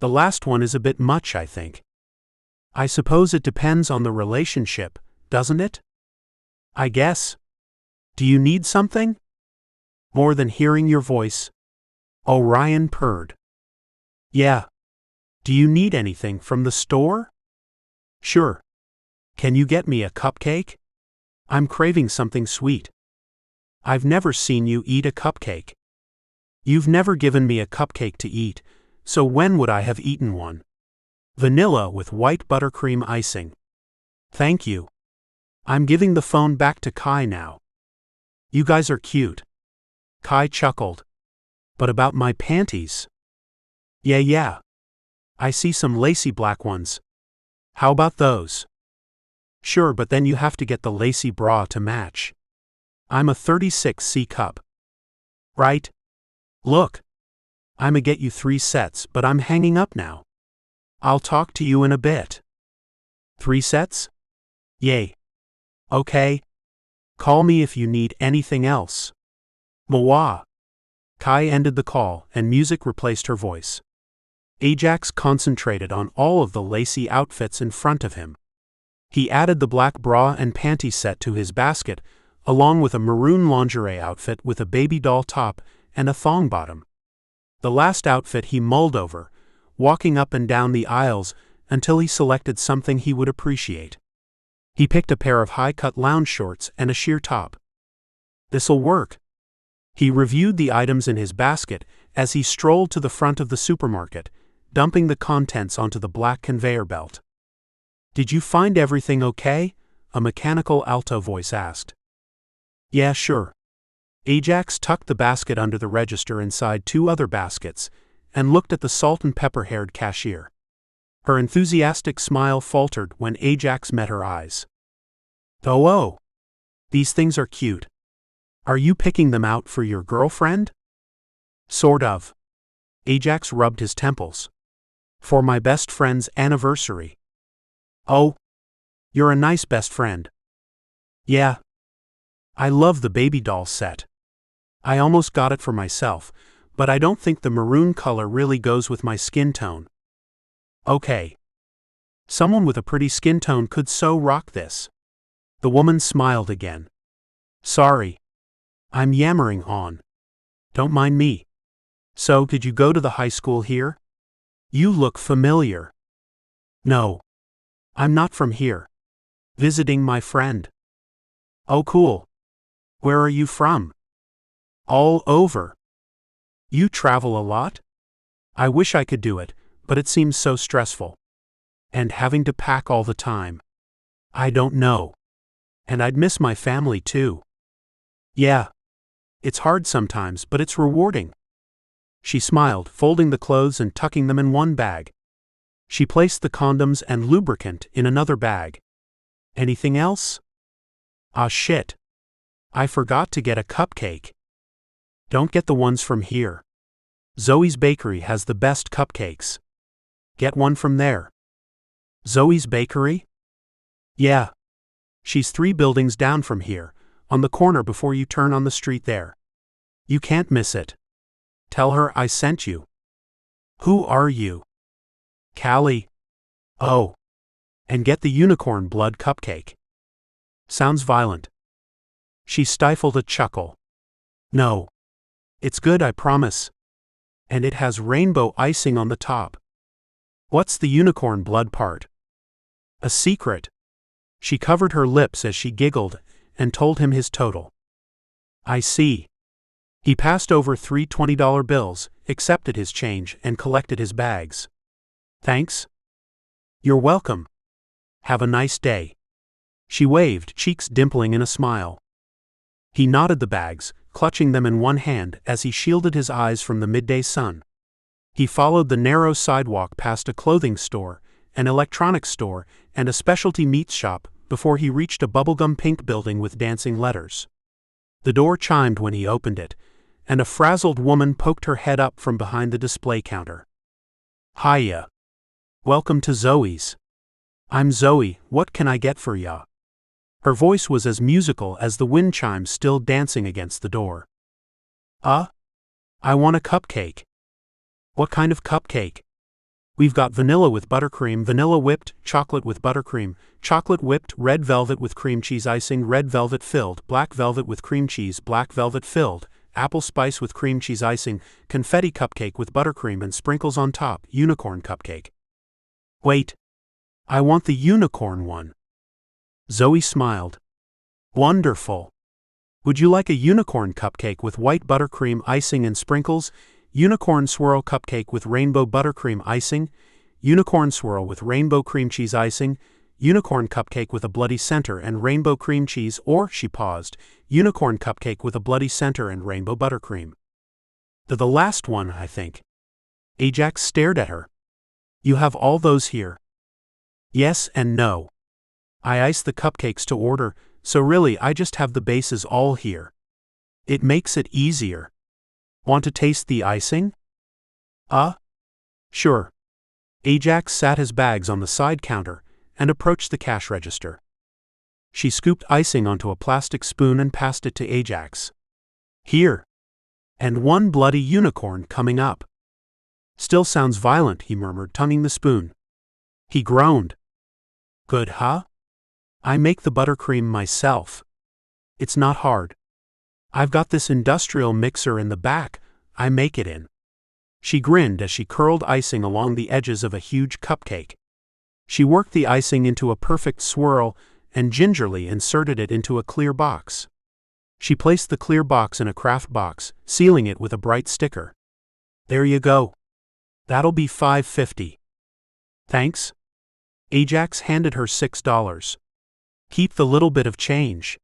The last one is a bit much, I think. I suppose it depends on the relationship, doesn't it? I guess. Do you need something? More than hearing your voice? Orion purred. Yeah. Do you need anything from the store? Sure. Can you get me a cupcake? I'm craving something sweet. I've never seen you eat a cupcake. You've never given me a cupcake to eat, so when would I have eaten one? Vanilla with white buttercream icing. Thank you. I'm giving the phone back to Kai now. You guys are cute. Kai chuckled. But about my panties? Yeah. I see some lacy black ones. How about those? Sure, but then you have to get the lacy bra to match. I'm a 36C cup. Right? Look. I'ma get you 3 sets, but I'm hanging up now. I'll talk to you in a bit. 3 sets? Yay. Okay. Call me if you need anything else. Mwah. Kai ended the call, and music replaced her voice. Ajax concentrated on all of the lacy outfits in front of him. He added the black bra and panty set to his basket, along with a maroon lingerie outfit with a baby doll top and a thong bottom. The last outfit he mulled over, walking up and down the aisles until he selected something he would appreciate. He picked a pair of high-cut lounge shorts and a sheer top. This'll work. He reviewed the items in his basket as he strolled to the front of the supermarket, dumping the contents onto the black conveyor belt. Did you find everything okay? A mechanical alto voice asked. Yeah, sure. Ajax tucked the basket under the register inside two other baskets and looked at the salt and pepper-haired cashier. Her enthusiastic smile faltered when Ajax met her eyes. Oh, these things are cute. Are you picking them out for your girlfriend? Sort of. Ajax rubbed his temples. For my best friend's anniversary. Oh, you're a nice best friend. Yeah. I love the baby doll set. I almost got it for myself, but I don't think the maroon color really goes with my skin tone. Okay. Someone with a pretty skin tone could so rock this. The woman smiled again. Sorry. I'm yammering on. Don't mind me. So, did you go to the high school here? You look familiar. No. I'm not from here. Visiting my friend. Oh, cool. Where are you from? All over. You travel a lot? I wish I could do it, but it seems so stressful. And having to pack all the time. I don't know. And I'd miss my family too. Yeah. It's hard sometimes, but it's rewarding. She smiled, folding the clothes and tucking them in one bag. She placed the condoms and lubricant in another bag. Anything else? Ah, shit. I forgot to get a cupcake. Don't get the ones from here. Zoe's Bakery has the best cupcakes. Get one from there. Zoe's Bakery? Yeah. She's 3 buildings down from here, on the corner before you turn on the street there. You can't miss it. Tell her I sent you. Who are you? Callie. Oh. And get the unicorn blood cupcake. Sounds violent. She stifled a chuckle. No. It's good, I promise. And it has rainbow icing on the top. What's the unicorn blood part? A secret. She covered her lips as she giggled and told him his total. I see. He passed over 3 $20 bills, accepted his change, and collected his bags. Thanks. You're welcome. Have a nice day. She waved, cheeks dimpling in a smile. He knotted the bags, clutching them in one hand as he shielded his eyes from the midday sun. He followed the narrow sidewalk past a clothing store, an electronics store, and a specialty meat shop before he reached a bubblegum pink building with dancing letters. The door chimed when he opened it, and a frazzled woman poked her head up from behind the display counter. Hiya. Welcome to Zoe's. I'm Zoe, what can I get for ya? Her voice was as musical as the wind chimes still dancing against the door. I want a cupcake. What kind of cupcake? We've got vanilla with buttercream, vanilla whipped, chocolate with buttercream, chocolate whipped, red velvet with cream cheese icing, red velvet filled, black velvet with cream cheese, black velvet filled, apple spice with cream cheese icing, confetti cupcake with buttercream and sprinkles on top, unicorn cupcake. Wait. I want the unicorn one. Zoe smiled. Wonderful. Would you like a unicorn cupcake with white buttercream icing and sprinkles, unicorn swirl cupcake with rainbow buttercream icing, unicorn swirl with rainbow cream cheese icing, unicorn cupcake with a bloody center and rainbow cream cheese, or, she paused, unicorn cupcake with a bloody center and rainbow buttercream? The last one, I think. Ajax stared at her. You have all those here. Yes and no. I ice the cupcakes to order, so really I just have the bases all here. It makes it easier. Want to taste the icing? Sure. Ajax sat his bags on the side counter and approached the cash register. She scooped icing onto a plastic spoon and passed it to Ajax. Here. And one bloody unicorn coming up. Still sounds violent, he murmured, tonguing the spoon. He groaned. Good, huh? I make the buttercream myself. It's not hard. I've got this industrial mixer in the back, I make it in. She grinned as she curled icing along the edges of a huge cupcake. She worked the icing into a perfect swirl and gingerly inserted it into a clear box. She placed the clear box in a craft box, sealing it with a bright sticker. There you go. That'll be $5.50. Thanks. Ajax handed her $6. Keep the little bit of change.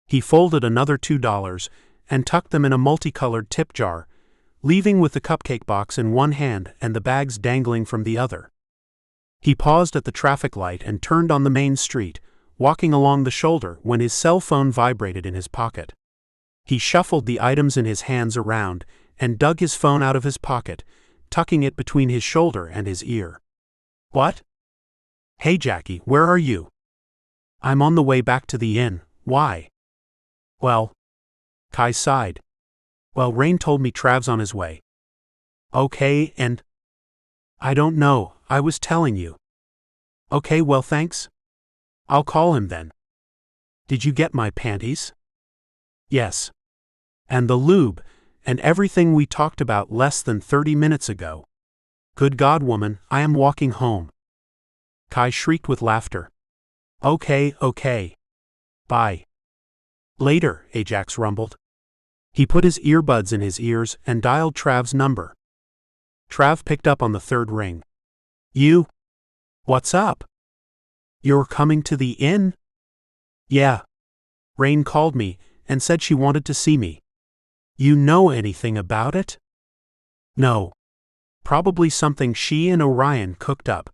He folded another $2 and tucked them in a multicolored tip jar, leaving with the cupcake box in one hand and the bags dangling from the other. He paused at the traffic light and turned on the main street, walking along the shoulder when his cell phone vibrated in his pocket. He shuffled the items in his hands around and dug his phone out of his pocket, tucking it between his shoulder and his ear. What? Hey Jackie, where are you? I'm on the way back to the inn. Why? Well, Kai sighed. Well, Rain told me Trav's on his way. Okay, and? I don't know, I was telling you. Okay, well thanks. I'll call him then. Did you get my panties? Yes. And the lube, and everything we talked about less than 30 minutes ago. Good God, woman, I am walking home. Kai shrieked with laughter. Okay. Bye. Later, Ajax rumbled. He put his earbuds in his ears and dialed Trav's number. Trav picked up on the third ring. You? What's up? You're coming to the inn? Yeah. Rain called me and said she wanted to see me. You know anything about it? No. Probably something she and Orion cooked up.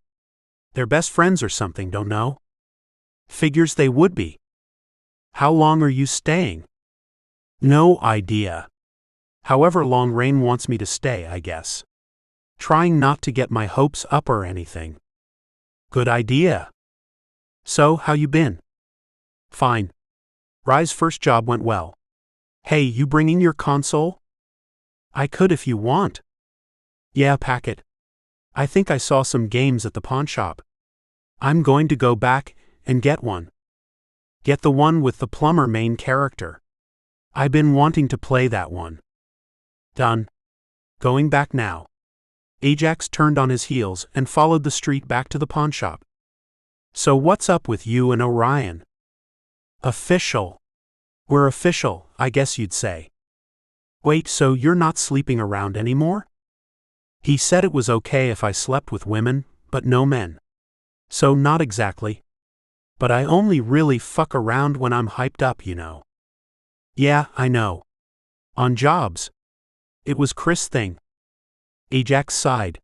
They're best friends or something, don't know? Figures they would be. How long are you staying? No idea. However long Rain wants me to stay, I guess. Trying not to get my hopes up or anything. Good idea. So, how you been? Fine. Rye's first job went well. Hey, you bringing your console? I could if you want. Yeah, pack it. I think I saw some games at the pawn shop. I'm going to go back and get one. Get the one with the plumber main character. I've been wanting to play that one. Done. Going back now. Ajax turned on his heels and followed the street back to the pawn shop. So what's up with you and Orion? Official. We're official, I guess you'd say. Wait, so you're not sleeping around anymore? He said it was okay if I slept with women, but no men. So not exactly. But I only really fuck around when I'm hyped up, you know. Yeah, I know. On jobs. It was Chris' thing. Ajax sighed.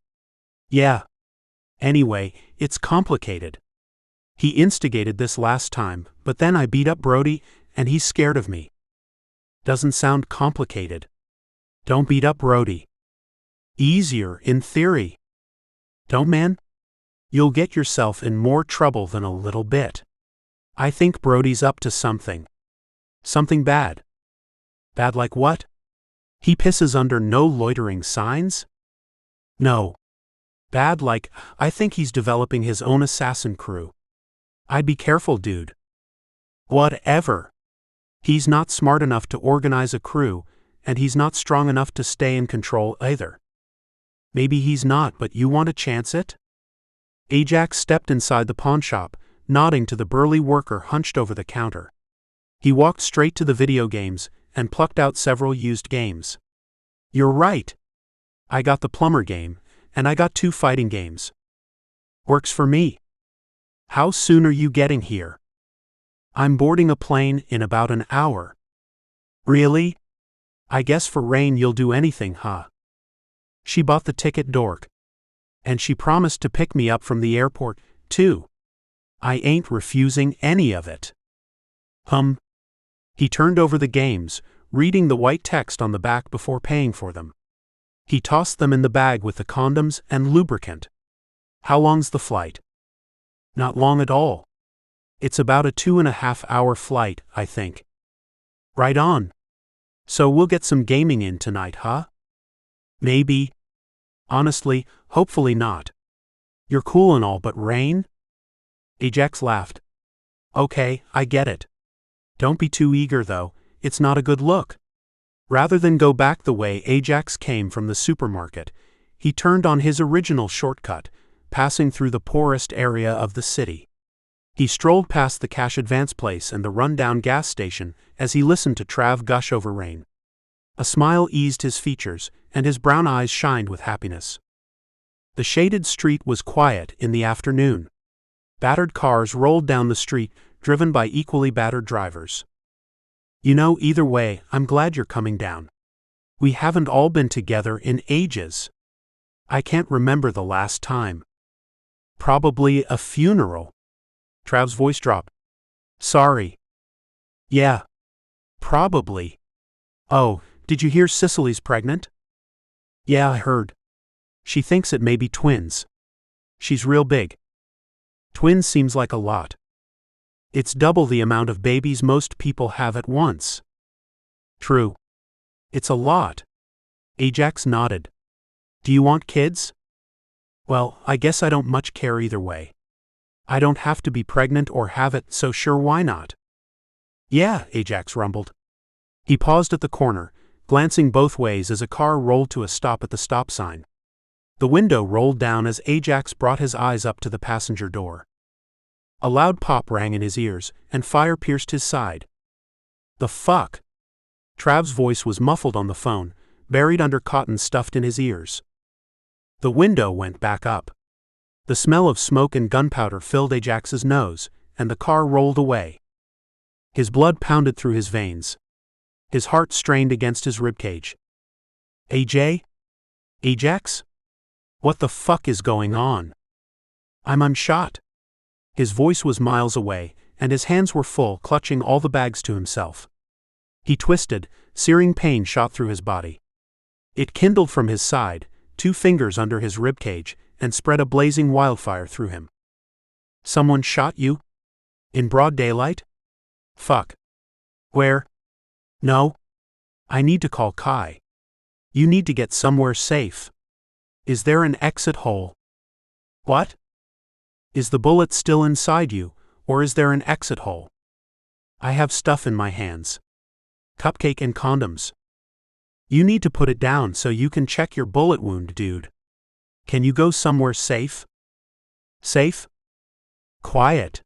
Yeah. Anyway, it's complicated. He instigated this last time, but then I beat up Brody, and he's scared of me. Doesn't sound complicated. Don't beat up Brody. Easier, in theory. Don't, man? You'll get yourself in more trouble than a little bit. I think Brody's up to something. Something bad. Bad like what? He pisses under no loitering signs? No. Bad like, I think he's developing his own assassin crew. I'd be careful, dude. Whatever. He's not smart enough to organize a crew, and he's not strong enough to stay in control either. Maybe he's not, but you want to chance it? Ajax stepped inside the pawn shop, nodding to the burly worker hunched over the counter. He walked straight to the video games and plucked out several used games. You're right. I got the plumber game, and I got 2 fighting games. Works for me. How soon are you getting here? I'm boarding a plane in about an hour. Really? I guess for Rain you'll do anything, huh? She bought the ticket, dork. And she promised to pick me up from the airport, too. I ain't refusing any of it. He turned over the games, reading the white text on the back before paying for them. He tossed them in the bag with the condoms and lubricant. How long's the flight? Not long at all. It's about a 2.5-hour flight, I think. Right on. So we'll get some gaming in tonight, huh? Maybe. Honestly, hopefully not. You're cool and all, but Rain? Ajax laughed. Okay, I get it. Don't be too eager though, it's not a good look. Rather than go back the way Ajax came from the supermarket, he turned on his original shortcut, passing through the poorest area of the city. He strolled past the cash advance place and the run-down gas station as he listened to Trav gush over rain. A smile eased his features, and his brown eyes shined with happiness. The shaded street was quiet in the afternoon. Battered cars rolled down the street, driven by equally battered drivers. You know, either way, I'm glad you're coming down. We haven't all been together in ages. I can't remember the last time. Probably a funeral. Trav's voice dropped. Sorry. Yeah. Probably. Oh, did you hear Cicely's pregnant? Yeah, I heard. She thinks it may be twins. She's real big. Twins seems like a lot. It's double the amount of babies most people have at once. True. It's a lot. Ajax nodded. Do you want kids? Well, I guess I don't much care either way. I don't have to be pregnant or have it, so sure, why not? Yeah, Ajax rumbled. He paused at the corner, glancing both ways as a car rolled to a stop at the stop sign. The window rolled down as Ajax brought his eyes up to the passenger door. A loud pop rang in his ears, and fire pierced his side. The fuck? Trav's voice was muffled on the phone, buried under cotton stuffed in his ears. The window went back up. The smell of smoke and gunpowder filled Ajax's nose, and the car rolled away. His blood pounded through his veins. His heart strained against his ribcage. AJ? Ajax? What the fuck is going on? I'm unshot. His voice was miles away, and his hands were full, clutching all the bags to himself. He twisted, searing pain shot through his body. It kindled from his side, 2 fingers under his ribcage, and spread a blazing wildfire through him. Someone shot you? In broad daylight? Fuck. Where? No. I need to call Kai. You need to get somewhere safe. Is there an exit hole? What? Is the bullet still inside you, or is there an exit hole? I have stuff in my hands. Cupcake and condoms. You need to put it down so you can check your bullet wound, dude. Can you go somewhere safe? Safe? Quiet.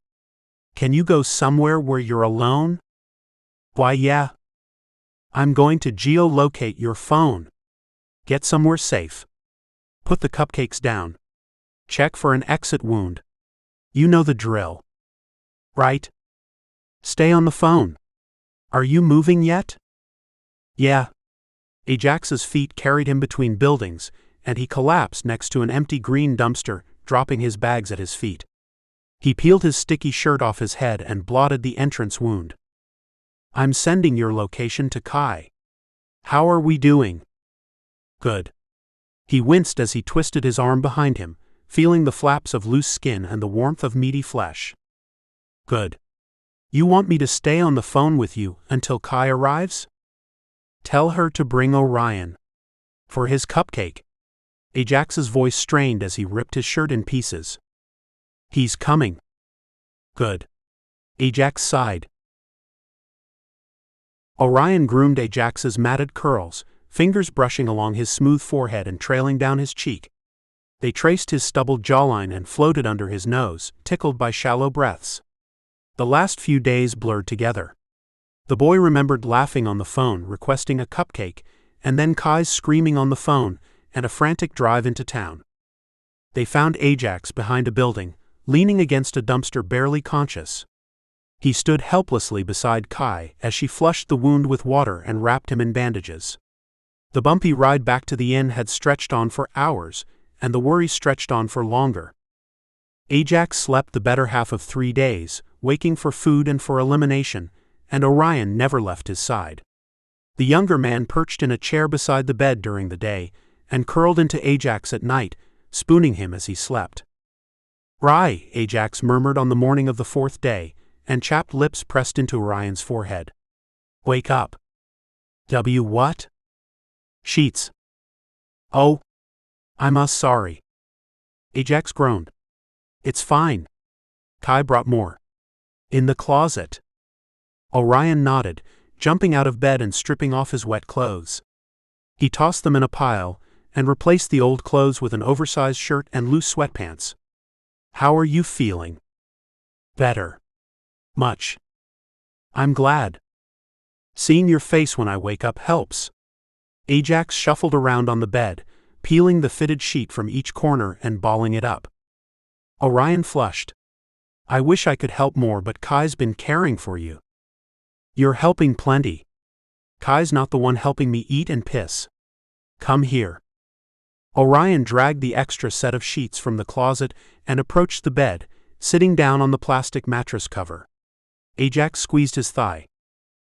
Can you go somewhere where you're alone? Why, yeah. I'm going to geolocate your phone. Get somewhere safe. Put the cupcakes down. Check for an exit wound. You know the drill. Right? Stay on the phone. Are you moving yet? Yeah. Ajax's feet carried him between buildings, and he collapsed next to an empty green dumpster, dropping his bags at his feet. He peeled his sticky shirt off his head and blotted the entrance wound. I'm sending your location to Kai. How are we doing? Good. He winced as he twisted his arm behind him, feeling the flaps of loose skin and the warmth of meaty flesh. Good. You want me to stay on the phone with you until Kai arrives? Tell her to bring Orion. For his cupcake. Ajax's voice strained as he ripped his shirt in pieces. He's coming. Good. Ajax sighed. Orion groomed Ajax's matted curls, fingers brushing along his smooth forehead and trailing down his cheek. They traced his stubbled jawline and floated under his nose, tickled by shallow breaths. The last few days blurred together. The boy remembered laughing on the phone, requesting a cupcake, and then Kai's screaming on the phone, and a frantic drive into town. They found Ajax behind a building, leaning against a dumpster, barely conscious. He stood helplessly beside Kai as she flushed the wound with water and wrapped him in bandages. The bumpy ride back to the inn had stretched on for hours, and the worry stretched on for longer. Ajax slept the better half of 3 days, waking for food and for elimination, and Orion never left his side. The younger man perched in a chair beside the bed during the day, and curled into Ajax at night, spooning him as he slept. Rye, Ajax murmured on the morning of the 4th day, and chapped lips pressed into Orion's forehead. Wake up. What? Sheets. Oh. I'm sorry. Ajax groaned. It's fine. Kai brought more. In the closet. Orion nodded, jumping out of bed and stripping off his wet clothes. He tossed them in a pile, and replaced the old clothes with an oversized shirt and loose sweatpants. How are you feeling? Better. Much. I'm glad. Seeing your face when I wake up helps. Ajax shuffled around on the bed, peeling the fitted sheet from each corner and balling it up. Orion flushed. I wish I could help more, but Kai's been caring for you. You're helping plenty. Kai's not the one helping me eat and piss. Come here. Orion dragged the extra set of sheets from the closet and approached the bed, sitting down on the plastic mattress cover. Ajax squeezed his thigh.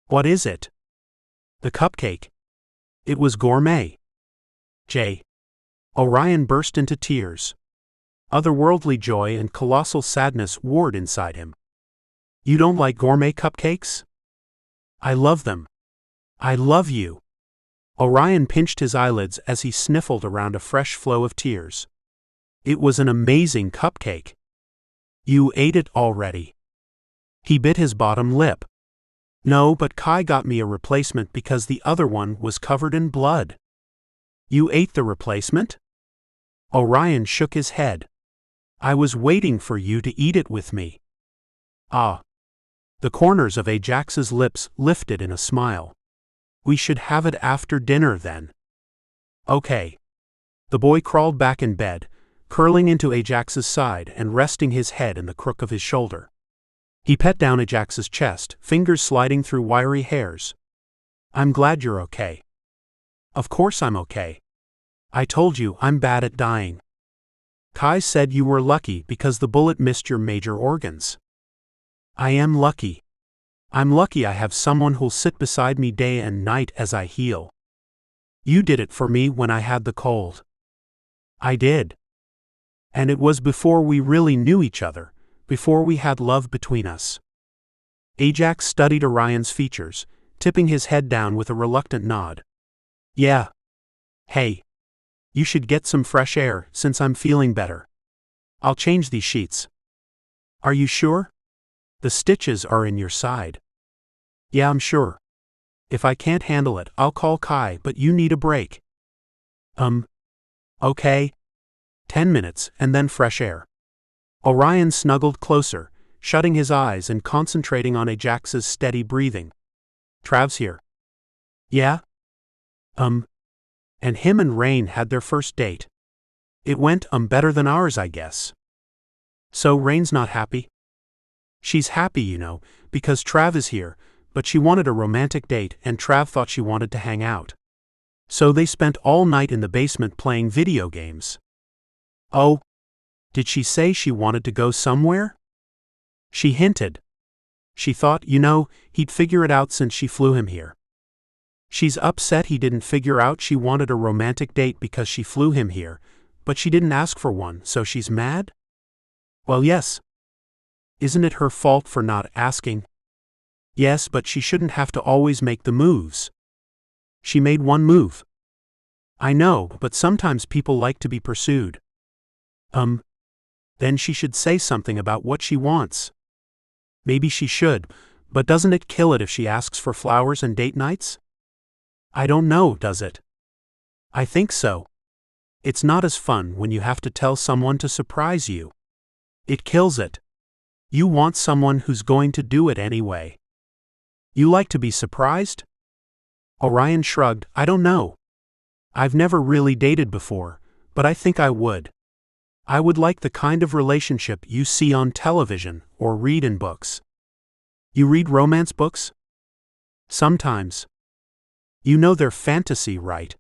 What is it? The cupcake. It was gourmet. Jay. Orion burst into tears. Otherworldly joy and colossal sadness warred inside him. You don't like gourmet cupcakes? I love them. I love you. Orion pinched his eyelids as he sniffled around a fresh flow of tears. It was an amazing cupcake. You ate it already. He bit his bottom lip. No, but Kai got me a replacement because the other one was covered in blood. You ate the replacement? Orion shook his head. I was waiting for you to eat it with me. Ah. The corners of Ajax's lips lifted in a smile. We should have it after dinner then. Okay. The boy crawled back in bed, curling into Ajax's side and resting his head in the crook of his shoulder. He pet down Ajax's chest, fingers sliding through wiry hairs. I'm glad you're okay. Of course I'm okay. I told you I'm bad at dying. Kai said you were lucky because the bullet missed your major organs. I am lucky. I'm lucky I have someone who'll sit beside me day and night as I heal. You did it for me when I had the cold. I did. And it was before we really knew each other, before we had love between us. Ajax studied Orion's features, tipping his head down with a reluctant nod. Yeah. Hey. You should get some fresh air since I'm feeling better. I'll change these sheets. Are you sure? The stitches are in your side. Yeah, I'm sure. If I can't handle it, I'll call Kai, but you need a break. Okay. 10 minutes, and then fresh air. Orion snuggled closer, shutting his eyes and concentrating on Ajax's steady breathing. Trav's here. Yeah? And him and Rain had their first date. It went, better than ours, I guess. So Rain's not happy? She's happy, you know, because Trav is here, but she wanted a romantic date and Trav thought she wanted to hang out. So they spent all night in the basement playing video games. Oh, did she say she wanted to go somewhere? She hinted. She thought, you know, he'd figure it out since she flew him here. She's upset he didn't figure out she wanted a romantic date because she flew him here, but she didn't ask for one, so she's mad? Well, yes. Isn't it her fault for not asking? Yes, but she shouldn't have to always make the moves. She made one move. I know, but sometimes people like to be pursued. Then she should say something about what she wants. Maybe she should, but doesn't it kill it if she asks for flowers and date nights? I don't know, does it? I think so. It's not as fun when you have to tell someone to surprise you. It kills it. You want someone who's going to do it anyway. You like to be surprised? Orion shrugged. I don't know. I've never really dated before, but I think I would. I would like the kind of relationship you see on television or read in books. You read romance books? Sometimes. You know they're fantasy, right?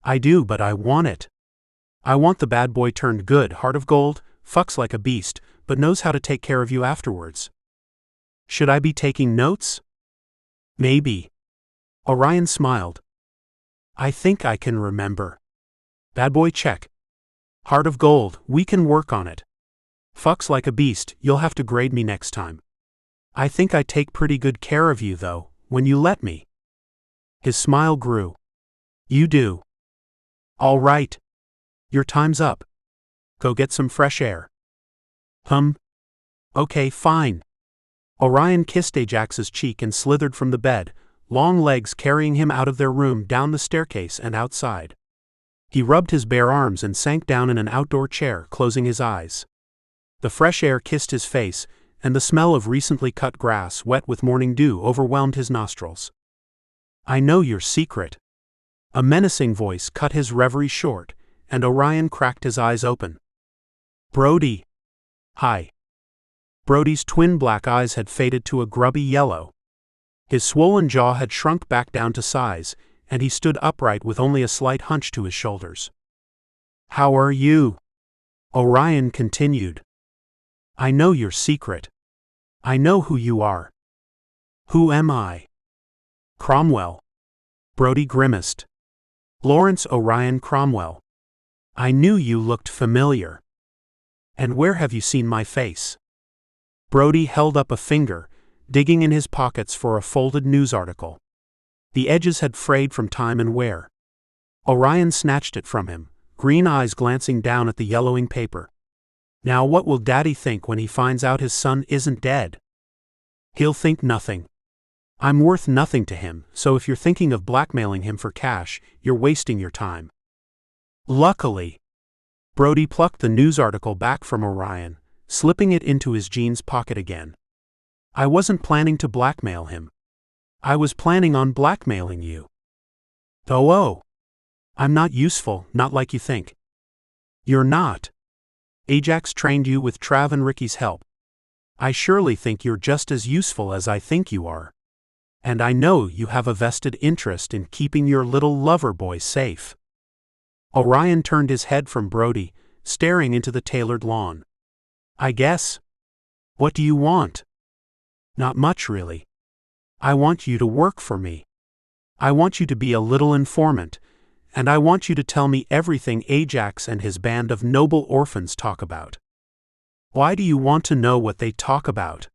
I do, but I want it. I want the bad boy turned good, heart of gold, fucks like a beast, but knows how to take care of you afterwards. Should I be taking notes? Maybe. Orion smiled. I think I can remember. Bad boy check. Heart of gold, we can work on it. Fucks like a beast, you'll have to grade me next time. I think I take pretty good care of you though, when you let me. His smile grew. You do. All right. Your time's up. Go get some fresh air. Okay, fine. Orion kissed Ajax's cheek and slithered from the bed, long legs carrying him out of their room, down the staircase and outside. He rubbed his bare arms and sank down in an outdoor chair, closing his eyes. The fresh air kissed his face, and the smell of recently cut grass wet with morning dew overwhelmed his nostrils. "I know your secret." A menacing voice cut his reverie short, and Orion cracked his eyes open. "Brody." "Hi." Brody's twin black eyes had faded to a grubby yellow. His swollen jaw had shrunk back down to size, and he stood upright with only a slight hunch to his shoulders. "How are you?" Orion continued. "I know your secret. I know who you are." "Who am I?" "Cromwell." Brody grimaced. "Lawrence Orion Cromwell. I knew you looked familiar." "And where have you seen my face?" Brody held up a finger, digging in his pockets for a folded news article. The edges had frayed from time and wear. Orion snatched it from him, green eyes glancing down at the yellowing paper. "Now what will Daddy think when he finds out his son isn't dead?" "He'll think nothing. I'm worth nothing to him, so if you're thinking of blackmailing him for cash, you're wasting your time." "Luckily." Brody plucked the news article back from Orion, slipping it into his jeans pocket again. "I wasn't planning to blackmail him. I was planning on blackmailing you." "Oh. I'm not useful, not like you think." "You're not. Ajax trained you with Trav and Ricky's help. I surely think you're just as useful as I think you are. And I know you have a vested interest in keeping your little lover boy safe." Orion turned his head from Brody, staring into the tailored lawn. "I guess. What do you want?" "Not much, really. I want you to work for me. I want you to be a little informant, and I want you to tell me everything Ajax and his band of noble orphans talk about." "Why do you want to know what they talk about?"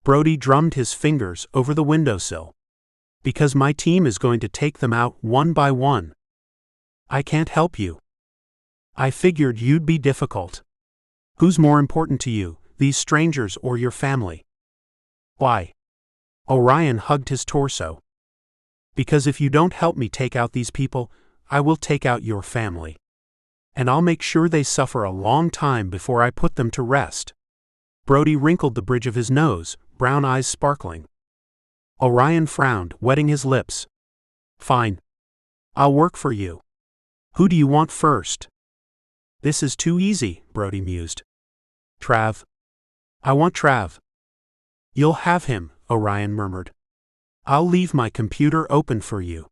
Brody drummed his fingers over the windowsill. "Because my team is going to take them out one by one." "I can't help you." "I figured you'd be difficult. Who's more important to you, these strangers or your family?" "Why?" Orion hugged his torso. "Because if you don't help me take out these people, I will take out your family. And I'll make sure they suffer a long time before I put them to rest." Brody wrinkled the bridge of his nose, brown eyes sparkling. Orion frowned, wetting his lips. "Fine. I'll work for you. Who do you want first?" "This is too easy," Brody mused. "Trav. I want Trav." "You'll have him," Orion murmured. "I'll leave my computer open for you.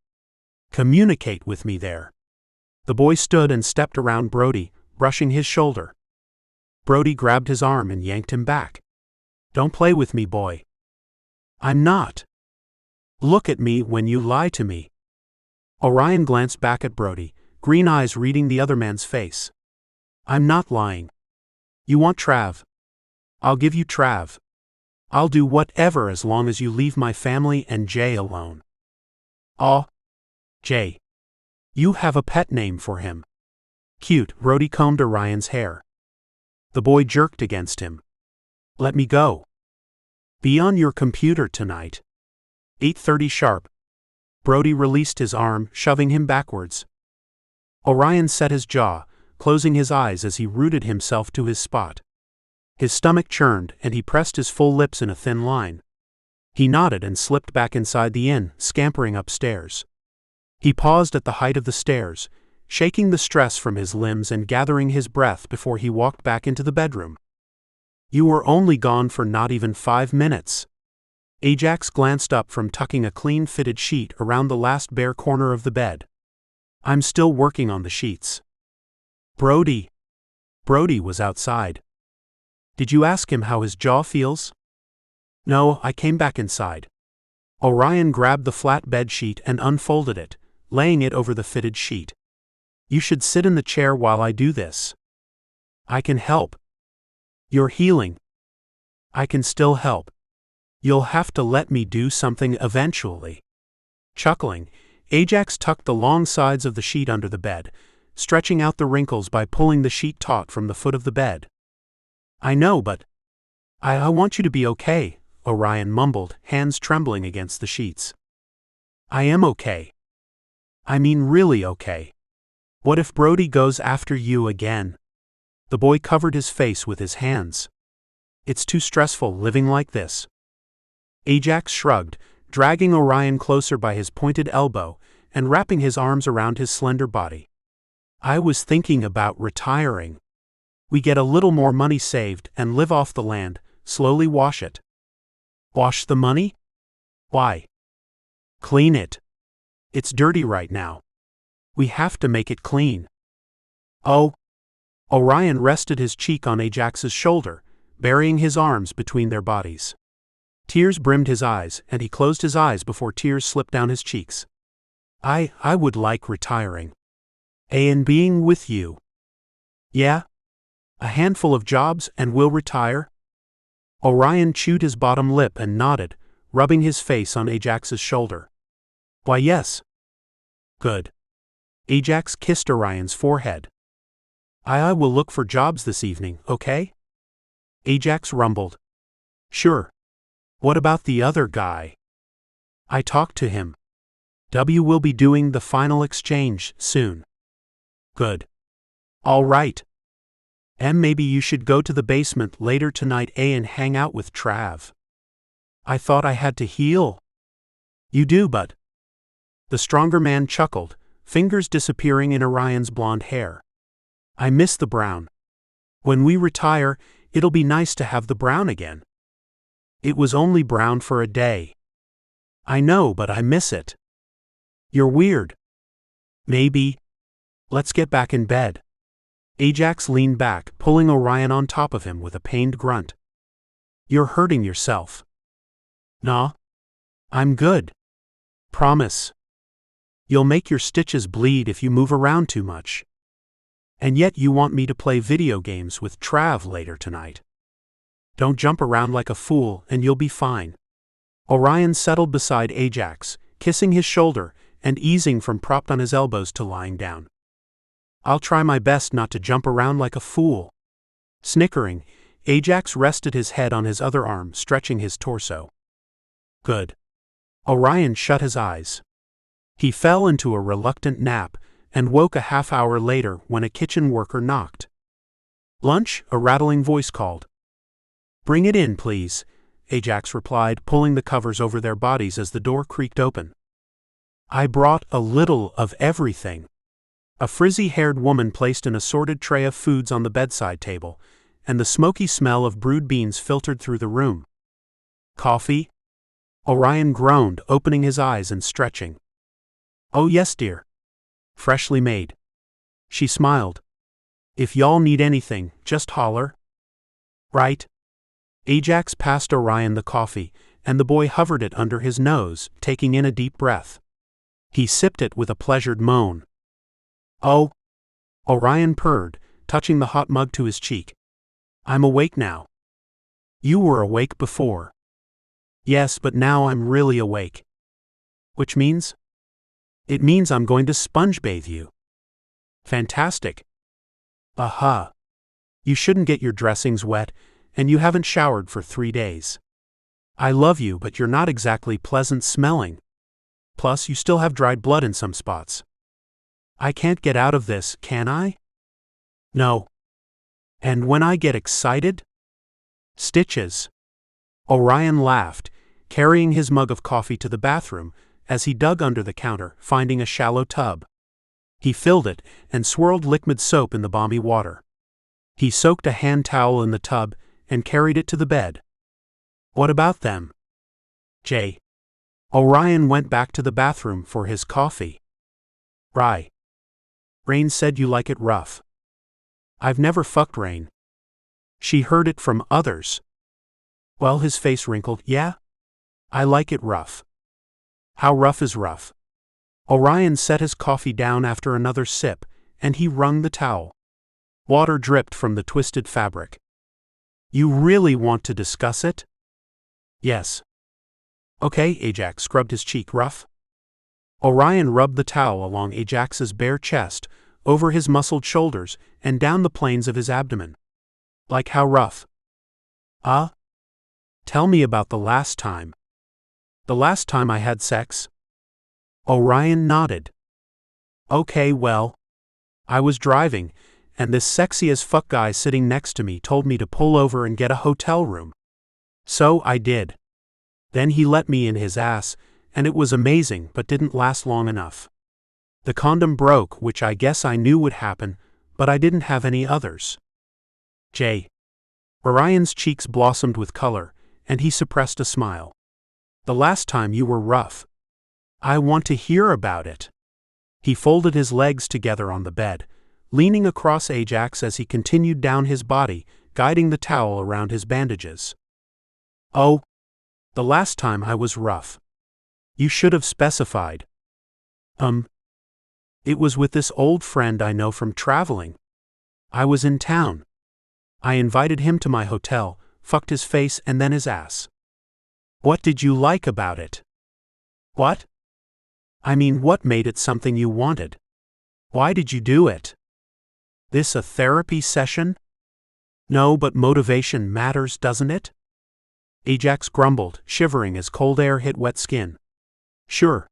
Communicate with me there." The boy stood and stepped around Brody, brushing his shoulder. Brody grabbed his arm and yanked him back. "Don't play with me, boy." "I'm not." "Look at me when you lie to me." Orion glanced back at Brody, green eyes reading the other man's face. "I'm not lying. You want Trav. I'll give you Trav. I'll do whatever as long as you leave my family and Jay alone." "Aw. Jay. You have a pet name for him." "Cute." Brody combed Orion's hair. The boy jerked against him. "Let me go." "Be on your computer tonight. 8:30 sharp." Brody released his arm, shoving him backwards. Orion set his jaw, closing his eyes as he rooted himself to his spot. His stomach churned, and he pressed his full lips in a thin line. He nodded and slipped back inside the inn, scampering upstairs. He paused at the height of the stairs, shaking the stress from his limbs and gathering his breath before he walked back into the bedroom. "You were only gone for not even 5 minutes." Ajax glanced up from tucking a clean-fitted sheet around the last bare corner of the bed. "I'm still working on the sheets." "Brody." Brody was outside. "Did you ask him how his jaw feels?" "No, I came back inside." Orion grabbed the flat bed sheet and unfolded it, laying it over the fitted sheet. "You should sit in the chair while I do this." "I can help." "You're healing." "I can still help." "You'll have to let me do something eventually." Chuckling, Ajax tucked the long sides of the sheet under the bed, stretching out the wrinkles by pulling the sheet taut from the foot of the bed. "I know, but I want you to be okay," Orion mumbled, hands trembling against the sheets. "I am okay. I mean really okay. What if Brody goes after you again?" The boy covered his face with his hands. It's too stressful living like this. Ajax shrugged, dragging Orion closer by his pointed elbow and wrapping his arms around his slender body. I was thinking about retiring. We get a little more money saved and live off the land, slowly wash it. Wash the money? Why? Clean it. It's dirty right now. We have to make it clean. Oh. Orion rested his cheek on Ajax's shoulder, burying his arms between their bodies. Tears brimmed his eyes, and he closed his eyes before tears slipped down his cheeks. I would like retiring. And being with you. Yeah? A handful of jobs and we'll retire? Orion chewed his bottom lip and nodded, rubbing his face on Ajax's shoulder. Why yes. Good. Ajax kissed Orion's forehead. I will look for jobs this evening, okay? Ajax rumbled. Sure. What about the other guy? I talked to him. W will be doing the final exchange soon. Good. All right. Maybe you should go to the basement later tonight and hang out with Trav. I thought I had to heal. You do, but. The stronger man chuckled, fingers disappearing in Orion's blonde hair. I miss the brown. When we retire, it'll be nice to have the brown again. It was only brown for a day. I know, but I miss it. You're weird. Maybe. Let's get back in bed. Ajax leaned back, pulling Orion on top of him with a pained grunt. You're hurting yourself. Nah. I'm good. Promise. You'll make your stitches bleed if you move around too much. And yet you want me to play video games with Trav later tonight. Don't jump around like a fool and you'll be fine. Orion settled beside Ajax, kissing his shoulder and easing from propped on his elbows to lying down. I'll try my best not to jump around like a fool. Snickering, Ajax rested his head on his other arm, stretching his torso. Good. Orion shut his eyes. He fell into a reluctant nap and woke a half hour later when a kitchen worker knocked. Lunch? A rattling voice called. Bring it in, please, Ajax replied, pulling the covers over their bodies as the door creaked open. I brought a little of everything. A frizzy-haired woman placed an assorted tray of foods on the bedside table, and the smoky smell of brewed beans filtered through the room. Coffee? Orion groaned, opening his eyes and stretching. Oh yes, dear. Freshly made. She smiled. If y'all need anything, just holler. Right. Ajax passed Orion the coffee, and the boy hovered it under his nose, taking in a deep breath. He sipped it with a pleasured moan. Oh. Orion purred, touching the hot mug to his cheek. I'm awake now. You were awake before. Yes, but now I'm really awake. Which means? It means I'm going to sponge bathe you. Fantastic. Aha. You shouldn't get your dressings wet, and you haven't showered for 3 days. I love you, but you're not exactly pleasant smelling. Plus, you still have dried blood in some spots. I can't get out of this, can I? No. And when I get excited? Stitches. Orion laughed, carrying his mug of coffee to the bathroom as he dug under the counter, finding a shallow tub. He filled it and swirled liquid soap in the balmy water. He soaked a hand towel in the tub and carried it to the bed. What about them? Jay. Orion went back to the bathroom for his coffee. Rye. Rain said you like it rough. I've never fucked Rain. She heard it from others. Well, his face wrinkled. Yeah? I like it rough. How rough is rough? Orion set his coffee down after another sip, and he wrung the towel. Water dripped from the twisted fabric. You really want to discuss it? Yes. Okay, Ajax scrubbed his cheek. Rough? Orion rubbed the towel along Ajax's bare chest, over his muscled shoulders, and down the planes of his abdomen. Like how rough? Tell me about the last time. The last time I had sex? Orion nodded. Okay, well. I was driving, and this sexy as fuck guy sitting next to me told me to pull over and get a hotel room. So I did. Then he let me in his ass, and it was amazing but didn't last long enough. The condom broke, which I guess I knew would happen, but I didn't have any others. J. Orion's cheeks blossomed with color, and he suppressed a smile. The last time you were rough. I want to hear about it. He folded his legs together on the bed, leaning across Ajax as he continued down his body, guiding the towel around his bandages. Oh, the last time I was rough. You should have specified. It was with this old friend I know from traveling. I was in town. I invited him to my hotel, fucked his face and then his ass. What did you like about it? What? I mean, what made it something you wanted? Why did you do it? This a therapy session? No, but motivation matters, doesn't it? Ajax grumbled, shivering as cold air hit wet skin. Sure.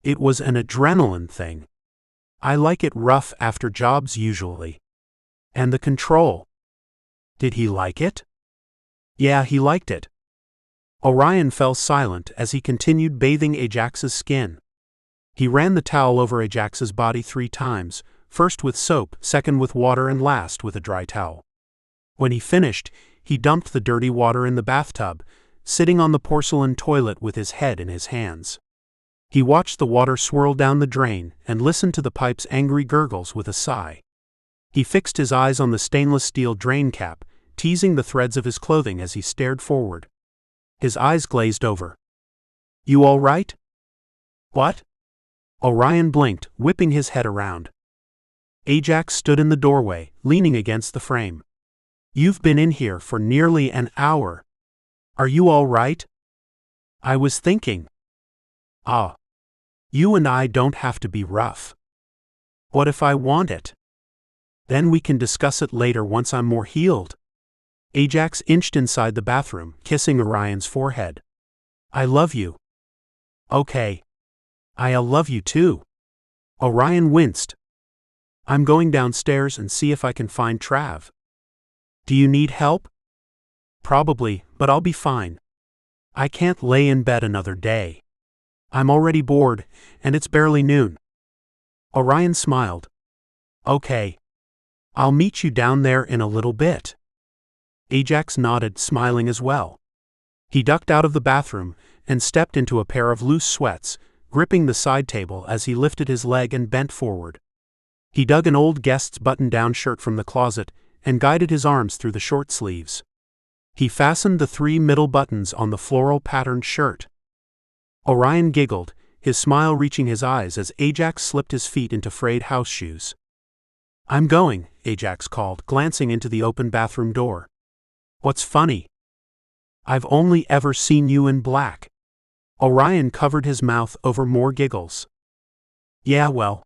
It was an adrenaline thing. I like it rough after jobs usually. And the control. Did he like it? Yeah, he liked it. Orion fell silent as he continued bathing Ajax's skin. He ran the towel over Ajax's body 3 times, first with soap, second with water and last with a dry towel. When he finished, he dumped the dirty water in the bathtub, sitting on the porcelain toilet with his head in his hands. He watched the water swirl down the drain and listened to the pipe's angry gurgles with a sigh. He fixed his eyes on the stainless steel drain cap, teasing the threads of his clothing as he stared forward. His eyes glazed over. You all right? What? Orion blinked, whipping his head around. Ajax stood in the doorway, leaning against the frame. You've been in here for nearly an hour. Are you all right? I was thinking. Ah. You and I don't have to be rough. What if I want it? Then we can discuss it later once I'm more healed. Ajax inched inside the bathroom, kissing Orion's forehead. I love you. Okay. I love you too. Orion winced. I'm going downstairs and see if I can find Trav. Do you need help? Probably, but I'll be fine. I can't lay in bed another day. I'm already bored, and it's barely noon. Orion smiled. Okay. I'll meet you down there in a little bit. Ajax nodded, smiling as well. He ducked out of the bathroom and stepped into a pair of loose sweats, gripping the side table as he lifted his leg and bent forward. He dug an old guest's button-down shirt from the closet and guided his arms through the short sleeves. He fastened the 3 middle buttons on the floral-patterned shirt. Orion giggled, his smile reaching his eyes as Ajax slipped his feet into frayed house shoes. I'm going, Ajax called, glancing into the open bathroom door. What's funny? I've only ever seen you in black. Orion covered his mouth over more giggles. Yeah, well,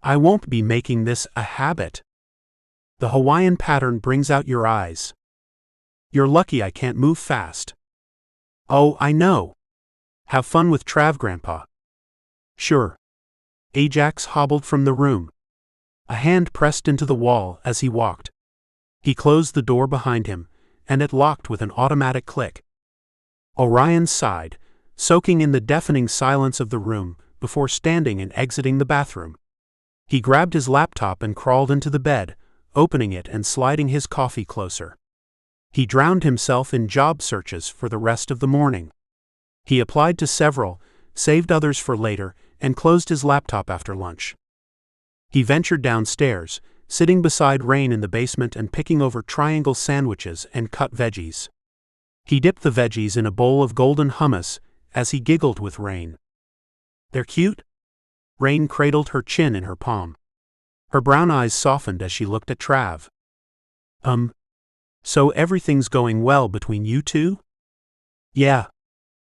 I won't be making this a habit. The Hawaiian pattern brings out your eyes. You're lucky I can't move fast. Oh, I know. Have fun with Trav, Grandpa. Sure. Ajax hobbled from the room. A hand pressed into the wall as he walked. He closed the door behind him, and it locked with an automatic click. Orion sighed, soaking in the deafening silence of the room before standing and exiting the bathroom. He grabbed his laptop and crawled into the bed, opening it and sliding his coffee closer. He drowned himself in job searches for the rest of the morning. He applied to several, saved others for later, and closed his laptop after lunch. He ventured downstairs, sitting beside Rain in the basement and picking over triangle sandwiches and cut veggies. He dipped the veggies in a bowl of golden hummus as he giggled with Rain. They're cute? Rain cradled her chin in her palm. Her brown eyes softened as she looked at Trav. So everything's going well between you two? Yeah.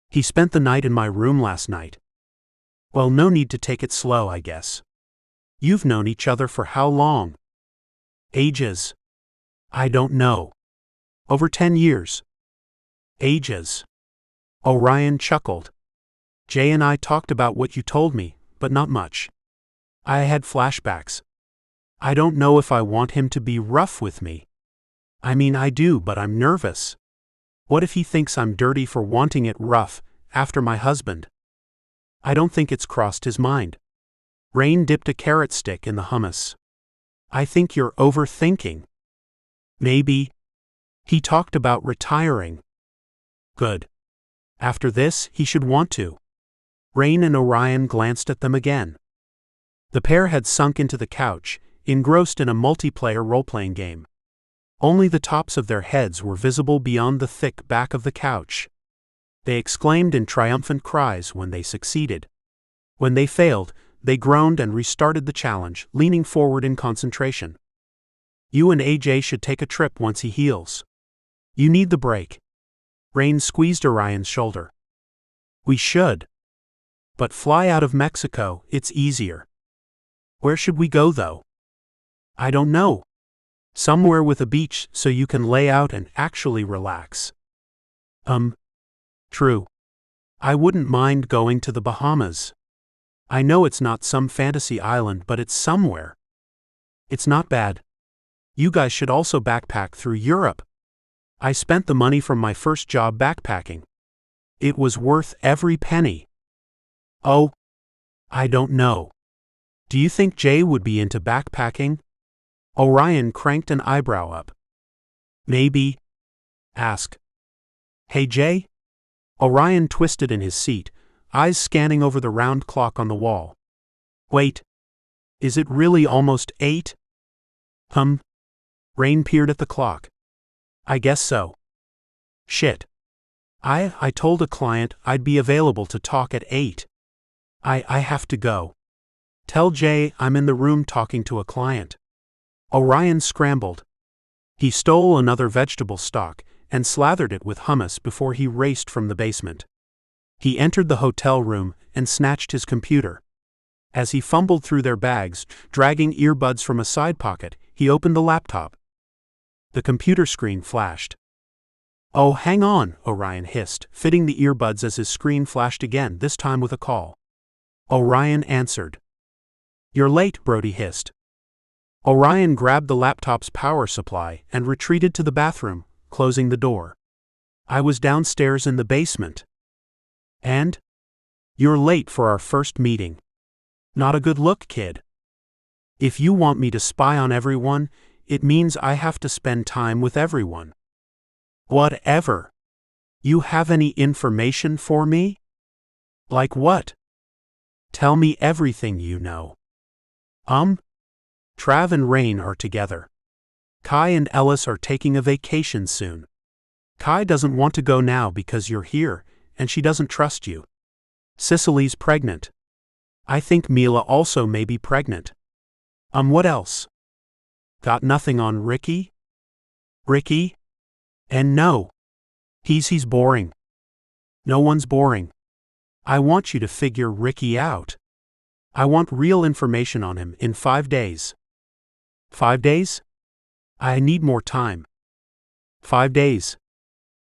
He spent the night in my room last night. Well, no need to take it slow, I guess. You've known each other for how long? Ages. I don't know. Over 10 years. Ages. Orion chuckled. Jay and I talked about what you told me, but not much. I had flashbacks. I don't know if I want him to be rough with me. I mean, I do, but I'm nervous. What if he thinks I'm dirty for wanting it rough after my husband? I don't think it's crossed his mind. Rain dipped a carrot stick in the hummus. I think you're overthinking. Maybe. He talked about retiring. Good. After this, he should want to. Rain and Orion glanced at them again. The pair had sunk into the couch, engrossed in a multiplayer role-playing game. Only the tops of their heads were visible beyond the thick back of the couch. They exclaimed in triumphant cries when they succeeded. When they failed, they groaned and restarted the challenge, leaning forward in concentration. You and AJ should take a trip once he heals. You need the break. Rain squeezed Orion's shoulder. We should. But fly out of Mexico, it's easier. Where should we go though? I don't know. Somewhere with a beach so you can lay out and actually relax. True. I wouldn't mind going to the Bahamas. I know it's not some fantasy island, but it's somewhere. It's not bad. You guys should also backpack through Europe. I spent the money from my first job backpacking. It was worth every penny. Oh, I don't know. Do you think Jay would be into backpacking? Orion cranked an eyebrow up. Maybe. Ask. Hey Jay? Orion twisted in his seat, eyes scanning over the round clock on the wall. Wait. Is it really almost 8? Rain peered at the clock. I guess so. Shit. I told a client I'd be available to talk at 8. I have to go. Tell Jay I'm in the room talking to a client. Orion scrambled. He stole another vegetable stock and slathered it with hummus before he raced from the basement. He entered the hotel room and snatched his computer. As he fumbled through their bags, dragging earbuds from a side pocket, he opened the laptop. The computer screen flashed. Oh, hang on, Orion hissed, fitting the earbuds as his screen flashed again, this time with a call. Orion answered. You're late, Brody hissed. Orion grabbed the laptop's power supply and retreated to the bathroom, closing the door. I was downstairs in the basement. And? You're late for our first meeting. Not a good look, kid. If you want me to spy on everyone, it means I have to spend time with everyone. Whatever. You have any information for me? Like what? Tell me everything you know. Trav and Rain are together. Kai and Ellis are taking a vacation soon. Kai doesn't want to go now because you're here, and she doesn't trust you. Cicely's pregnant. I think Mila also may be pregnant. What else? Got nothing on Ricky? Ricky? And no. He's boring. No one's boring. I want you to figure Ricky out. I want real information on him in 5 days. 5 days? I need more time. 5 days.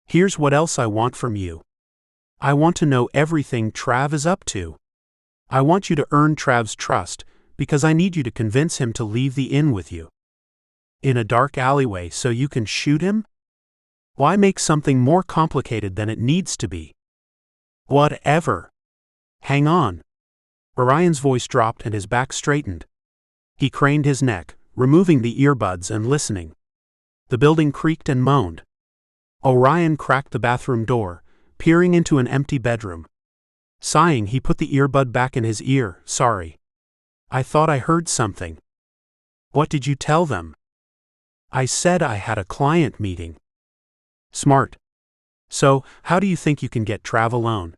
Here's what else I want from you. I want to know everything Trav is up to. I want you to earn Trav's trust, because I need you to convince him to leave the inn with you. In a dark alleyway so you can shoot him? Why make something more complicated than it needs to be? Whatever. Hang on. Orion's voice dropped and his back straightened. He craned his neck, removing the earbuds and listening. The building creaked and moaned. Orion cracked the bathroom door, peering into an empty bedroom. Sighing, he put the earbud back in his ear. Sorry. I thought I heard something. What did you tell them? I said I had a client meeting. Smart. So, how do you think you can get Trav alone?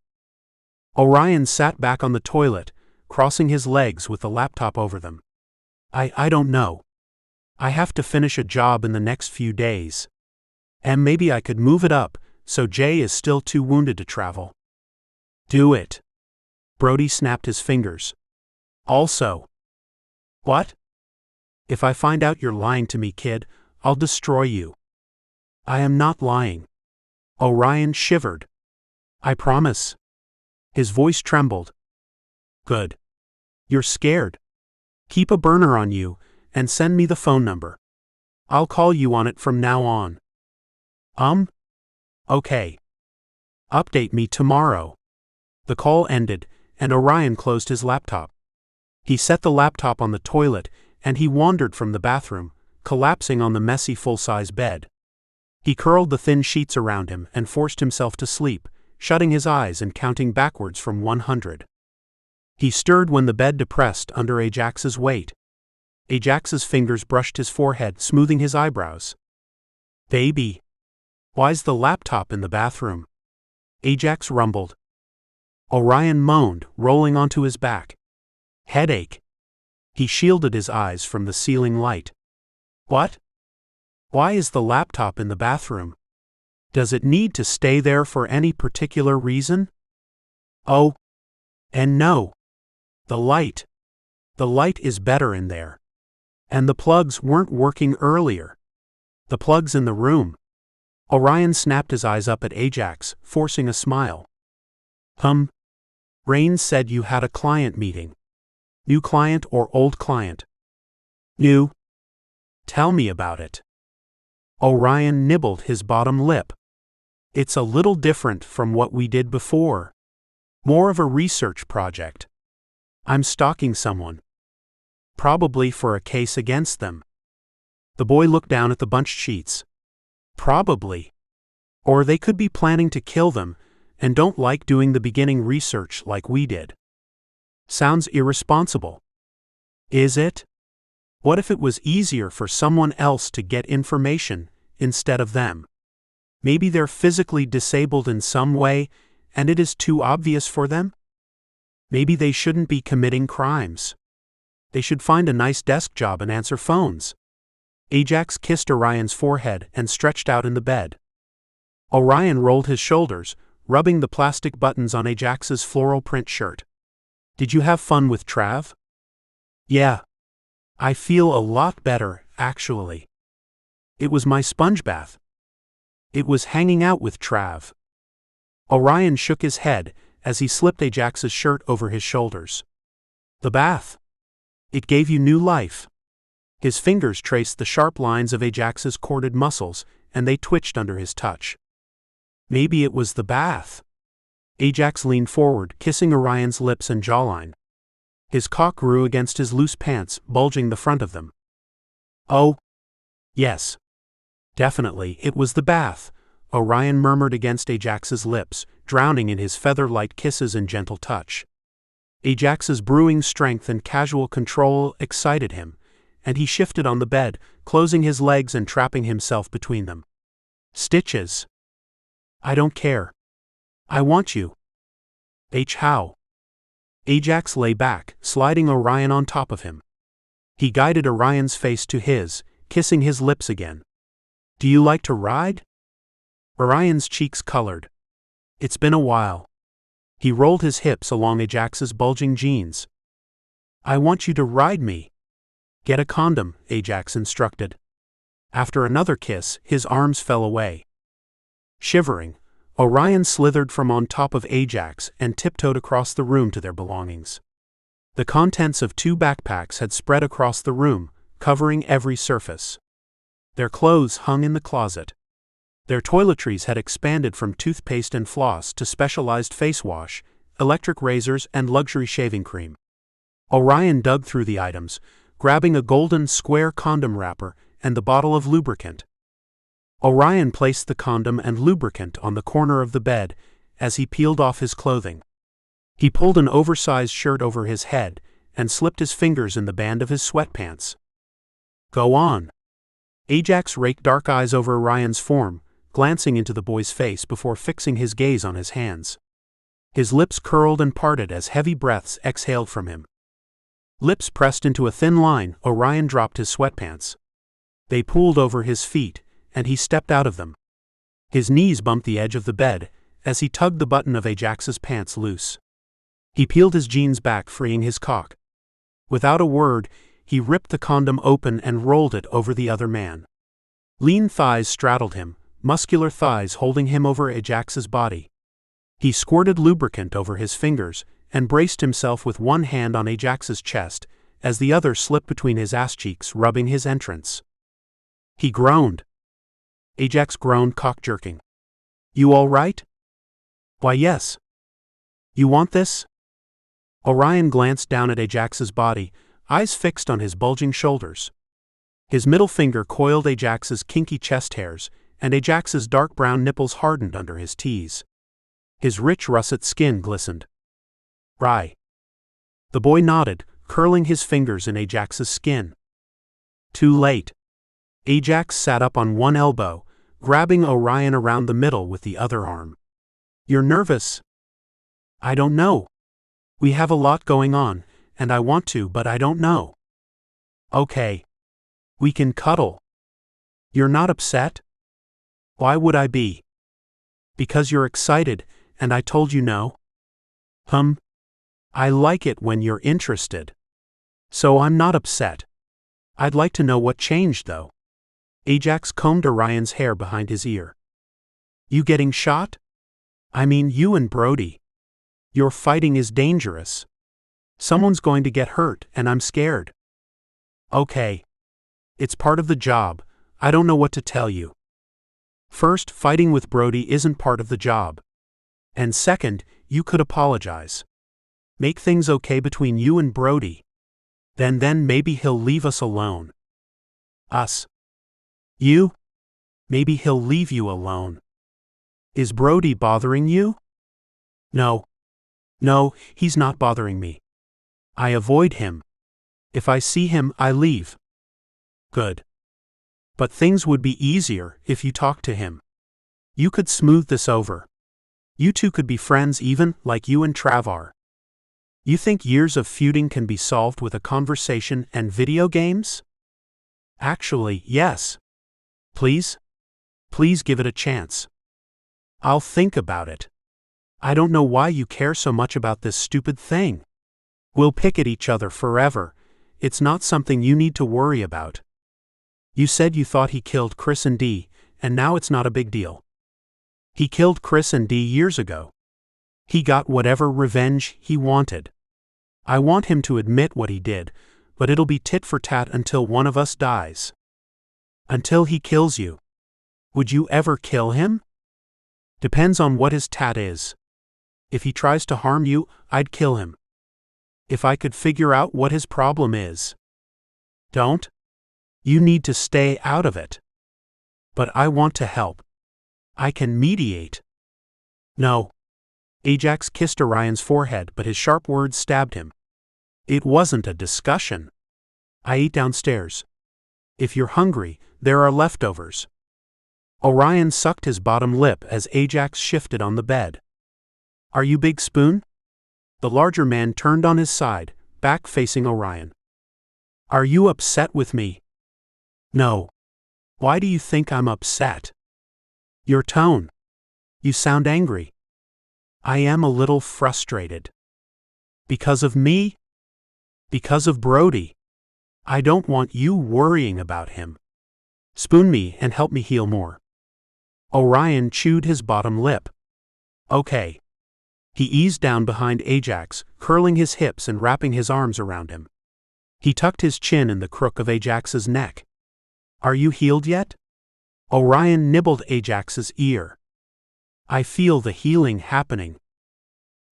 Orion sat back on the toilet, crossing his legs with the laptop over them. I don't know. I have to finish a job in the next few days. And maybe I could move it up, so Jay is still too wounded to travel. Do it. Brody snapped his fingers. Also. What? If I find out you're lying to me, kid, I'll destroy you. I am not lying. Orion shivered. I promise. His voice trembled. Good. You're scared. Keep a burner on you, and send me the phone number. I'll call you on it from now on. Okay. Update me tomorrow. The call ended, and Orion closed his laptop. He set the laptop on the toilet, and he wandered from the bathroom, collapsing on the messy full-size bed. He curled the thin sheets around him and forced himself to sleep, shutting his eyes and counting backwards from 100. He stirred when the bed depressed under Ajax's weight. Ajax's fingers brushed his forehead, smoothing his eyebrows. "Baby, why's the laptop in the bathroom?" Ajax rumbled. Orion moaned, rolling onto his back. "Headache." He shielded his eyes from the ceiling light. "What? Why is the laptop in the bathroom? Does it need to stay there for any particular reason?" "Oh, and no. The light. The light is better in there. And the plugs weren't working earlier. The plugs in the room." Orion snapped his eyes up at Ajax, forcing a smile. Rain said you had a client meeting. New client or old client?" "New." "Tell me about it." Orion nibbled his bottom lip. "It's a little different from what we did before. More of a research project. I'm stalking someone. Probably for a case against them." The boy looked down at the bunched sheets. "Probably. Or they could be planning to kill them and don't like doing the beginning research like we did." "Sounds irresponsible." "Is it? What if it was easier for someone else to get information instead of them? Maybe they're physically disabled in some way and it is too obvious for them? Maybe they shouldn't be committing crimes. They should find a nice desk job and answer phones." Ajax kissed Orion's forehead and stretched out in the bed. Orion rolled his shoulders, rubbing the plastic buttons on Ajax's floral print shirt. "Did you have fun with Trav?" "Yeah. I feel a lot better, actually. It was my sponge bath. It was hanging out with Trav." Orion shook his head as he slipped Ajax's shirt over his shoulders. "The bath. It gave you new life." His fingers traced the sharp lines of Ajax's corded muscles, and they twitched under his touch. "Maybe it was the bath." Ajax leaned forward, kissing Orion's lips and jawline. His cock grew against his loose pants, bulging the front of them. "Oh, yes. Definitely, it was the bath," Orion murmured against Ajax's lips, drowning in his feather-light kisses and gentle touch. Ajax's brewing strength and casual control excited him, and he shifted on the bed, closing his legs and trapping himself between them. "Stitches. I don't care. I want you." How? Ajax lay back, sliding Orion on top of him. He guided Orion's face to his, kissing his lips again. "Do you like to ride?" Orion's cheeks colored. "It's been a while." He rolled his hips along Ajax's bulging jeans. "I want you to ride me." "Get a condom," Ajax instructed. After another kiss, his arms fell away. Shivering, Orion slithered from on top of Ajax and tiptoed across the room to their belongings. The contents of 2 backpacks had spread across the room, covering every surface. Their clothes hung in the closet. Their toiletries had expanded from toothpaste and floss to specialized face wash, electric razors, and luxury shaving cream. Orion dug through the items, grabbing a golden square condom wrapper and the bottle of lubricant. Orion placed the condom and lubricant on the corner of the bed as he peeled off his clothing. He pulled an oversized shirt over his head and slipped his fingers in the band of his sweatpants. "Go on." Ajax raked dark eyes over Orion's form, glancing into the boy's face before fixing his gaze on his hands. His lips curled and parted as heavy breaths exhaled from him. Lips pressed into a thin line, Orion dropped his sweatpants. They pooled over his feet, and he stepped out of them. His knees bumped the edge of the bed as he tugged the button of Ajax's pants loose. He peeled his jeans back, freeing his cock. Without a word, he ripped the condom open and rolled it over the other man. Lean thighs straddled him, muscular thighs holding him over Ajax's body. He squirted lubricant over his fingers and braced himself with one hand on Ajax's chest as the other slipped between his ass cheeks, rubbing his entrance. He groaned. Ajax groaned, cock-jerking. You all right? Why, yes. You want this? Orion glanced down at Ajax's body, eyes fixed on his bulging shoulders. His middle finger coiled Ajax's kinky chest hairs, and Ajax's dark brown nipples hardened under his tees. His rich russet skin glistened. Rye. The boy nodded, curling his fingers in Ajax's skin. Too late. Ajax sat up on one elbow, grabbing Orion around the middle with the other arm. You're nervous? I don't know. We have a lot going on, and I want to, but I don't know. Okay. We can cuddle. You're not upset? Why would I be? Because you're excited, and I told you no. I like it when you're interested. So I'm not upset. I'd like to know what changed, though. Ajax combed Orion's hair behind his ear. You getting shot? I mean, you and Brody. Your fighting is dangerous. Someone's going to get hurt, and I'm scared. Okay. It's part of the job. I don't know what to tell you. First, fighting with Brody isn't part of the job. And second, you could apologize. Make things okay between you and Brody. Then maybe he'll leave us alone. Us. You? Maybe he'll leave you alone. Is Brody bothering you? No. No, he's not bothering me. I avoid him. If I see him, I leave. Good. But things would be easier if you talked to him. You could smooth this over. You two could be friends even, like you and Trav are. You think years of feuding can be solved with a conversation and video games? Actually, yes. Please? Please give it a chance. I'll think about it. I don't know why you care so much about this stupid thing. We'll pick at each other forever. It's not something you need to worry about. You said you thought he killed Chris and Dee, and now it's not a big deal. He killed Chris and Dee years ago. He got whatever revenge he wanted. I want him to admit what he did, but it'll be tit for tat until one of us dies. Until he kills you. Would you ever kill him? Depends on what his tat is. If he tries to harm you, I'd kill him. If I could figure out what his problem is. Don't. You need to stay out of it. But I want to help. I can mediate. No. Ajax kissed Orion's forehead, but his sharp words stabbed him. It wasn't a discussion. I ate downstairs. If you're hungry, there are leftovers. Orion sucked his bottom lip as Ajax shifted on the bed. Are you Big Spoon? The larger man turned on his side, back facing Orion. Are you upset with me? No. Why do you think I'm upset? Your tone. You sound angry. I am a little frustrated. Because of me? Because of Brody. I don't want you worrying about him. Spoon me and help me heal more. Orion chewed his bottom lip. Okay. He eased down behind Ajax, curling his hips and wrapping his arms around him. He tucked his chin in the crook of Ajax's neck. Are you healed yet? Orion nibbled Ajax's ear. I feel the healing happening.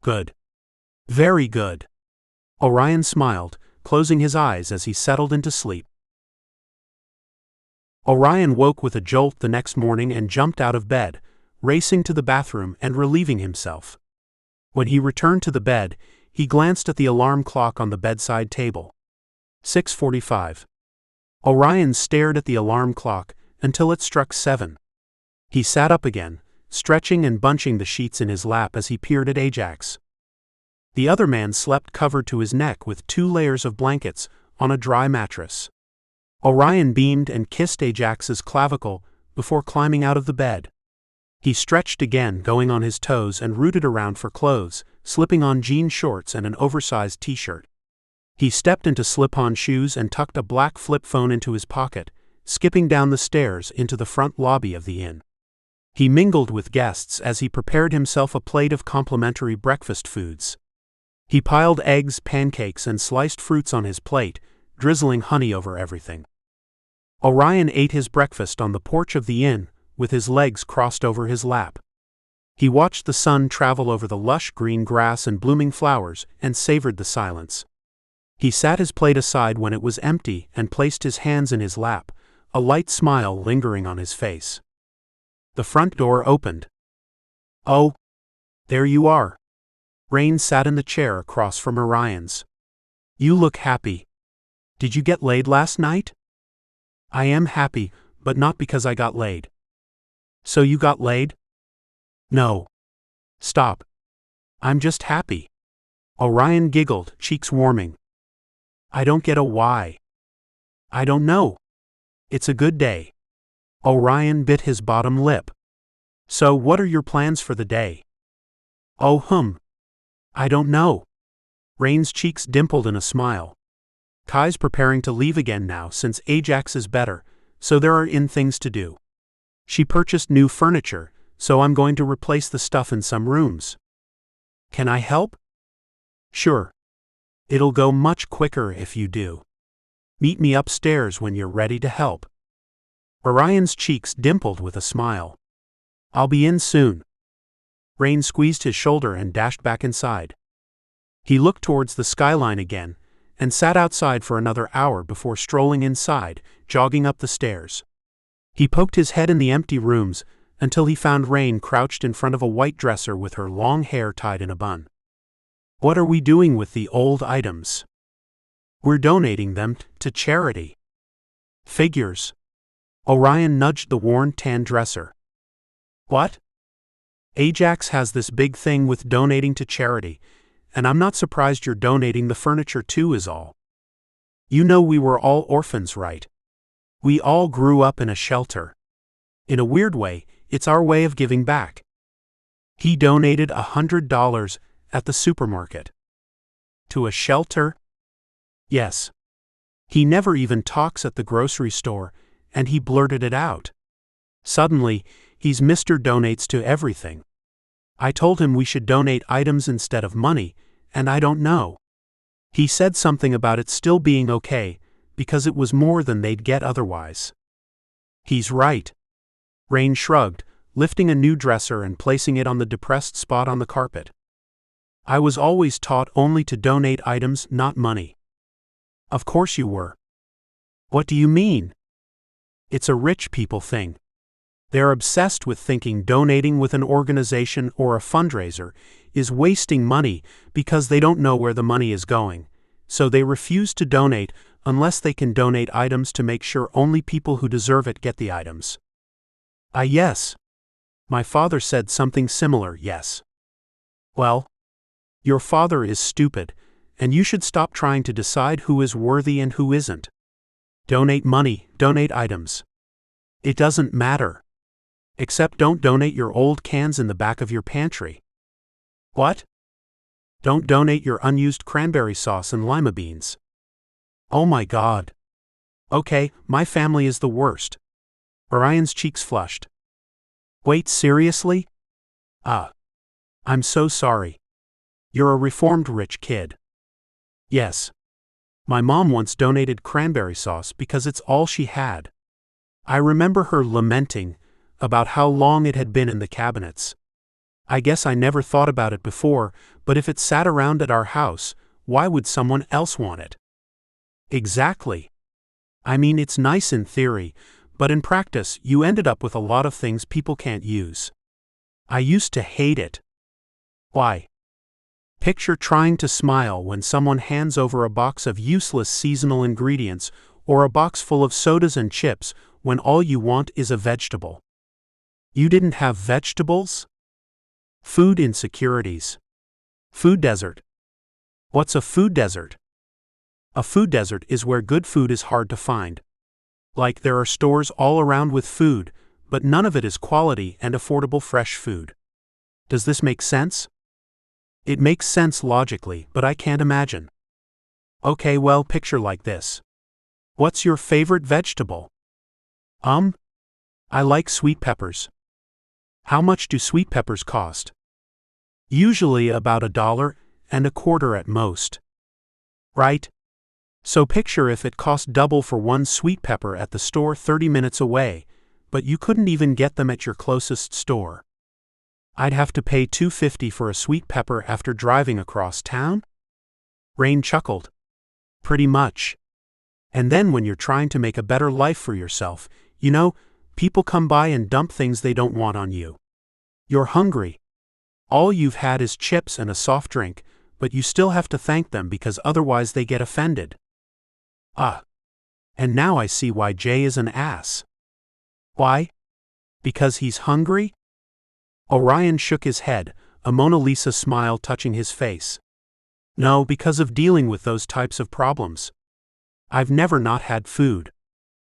Good. Very good. Orion smiled, closing his eyes as he settled into sleep. Orion woke with a jolt the next morning and jumped out of bed, racing to the bathroom and relieving himself. When he returned to the bed, he glanced at the alarm clock on the bedside table. 6:45. Orion stared at the alarm clock until it struck 7. He sat up again, stretching and bunching the sheets in his lap as he peered at Ajax. The other man slept covered to his neck with 2 layers of blankets on a dry mattress. Orion beamed and kissed Ajax's clavicle before climbing out of the bed. He stretched again, going on his toes, and rooted around for clothes, slipping on jean shorts and an oversized t-shirt. He stepped into slip-on shoes and tucked a black flip phone into his pocket, skipping down the stairs into the front lobby of the inn. He mingled with guests as he prepared himself a plate of complimentary breakfast foods. He piled eggs, pancakes, and sliced fruits on his plate, drizzling honey over everything. Orion ate his breakfast on the porch of the inn, with his legs crossed over his lap. He watched the sun travel over the lush green grass and blooming flowers and savored the silence. He sat his plate aside when it was empty and placed his hands in his lap, a light smile lingering on his face. The front door opened. "Oh, there you are." Rain sat in the chair across from Orion's. "You look happy. Did you get laid last night?" "I am happy, but not because I got laid." "So you got laid?" "No. Stop. I'm just happy." Orion giggled, cheeks warming. "I don't get a why." "I don't know. It's a good day." Orion bit his bottom lip. "So what are your plans for the day?" "Oh, I don't know." Rain's cheeks dimpled in a smile. "Kai's preparing to leave again now since Ajax is better, so there are things to do. She purchased new furniture, so I'm going to replace the stuff in some rooms." "Can I help?" "Sure. It'll go much quicker if you do. Meet me upstairs when you're ready to help." Orion's cheeks dimpled with a smile. "I'll be in soon." Rain squeezed his shoulder and dashed back inside. He looked towards the skyline again, and sat outside for another hour before strolling inside, jogging up the stairs. He poked his head in the empty rooms until he found Rain crouched in front of a white dresser with her long hair tied in a bun. "What are we doing with the old items?" "We're donating them to charity." "Figures." Orion nudged the worn tan dresser. "What?" "Ajax has this big thing with donating to charity, and I'm not surprised you're donating the furniture too is all. You know we were all orphans, right? We all grew up in a shelter. In a weird way, it's our way of giving back." He donated $100 at the supermarket. "To a shelter?" "Yes. He never even talks at the grocery store, and he blurted it out. Suddenly, he's Mr. Donates to everything. I told him we should donate items instead of money, and I don't know. He said something about it still being okay, because it was more than they'd get otherwise." "He's right." Rain shrugged, lifting a new dresser and placing it on the depressed spot on the carpet. "I was always taught only to donate items, not money." "Of course you were." "What do you mean?" "It's a rich people thing. They're obsessed with thinking donating with an organization or a fundraiser is wasting money because they don't know where the money is going, so they refuse to donate unless they can donate items to make sure only people who deserve it get the items." Yes. My father said something similar, yes." "Well, your father is stupid, and you should stop trying to decide who is worthy and who isn't. Donate money, donate items. It doesn't matter. Except don't donate your old cans in the back of your pantry." "What?" "Don't donate your unused cranberry sauce and lima beans." "Oh my God." "Okay, my family is the worst." Orion's cheeks flushed. "Wait, seriously?" I'm so sorry. You're a reformed rich kid." "Yes. My mom once donated cranberry sauce because it's all she had. I remember her lamenting about how long it had been in the cabinets. I guess I never thought about it before, but if it sat around at our house, why would someone else want it?" "Exactly. I mean, it's nice in theory, but in practice, you ended up with a lot of things people can't use. I used to hate it." "Why?" Picture trying to smile when someone hands over a box of useless seasonal ingredients or a box full of sodas and chips when all you want is a vegetable. You didn't have vegetables? Food insecurities. Food desert. What's a food desert? A food desert is where good food is hard to find. Like there are stores all around with food, but none of it is quality and affordable fresh food. Does this make sense? It makes sense logically, but I can't imagine. Okay, well, picture like this. What's your favorite vegetable? I like sweet peppers. How much do sweet peppers cost? Usually about $1, and a quarter at most. Right? So picture if it cost double for one sweet pepper at the store 30 minutes away, but you couldn't even get them at your closest store. I'd have to pay $2.50 for a sweet pepper after driving across town? Rain chuckled. Pretty much. And then when you're trying to make a better life for yourself, people come by and dump things they don't want on you. You're hungry. All you've had is chips and a soft drink, but you still have to thank them because otherwise they get offended. And now I see why Jay is an ass. Why? Because he's hungry? Orion shook his head, a Mona Lisa smile touching his face. No, because of dealing with those types of problems. I've never not had food.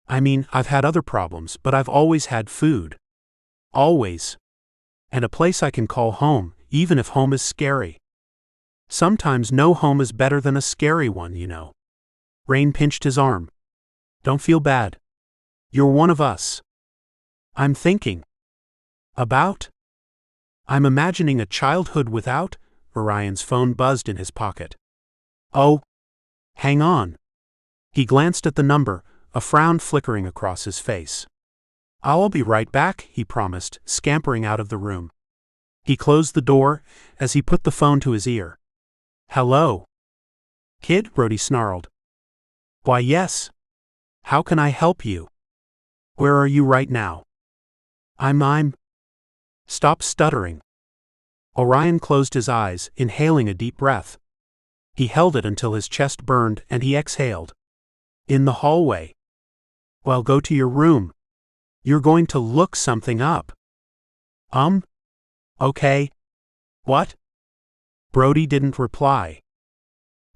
I mean, I've had other problems, but I've always had food. Always. And a place I can call home, even if home is scary. Sometimes no home is better than a scary one, Rain pinched his arm. Don't feel bad. You're one of us. I'm thinking. About? I'm imagining a childhood without. Orion's phone buzzed in his pocket. Oh. Hang on. He glanced at the number, a frown flickering across his face. I'll be right back, he promised, scampering out of the room. He closed the door as he put the phone to his ear. Hello? Kid, Brody snarled. Why yes. How can I help you? Where are you right now? I'm. Stop stuttering. Orion closed his eyes, inhaling a deep breath. He held it until his chest burned and he exhaled. In the hallway. Well, go to your room. You're going to look something up. Okay. What? Brody didn't reply.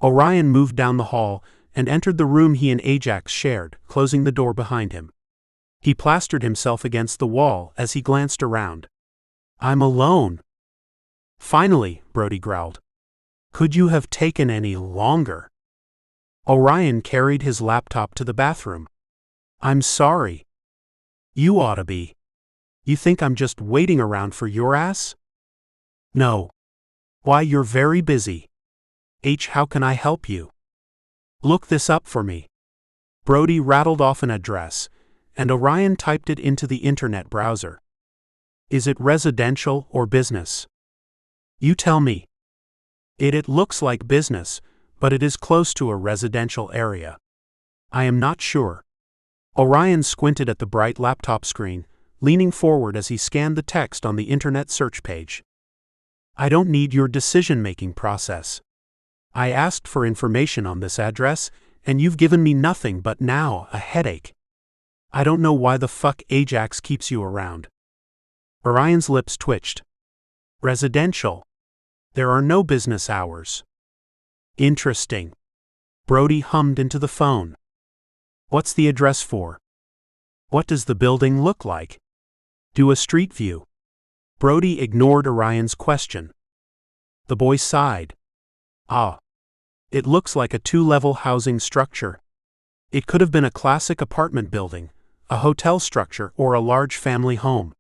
Orion moved down the hall and entered the room he and Ajax shared, closing the door behind him. He plastered himself against the wall as he glanced around. I'm alone. Finally, Brody growled. Could you have taken any longer? Orion carried his laptop to the bathroom. I'm sorry. You ought to be. You think I'm just waiting around for your ass? No. Why, you're very busy. How can I help you? Look this up for me. Brody rattled off an address, and Orion typed it into the internet browser. Is it residential or business? You tell me. It looks like business, but it is close to a residential area. I am not sure. Orion squinted at the bright laptop screen, leaning forward as he scanned the text on the internet search page. I don't need your decision-making process. I asked for information on this address, and you've given me nothing but now a headache. I don't know why the fuck Ajax keeps you around. Orion's lips twitched. Residential. There are no business hours. Interesting. Brody hummed into the phone. What's the address for? What does the building look like? Do a street view. Brody ignored Orion's question. The boy sighed. It looks like a 2-level housing structure. It could have been a classic apartment building, a hotel structure, or a large family home.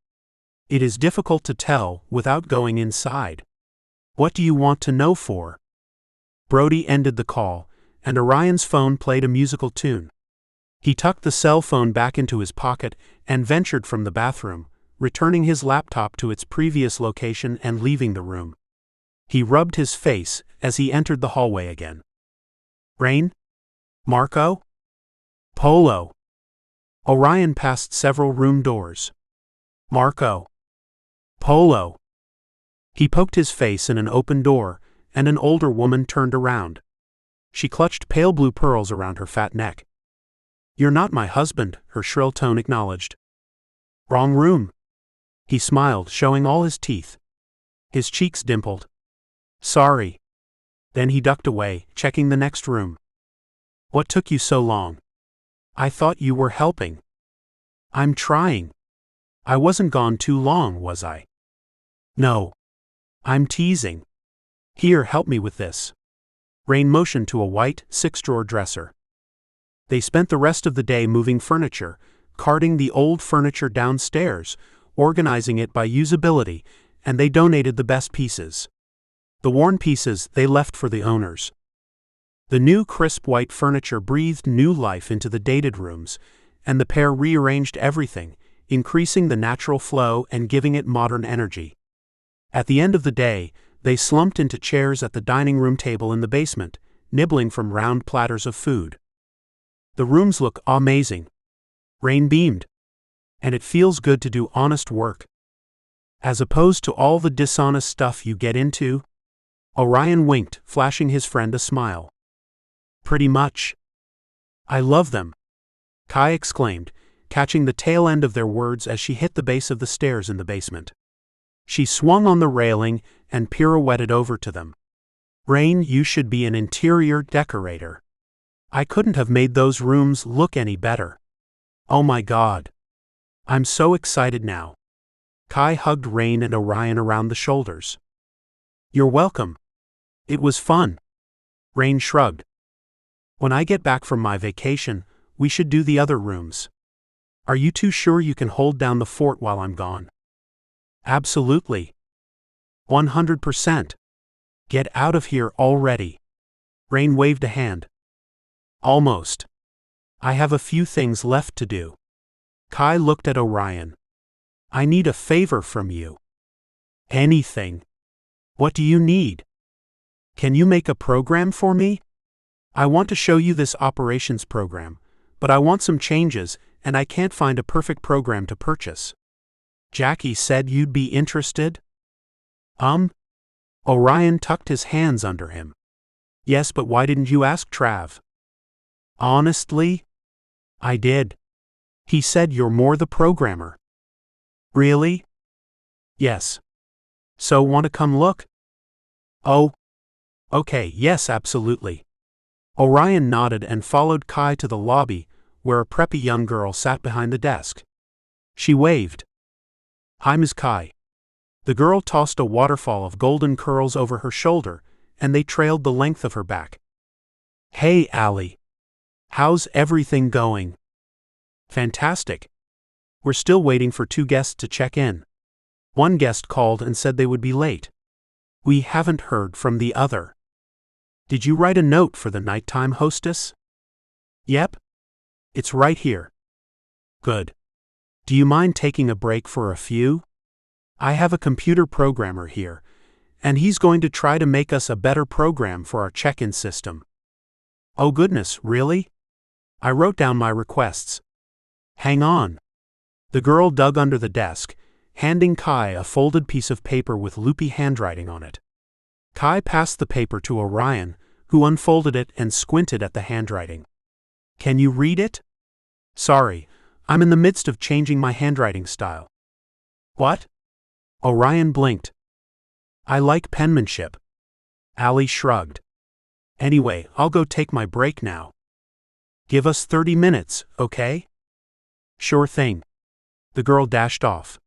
It is difficult to tell without going inside. What do you want to know for? Brody ended the call, and Orion's phone played a musical tune. He tucked the cell phone back into his pocket and ventured from the bathroom, returning his laptop to its previous location and leaving the room. He rubbed his face as he entered the hallway again. Rain? Marco? Polo. Orion passed several room doors. Marco. Polo. He poked his face in an open door, and an older woman turned around. She clutched pale blue pearls around her fat neck. You're not my husband, her shrill tone acknowledged. Wrong room. He smiled, showing all his teeth. His cheeks dimpled. Sorry. Then he ducked away, checking the next room. What took you so long? I thought you were helping. I'm trying. I wasn't gone too long, was I? No. I'm teasing. Here, help me with this. Rain motioned to a white, 6-drawer dresser. They spent the rest of the day moving furniture, carting the old furniture downstairs, organizing it by usability, and they donated the best pieces. The worn pieces they left for the owners. The new crisp white furniture breathed new life into the dated rooms, and the pair rearranged everything, increasing the natural flow and giving it modern energy. At the end of the day, they slumped into chairs at the dining room table in the basement, nibbling from round platters of food. The rooms look amazing. Rain beamed. And it feels good to do honest work. As opposed to all the dishonest stuff you get into. Orion winked, flashing his friend a smile. Pretty much. I love them, Kai exclaimed, catching the tail end of their words as she hit the base of the stairs in the basement. She swung on the railing and pirouetted over to them. Rain, you should be an interior decorator. I couldn't have made those rooms look any better. Oh my God. I'm so excited now. Kai hugged Rain and Orion around the shoulders. You're welcome. It was fun. Rain shrugged. When I get back from my vacation, we should do the other rooms. Are you two sure you can hold down the fort while I'm gone? Absolutely. 100%. Get out of here already. Rain waved a hand. Almost. I have a few things left to do. Kai looked at Orion. I need a favor from you. Anything. What do you need? Can you make a program for me? I want to show you this operations program, but I want some changes, and I can't find a perfect program to purchase. Jackie said you'd be interested? Orion tucked his hands under him. Yes, but why didn't you ask Trav? Honestly? I did. He said you're more the programmer. Really? Yes. So want to come look? Oh. Okay, yes, absolutely. Orion nodded and followed Kai to the lobby, where a preppy young girl sat behind the desk. She waved. Hi, Ms. Kai. The girl tossed a waterfall of golden curls over her shoulder, and they trailed the length of her back. Hey, Allie. How's everything going? Fantastic. We're still waiting for 2 guests to check in. One guest called and said they would be late. We haven't heard from the other. Did you write a note for the nighttime hostess? Yep. It's right here. Good. Do you mind taking a break for a few? I have a computer programmer here, and he's going to try to make us a better program for our check-in system. Oh goodness, really? I wrote down my requests. Hang on. The girl dug under the desk, handing Kai a folded piece of paper with loopy handwriting on it. Kai passed the paper to Orion, who unfolded it and squinted at the handwriting. Can you read it? Sorry, I'm in the midst of changing my handwriting style. What? Orion blinked. I like penmanship. Allie shrugged. Anyway, I'll go take my break now. Give us 30 minutes, okay? Sure thing. The girl dashed off.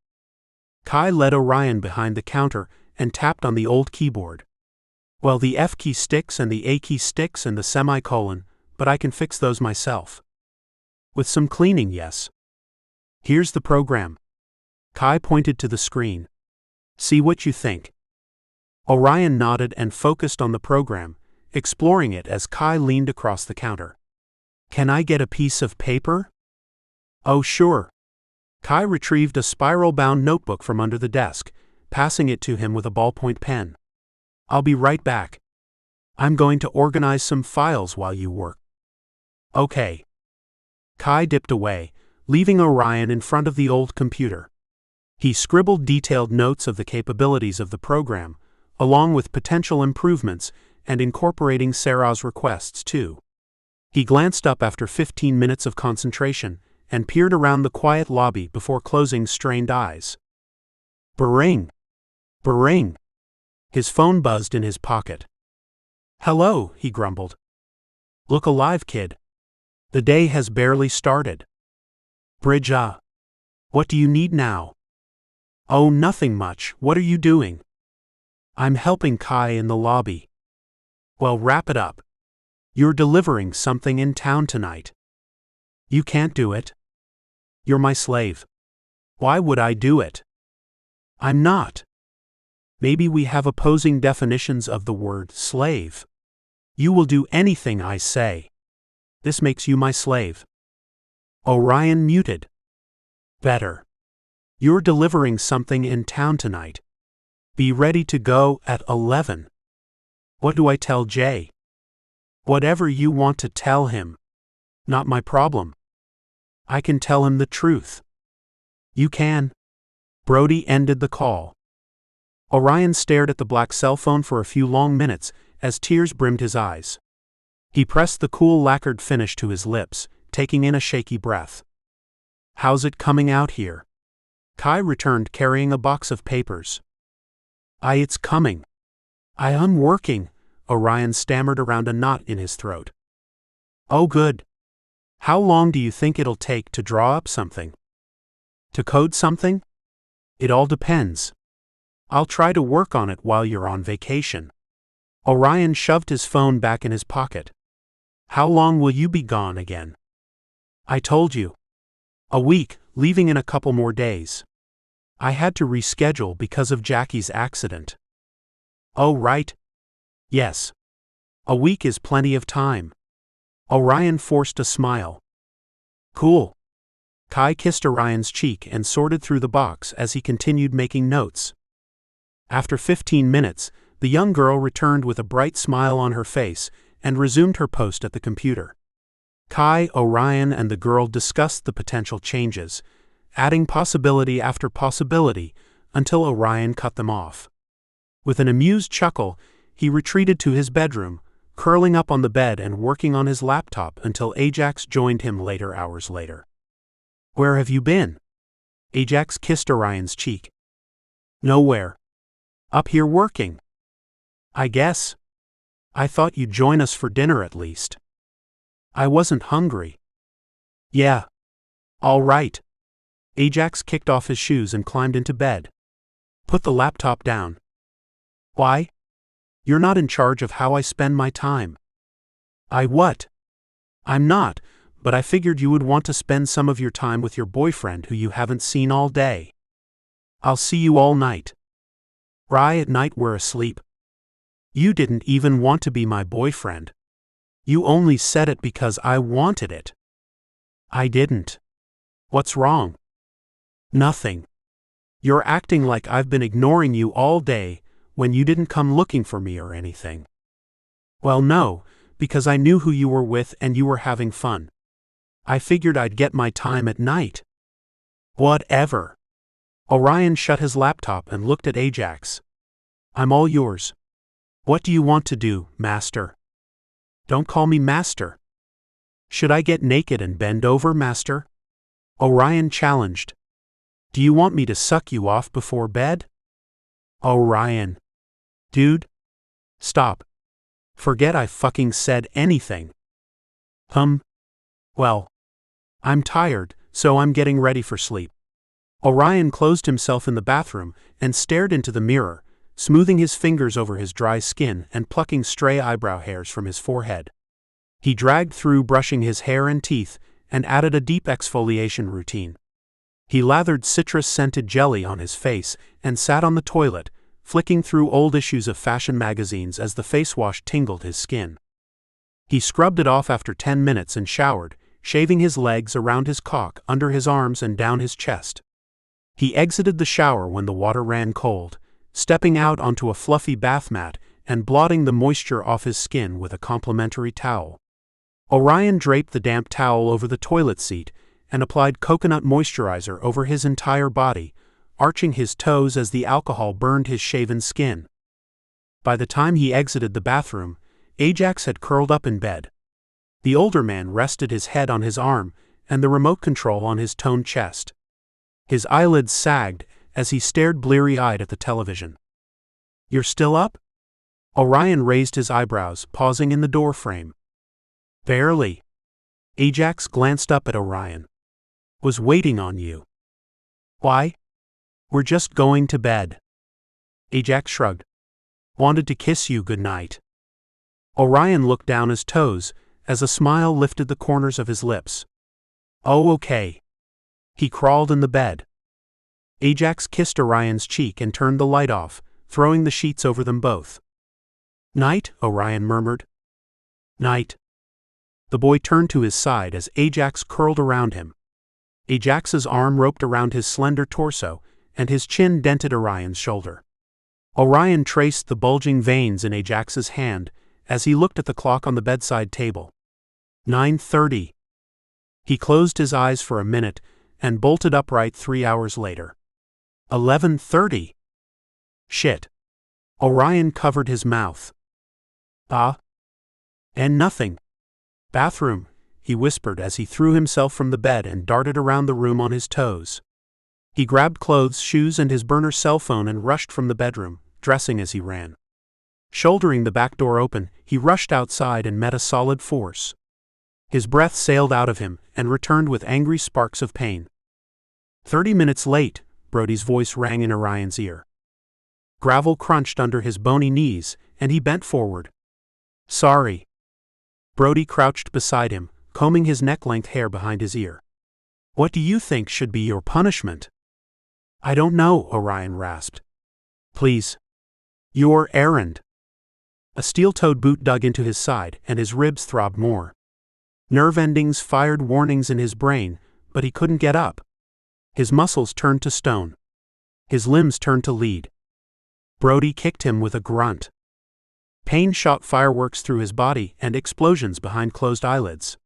Kai led Orion behind the counter and tapped on the old keyboard. Well, the F key sticks and the A key sticks and the semicolon, but I can fix those myself. With some cleaning, yes. Here's the program. Kai pointed to the screen. See what you think. Orion nodded and focused on the program, exploring it as Kai leaned across the counter. Can I get a piece of paper? Oh, sure. Kai retrieved a spiral-bound notebook from under the desk, passing it to him with a ballpoint pen. I'll be right back. I'm going to organize some files while you work. Okay. Kai dipped away, leaving Orion in front of the old computer. He scribbled detailed notes of the capabilities of the program, along with potential improvements and incorporating Sarah's requests too. He glanced up after 15 minutes of concentration and peered around the quiet lobby before closing strained eyes. Bring! Bring! His phone buzzed in his pocket. Hello, he grumbled. Look alive, kid. The day has barely started. Bridja. What do you need now? Oh, nothing much. What are you doing? I'm helping Kai in the lobby. Well, wrap it up. You're delivering something in town tonight. You can't do it. You're my slave. Why would I do it? I'm not. Maybe we have opposing definitions of the word slave. You will do anything I say. This makes you my slave. Orion muted. Better. You're delivering something in town tonight. Be ready to go at 11. What do I tell Jay? Whatever you want to tell him. Not my problem. I can tell him the truth. You can. Brody ended the call. Orion stared at the black cell phone for a few long minutes as tears brimmed his eyes. He pressed the cool lacquered finish to his lips, taking in a shaky breath. How's it coming out here? Kai returned carrying a box of papers. It's coming. I'm working, Orion stammered around a knot in his throat. Oh good. How long do you think it'll take to draw up something? To code something? It all depends. I'll try to work on it while you're on vacation. Orion shoved his phone back in his pocket. How long will you be gone again? I told you. A week, leaving in a couple more days. I had to reschedule because of Jackie's accident. Oh right. Yes. A week is plenty of time. Orion forced a smile. Cool. Kai kissed Orion's cheek and sorted through the box as he continued making notes. After 15 minutes, the young girl returned with a bright smile on her face and resumed her post at the computer. Kai, Orion, and the girl discussed the potential changes, adding possibility after possibility until Orion cut them off. With an amused chuckle, he retreated to his bedroom, curling up on the bed and working on his laptop until Ajax joined him hours later. Where have you been? Ajax kissed Orion's cheek. Nowhere. Up here working. I guess. I thought you'd join us for dinner at least. I wasn't hungry. Yeah. All right. Ajax kicked off his shoes and climbed into bed. Put the laptop down. Why? You're not in charge of how I spend my time. I what? I'm not, but I figured you would want to spend some of your time with your boyfriend who you haven't seen all day. I'll see you all night. At night we're asleep. You didn't even want to be my boyfriend. You only said it because I wanted it. I didn't. What's wrong? Nothing. You're acting like I've been ignoring you all day when you didn't come looking for me or anything. Well, no, because I knew who you were with and you were having fun. I figured I'd get my time at night. Whatever. Orion shut his laptop and looked at Ajax. I'm all yours. What do you want to do, Master? Don't call me Master. Should I get naked and bend over, Master? Orion challenged. Do you want me to suck you off before bed? Orion. Dude. Stop. Forget I fucking said anything. Well. I'm tired, so I'm getting ready for sleep. Orion closed himself in the bathroom and stared into the mirror, smoothing his fingers over his dry skin and plucking stray eyebrow hairs from his forehead. He dragged through brushing his hair and teeth and added a deep exfoliation routine. He lathered citrus-scented jelly on his face and sat on the toilet, flicking through old issues of fashion magazines as the face wash tingled his skin. He scrubbed it off after 10 minutes and showered, shaving his legs around his cock, under his arms and down his chest. He exited the shower when the water ran cold, stepping out onto a fluffy bath mat and blotting the moisture off his skin with a complimentary towel. Orion draped the damp towel over the toilet seat and applied coconut moisturizer over his entire body, arching his toes as the alcohol burned his shaven skin. By the time he exited the bathroom, Ajax had curled up in bed. The older man rested his head on his arm and the remote control on his toned chest. His eyelids sagged as he stared bleary-eyed at the television. You're still up? Orion raised his eyebrows, pausing in the doorframe. Barely. Ajax glanced up at Orion. Was waiting on you. Why? We're just going to bed. Ajax shrugged. Wanted to kiss you goodnight. Orion looked down his toes as a smile lifted the corners of his lips. Oh, okay. He crawled in the bed. Ajax kissed Orion's cheek and turned the light off, throwing the sheets over them both. "Night," Orion murmured. "Night." The boy turned to his side as Ajax curled around him. Ajax's arm roped around his slender torso, and his chin dented Orion's shoulder. Orion traced the bulging veins in Ajax's hand as he looked at the clock on the bedside table. 9:30. He closed his eyes for a minute and bolted upright 3 hours later. 11:30. Shit. Orion covered his mouth. And nothing. Bathroom, he whispered as he threw himself from the bed and darted around the room on his toes. He grabbed clothes, shoes, and his burner cell phone and rushed from the bedroom, dressing as he ran. Shouldering the back door open, he rushed outside and met a solid force. His breath sailed out of him and returned with angry sparks of pain. 30 minutes late, Brody's voice rang in Orion's ear. Gravel crunched under his bony knees, and he bent forward. "Sorry." Brody crouched beside him, combing his neck-length hair behind his ear. "What do you think should be your punishment?" "I don't know," Orion rasped. "Please." "Your errand." A steel-toed boot dug into his side, and his ribs throbbed more. Nerve endings fired warnings in his brain, but he couldn't get up. His muscles turned to stone. His limbs turned to lead. Brody kicked him with a grunt. Pain shot fireworks through his body and explosions behind closed eyelids.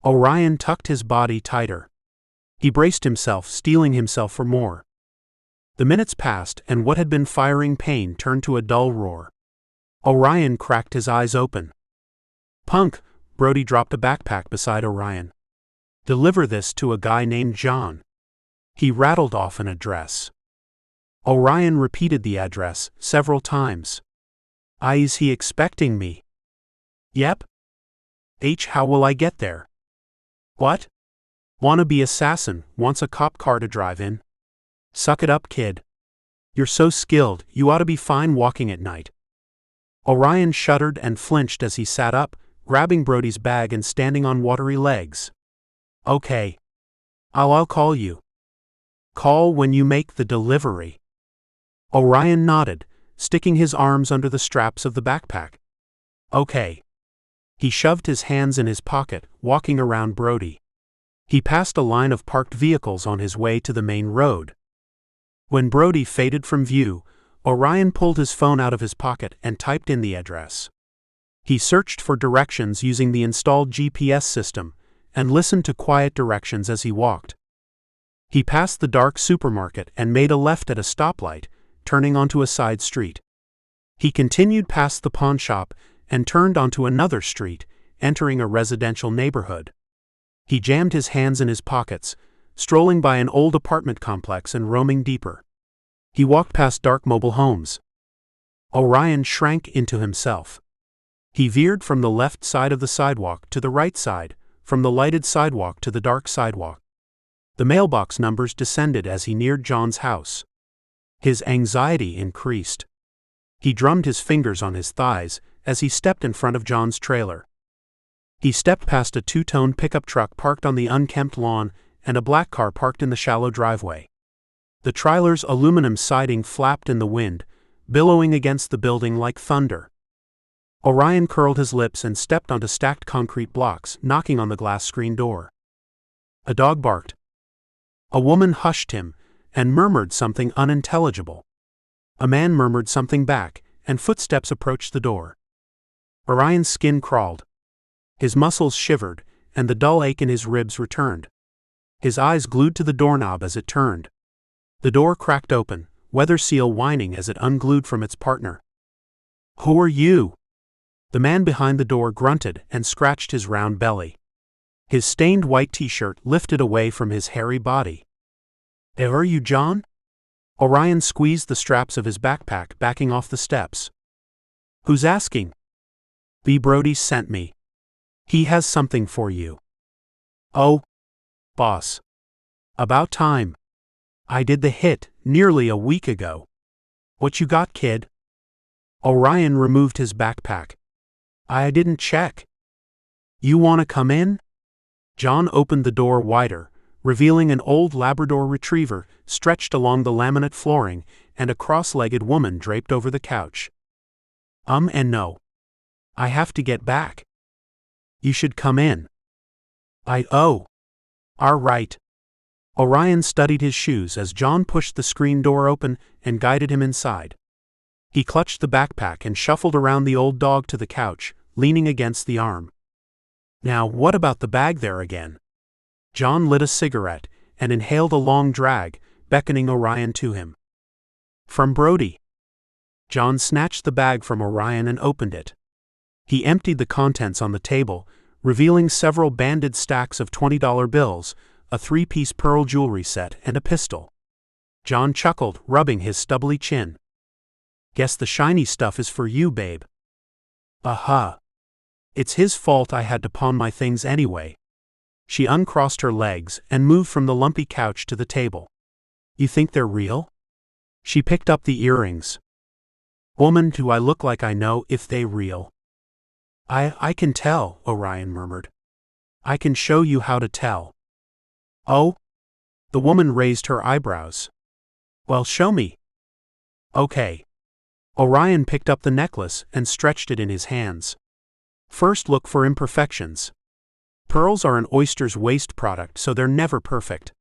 Orion tucked his body tighter. He braced himself, steeling himself for more. The minutes passed, and what had been firing pain turned to a dull roar. Orion cracked his eyes open. "Punk," Brody dropped a backpack beside Orion. "Deliver this to a guy named John." He rattled off an address. Orion repeated the address several times. "Is he expecting me?" "Yep." "How will I get there?" "What?" "Wannabe assassin, wants a cop car to drive in." "Suck it up, kid. You're so skilled, you ought to be fine walking at night." Orion shuddered and flinched as he sat up, grabbing Brody's bag and standing on watery legs. "Okay. I'll call you." "Call when you make the delivery." Orion nodded, sticking his arms under the straps of the backpack. "Okay." He shoved his hands in his pocket, walking around Brody. He passed a line of parked vehicles on his way to the main road. When Brody faded from view, Orion pulled his phone out of his pocket and typed in the address. He searched for directions using the installed GPS system and listened to quiet directions as he walked. He passed the dark supermarket and made a left at a stoplight, turning onto a side street. He continued past the pawn shop and turned onto another street, entering a residential neighborhood. He jammed his hands in his pockets, strolling by an old apartment complex and roaming deeper. He walked past dark mobile homes. Orion shrank into himself. He veered from the left side of the sidewalk to the right side, from the lighted sidewalk to the dark sidewalk. The mailbox numbers descended as he neared John's house. His anxiety increased. He drummed his fingers on his thighs as he stepped in front of John's trailer. He stepped past a two-tone pickup truck parked on the unkempt lawn and a black car parked in the shallow driveway. The trailer's aluminum siding flapped in the wind, billowing against the building like thunder. Orion curled his lips and stepped onto stacked concrete blocks, knocking on the glass screen door. A dog barked. A woman hushed him and murmured something unintelligible. A man murmured something back, and footsteps approached the door. Orion's skin crawled. His muscles shivered, and the dull ache in his ribs returned. His eyes glued to the doorknob as it turned. The door cracked open, weather seal whining as it unglued from its partner. "Who are you?" The man behind the door grunted and scratched his round belly. His stained white t-shirt lifted away from his hairy body. "Are you John?" Orion squeezed the straps of his backpack, backing off the steps. "Who's asking?" "B. Brody sent me. He has something for you." "Oh, boss. About time. I did the hit nearly a week ago. What you got, kid?" Orion removed his backpack. "I didn't check." "You want to come in?" John opened the door wider, revealing an old Labrador retriever stretched along the laminate flooring and a cross-legged woman draped over the couch. And no. I have to get back. You should come in. Oh. All right. Orion studied his shoes as John pushed the screen door open and guided him inside. He clutched the backpack and shuffled around the old dog to the couch, leaning against the arm. Now, what about the bag there again? John lit a cigarette and inhaled a long drag, beckoning Orion to him. From Brody. John snatched the bag from Orion and opened it. He emptied the contents on the table, revealing several banded stacks of $20 bills, a 3-piece pearl jewelry set, and a pistol. John chuckled, rubbing his stubbly chin. Guess the shiny stuff is for you, babe. It's his fault I had to pawn my things anyway. She uncrossed her legs and moved from the lumpy couch to the table. You think they're real? She picked up the earrings. Woman, do I look like I know if they real? I can tell, Orion murmured. I can show you how to tell. Oh? The woman raised her eyebrows. Well, show me. Okay. Orion picked up the necklace and stretched it in his hands. First, look for imperfections. Pearls are an oyster's waste product, so they're never perfect.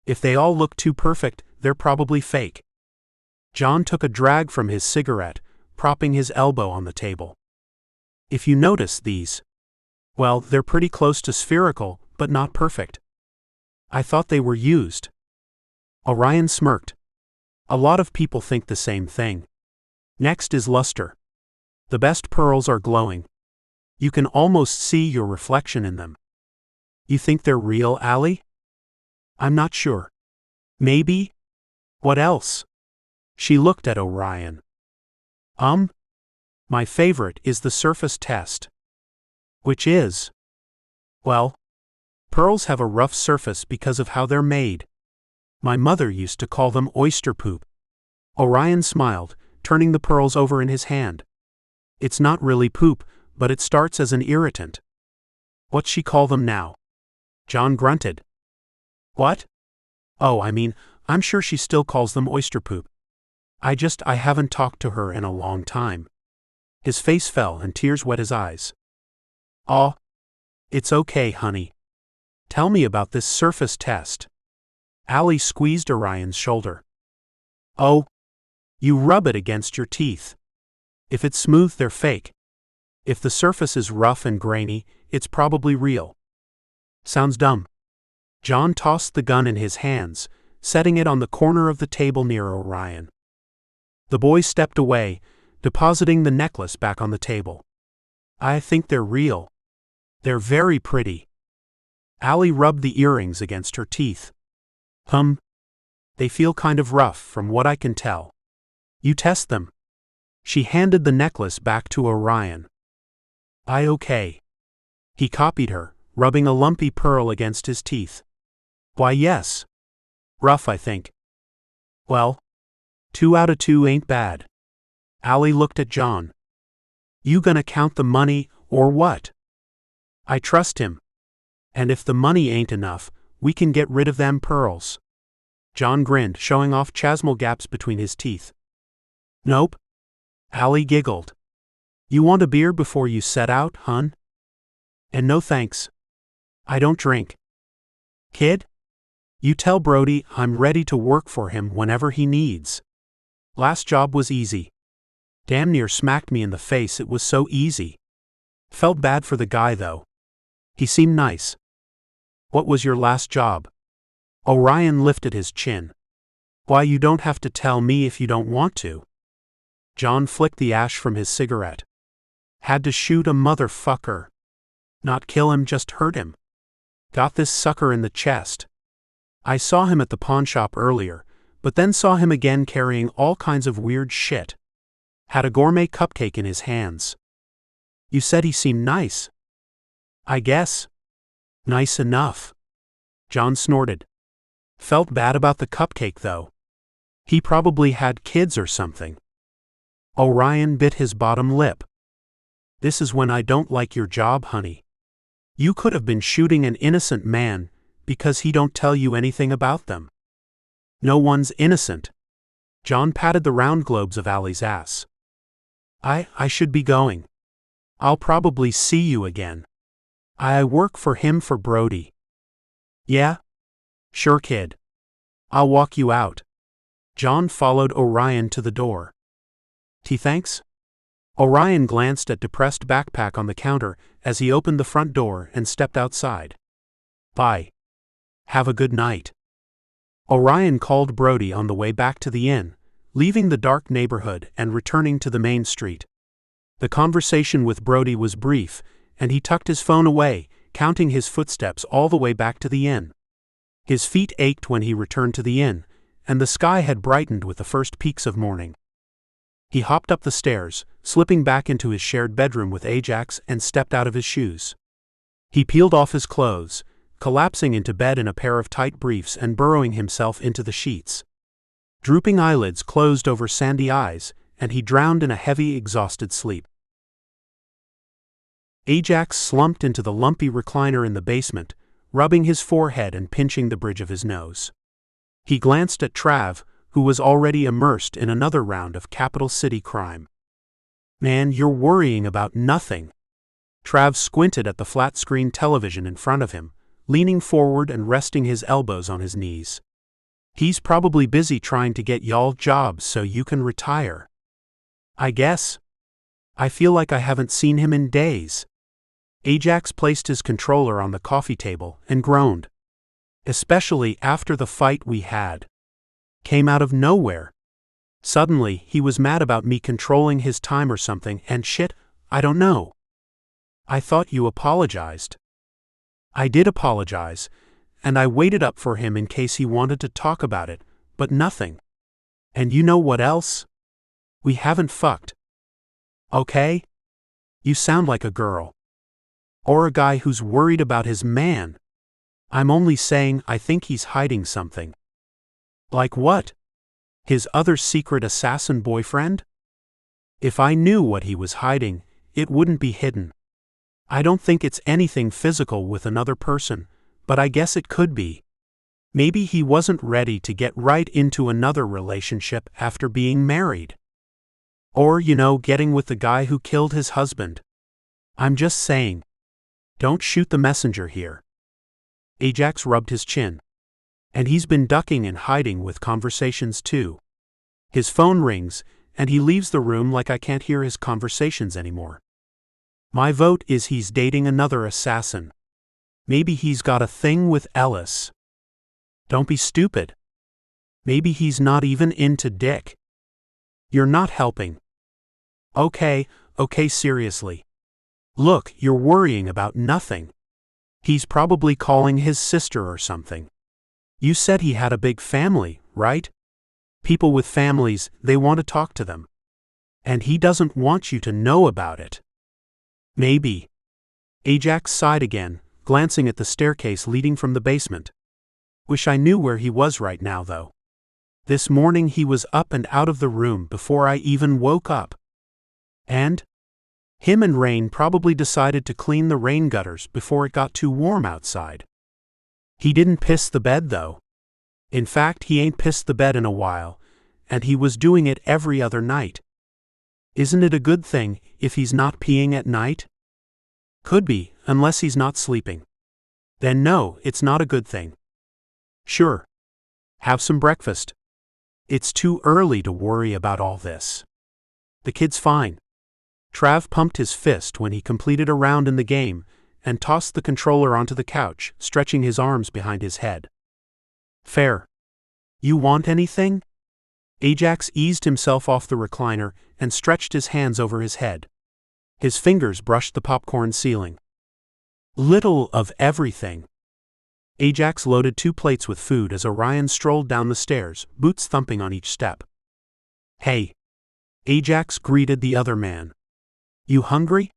If they all look too perfect, they're probably fake. John took a drag from his cigarette, propping his elbow on the table. If you notice these, well, they're pretty close to spherical, but not perfect. I thought they were used. Orion smirked. A lot of people think the same thing. Next is luster. The best pearls are glowing. You can almost see your reflection in them. You think they're real, Allie? I'm not sure. Maybe? What else? She looked at Orion. My favorite is the surface test. Which is? Well, pearls have a rough surface because of how they're made. My mother used to call them oyster poop. Orion smiled, turning the pearls over in his hand. It's not really poop, but it starts as an irritant. What's she call them now? John grunted. What? Oh, I'm sure she still calls them oyster poop. I haven't talked to her in a long time. His face fell and tears wet his eyes. Aw. It's okay, honey. Tell me about this surface test. Allie squeezed Orion's shoulder. Oh. You rub it against your teeth. If it's smooth, they're fake. If the surface is rough and grainy, it's probably real. Sounds dumb. John tossed the gun in his hands, setting it on the corner of the table near Orion. The boy stepped away, depositing the necklace back on the table. I think they're real. They're very pretty. Allie rubbed the earrings against her teeth. They feel kind of rough from what I can tell. You test them. She handed the necklace back to Orion. Okay. He copied her, rubbing a lumpy pearl against his teeth. Why, yes. Rough, I think. Well, 2 out of 2 ain't bad. Allie looked at John. You gonna count the money, or what? I trust him. And if the money ain't enough, we can get rid of them pearls. John grinned, showing off chasmal gaps between his teeth. Nope. Allie giggled. You want a beer before you set out, hun? And no thanks. I don't drink. Kid? You tell Brody I'm ready to work for him whenever he needs. Last job was easy. Damn near smacked me in the face, it was so easy. Felt bad for the guy though. He seemed nice. What was your last job? Orion lifted his chin. Why, you don't have to tell me if you don't want to. John flicked the ash from his cigarette. Had to shoot a motherfucker. Not kill him, just hurt him. Got this sucker in the chest. I saw him at the pawn shop earlier, but then saw him again carrying all kinds of weird shit. Had a gourmet cupcake in his hands. You said he seemed nice. I guess. Nice enough. John snorted. Felt bad about the cupcake though. He probably had kids or something. Orion bit his bottom lip. This is when I don't like your job, honey. You could have been shooting an innocent man because he don't tell you anything about them. No one's innocent. John patted the round globes of Allie's ass. I should be going. I'll probably see you again. I work for him for Brody. Yeah? Sure, kid. I'll walk you out. John followed Orion to the door. Thanks? Orion glanced at depressed backpack on the counter as he opened the front door and stepped outside. Bye. Have a good night. Orion called Brody on the way back to the inn, leaving the dark neighborhood and returning to the main street. The conversation with Brody was brief, and he tucked his phone away, counting his footsteps all the way back to the inn. His feet ached when he returned to the inn, and the sky had brightened with the first peaks of morning. He hopped up the stairs, slipping back into his shared bedroom with Ajax, and stepped out of his shoes. He peeled off his clothes, collapsing into bed in a pair of tight briefs and burrowing himself into the sheets. Drooping eyelids closed over sandy eyes, and he drowned in a heavy, exhausted sleep. Ajax slumped into the lumpy recliner in the basement, rubbing his forehead and pinching the bridge of his nose. He glanced at Trav, who was already immersed in another round of capital city crime. Man, you're worrying about nothing. Trav squinted at the flat-screen television in front of him, leaning forward and resting his elbows on his knees. He's probably busy trying to get y'all jobs so you can retire. I guess. I feel like I haven't seen him in days. Ajax placed his controller on the coffee table and groaned. Especially after the fight we had. Came out of nowhere. Suddenly, he was mad about me controlling his time or something, and shit, I don't know. I thought you apologized. I did apologize, and I waited up for him in case he wanted to talk about it, but nothing. And you know what else? We haven't fucked. Okay? You sound like a girl. Or a guy who's worried about his man. I'm only saying I think he's hiding something. Like what? His other secret assassin boyfriend? If I knew what he was hiding, it wouldn't be hidden. I don't think it's anything physical with another person, but I guess it could be. Maybe he wasn't ready to get right into another relationship after being married. Or, getting with the guy who killed his husband. I'm just saying. Don't shoot the messenger here. Ajax rubbed his chin. And he's been ducking and hiding with conversations too. His phone rings, and he leaves the room like I can't hear his conversations anymore. My vote is he's dating another assassin. Maybe he's got a thing with Ellis. Don't be stupid. Maybe he's not even into dick. You're not helping. Okay, seriously. Look, you're worrying about nothing. He's probably calling his sister or something. You said he had a big family, right? People with families, they want to talk to them. And he doesn't want you to know about it. Maybe. Ajax sighed again, glancing at the staircase leading from the basement. Wish I knew where he was right now, though. This morning he was up and out of the room before I even woke up. And? Him and Rain probably decided to clean the rain gutters before it got too warm outside. He didn't piss the bed, though. In fact, he ain't pissed the bed in a while, and he was doing it every other night. Isn't it a good thing if he's not peeing at night? Could be, unless he's not sleeping. Then no, it's not a good thing. Sure. Have some breakfast. It's too early to worry about all this. The kid's fine. Trav pumped his fist when he completed a round in the game and tossed the controller onto the couch, stretching his arms behind his head. Fair. You want anything? Ajax eased himself off the recliner and stretched his hands over his head. His fingers brushed the popcorn ceiling. Little of everything. Ajax loaded 2 plates with food as Orion strolled down the stairs, boots thumping on each step. Hey. Ajax greeted the other man. You hungry?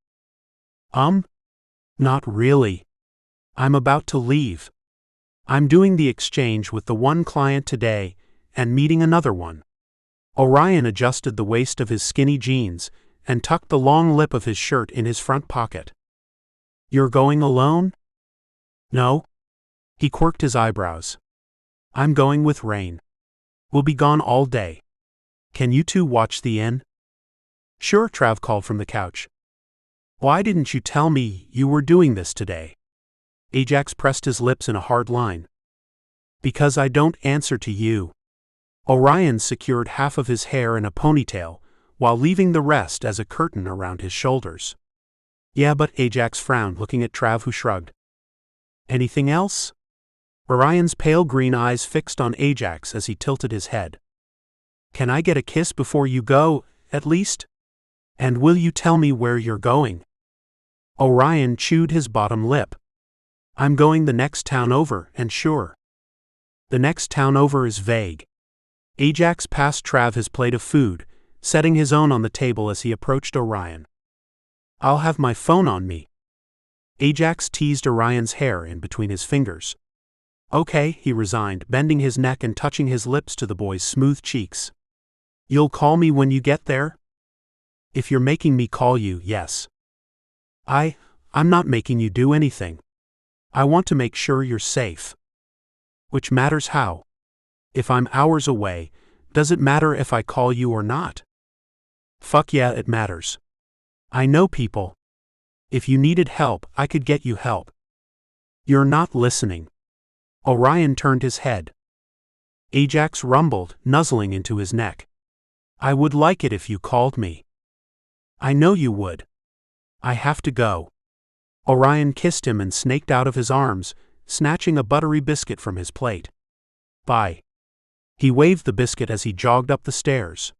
Not really. I'm about to leave. I'm doing the exchange with the one client today and meeting another one. Orion adjusted the waist of his skinny jeans and tucked the long lip of his shirt in his front pocket. You're going alone? No. He quirked his eyebrows. I'm going with Rain. We'll be gone all day. Can you two watch the inn? Sure, Trav called from the couch. Why didn't you tell me you were doing this today? Ajax pressed his lips in a hard line. Because I don't answer to you. Orion secured half of his hair in a ponytail, while leaving the rest as a curtain around his shoulders. Yeah, but Ajax frowned, looking at Trav, who shrugged. Anything else? Orion's pale green eyes fixed on Ajax as he tilted his head. Can I get a kiss before you go, at least? And will you tell me where you're going? Orion chewed his bottom lip. I'm going the next town over, and sure. The next town over is vague. Ajax passed Trav his plate of food, setting his own on the table as he approached Orion. I'll have my phone on me. Ajax teased Orion's hair in between his fingers. Okay, he resigned, bending his neck and touching his lips to the boy's smooth cheeks. You'll call me when you get there? If you're making me call you, yes. I'm not making you do anything. I want to make sure you're safe. Which matters how? If I'm hours away, does it matter if I call you or not? Fuck yeah, it matters. I know people. If you needed help, I could get you help. You're not listening. Orion turned his head. Ajax rumbled, nuzzling into his neck. I would like it if you called me. I know you would. I have to go. Orion kissed him and snaked out of his arms, snatching a buttery biscuit from his plate. Bye. He waved the biscuit as he jogged up the stairs.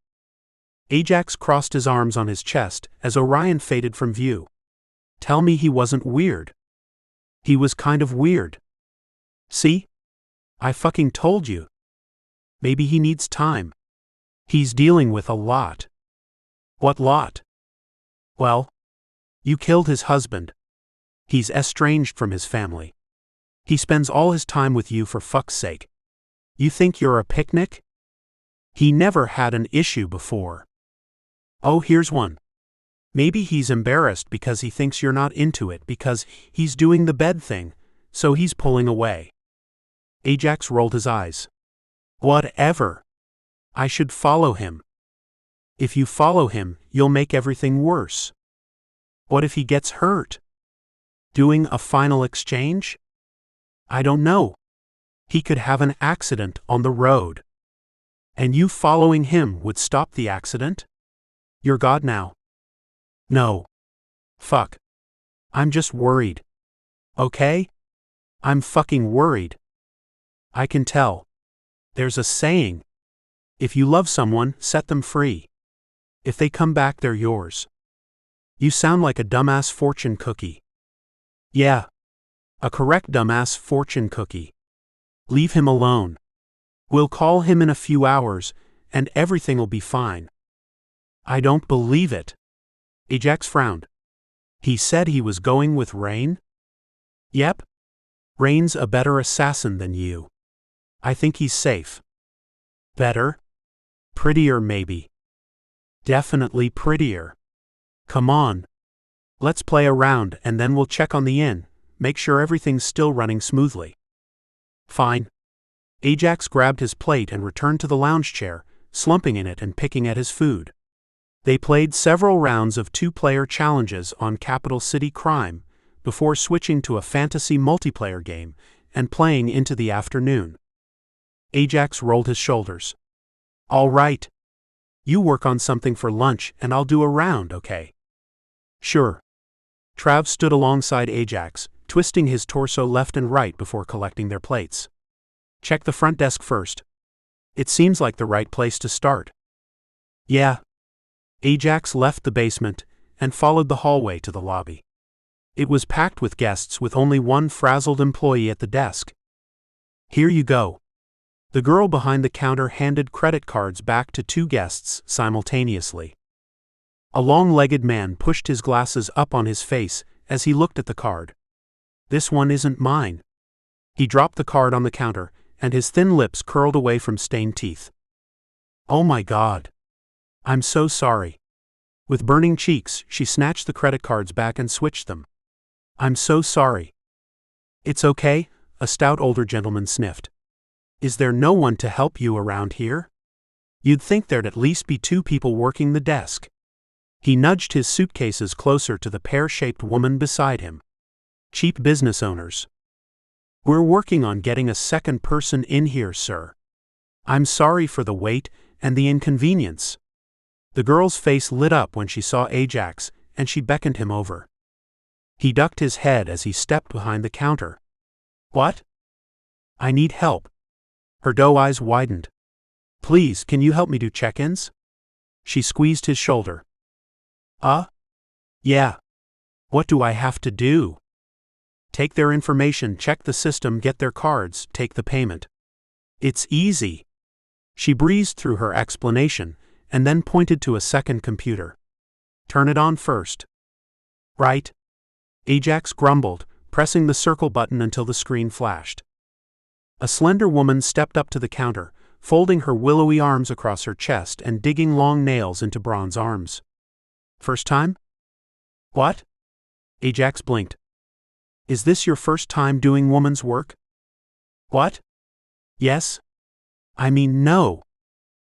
Ajax crossed his arms on his chest as Orion faded from view. Tell me he wasn't weird. He was kind of weird. See? I fucking told you. Maybe he needs time. He's dealing with a lot. What lot? Well, you killed his husband. He's estranged from his family. He spends all his time with you, for fuck's sake. You think you're a picnic? He never had an issue before. Oh, here's one. Maybe he's embarrassed because he thinks you're not into it, because he's doing the bed thing, so he's pulling away. Ajax rolled his eyes. Whatever. I should follow him. If you follow him, you'll make everything worse. What if he gets hurt? Doing a final exchange? I don't know. He could have an accident on the road. And you following him would stop the accident? You're God now. No. Fuck. I'm just worried. Okay? I'm fucking worried. I can tell. There's a saying. If you love someone, set them free. If they come back, they're yours. You sound like a dumbass fortune cookie. Yeah. A correct dumbass fortune cookie. Leave him alone. We'll call him in a few hours, and everything'll be fine. I don't believe it. Ajax frowned. He said he was going with Rain? Yep. Rain's a better assassin than you. I think he's safe. Better? Prettier, maybe. Definitely prettier. Come on. Let's play a round and then we'll check on the inn, make sure everything's still running smoothly. Fine. Ajax grabbed his plate and returned to the lounge chair, slumping in it and picking at his food. They played several rounds of two-player challenges on Capital City Crime before switching to a fantasy multiplayer game and playing into the afternoon. Ajax rolled his shoulders. All right. You work on something for lunch and I'll do a round, okay? Sure. Trav stood alongside Ajax, twisting his torso left and right before collecting their plates. Check the front desk first. It seems like the right place to start. Yeah. Ajax left the basement and followed the hallway to the lobby. It was packed with guests with only one frazzled employee at the desk. Here you go. The girl behind the counter handed credit cards back to two guests simultaneously. A long-legged man pushed his glasses up on his face as he looked at the card. This one isn't mine. He dropped the card on the counter, and his thin lips curled away from stained teeth. Oh my God. I'm so sorry. With burning cheeks, she snatched the credit cards back and switched them. I'm so sorry. It's okay, a stout older gentleman sniffed. Is there no one to help you around here? You'd think there'd at least be 2 people working the desk. He nudged his suitcases closer to the pear-shaped woman beside him. Cheap business owners. We're working on getting a second person in here, sir. I'm sorry for the wait and the inconvenience. The girl's face lit up when she saw Ajax, and she beckoned him over. He ducked his head as he stepped behind the counter. What? I need help. Her doe eyes widened. Please, can you help me do check-ins? She squeezed his shoulder. Yeah. What do I have to do? Take their information, check the system, get their cards, take the payment. It's easy. She breezed through her explanation, and then pointed to a second computer. Turn it on first. Right. Ajax grumbled, pressing the circle button until the screen flashed. A slender woman stepped up to the counter, folding her willowy arms across her chest and digging long nails into bronze arms. First time? What? Ajax blinked. Is this your first time doing woman's work? What? Yes? I mean, no.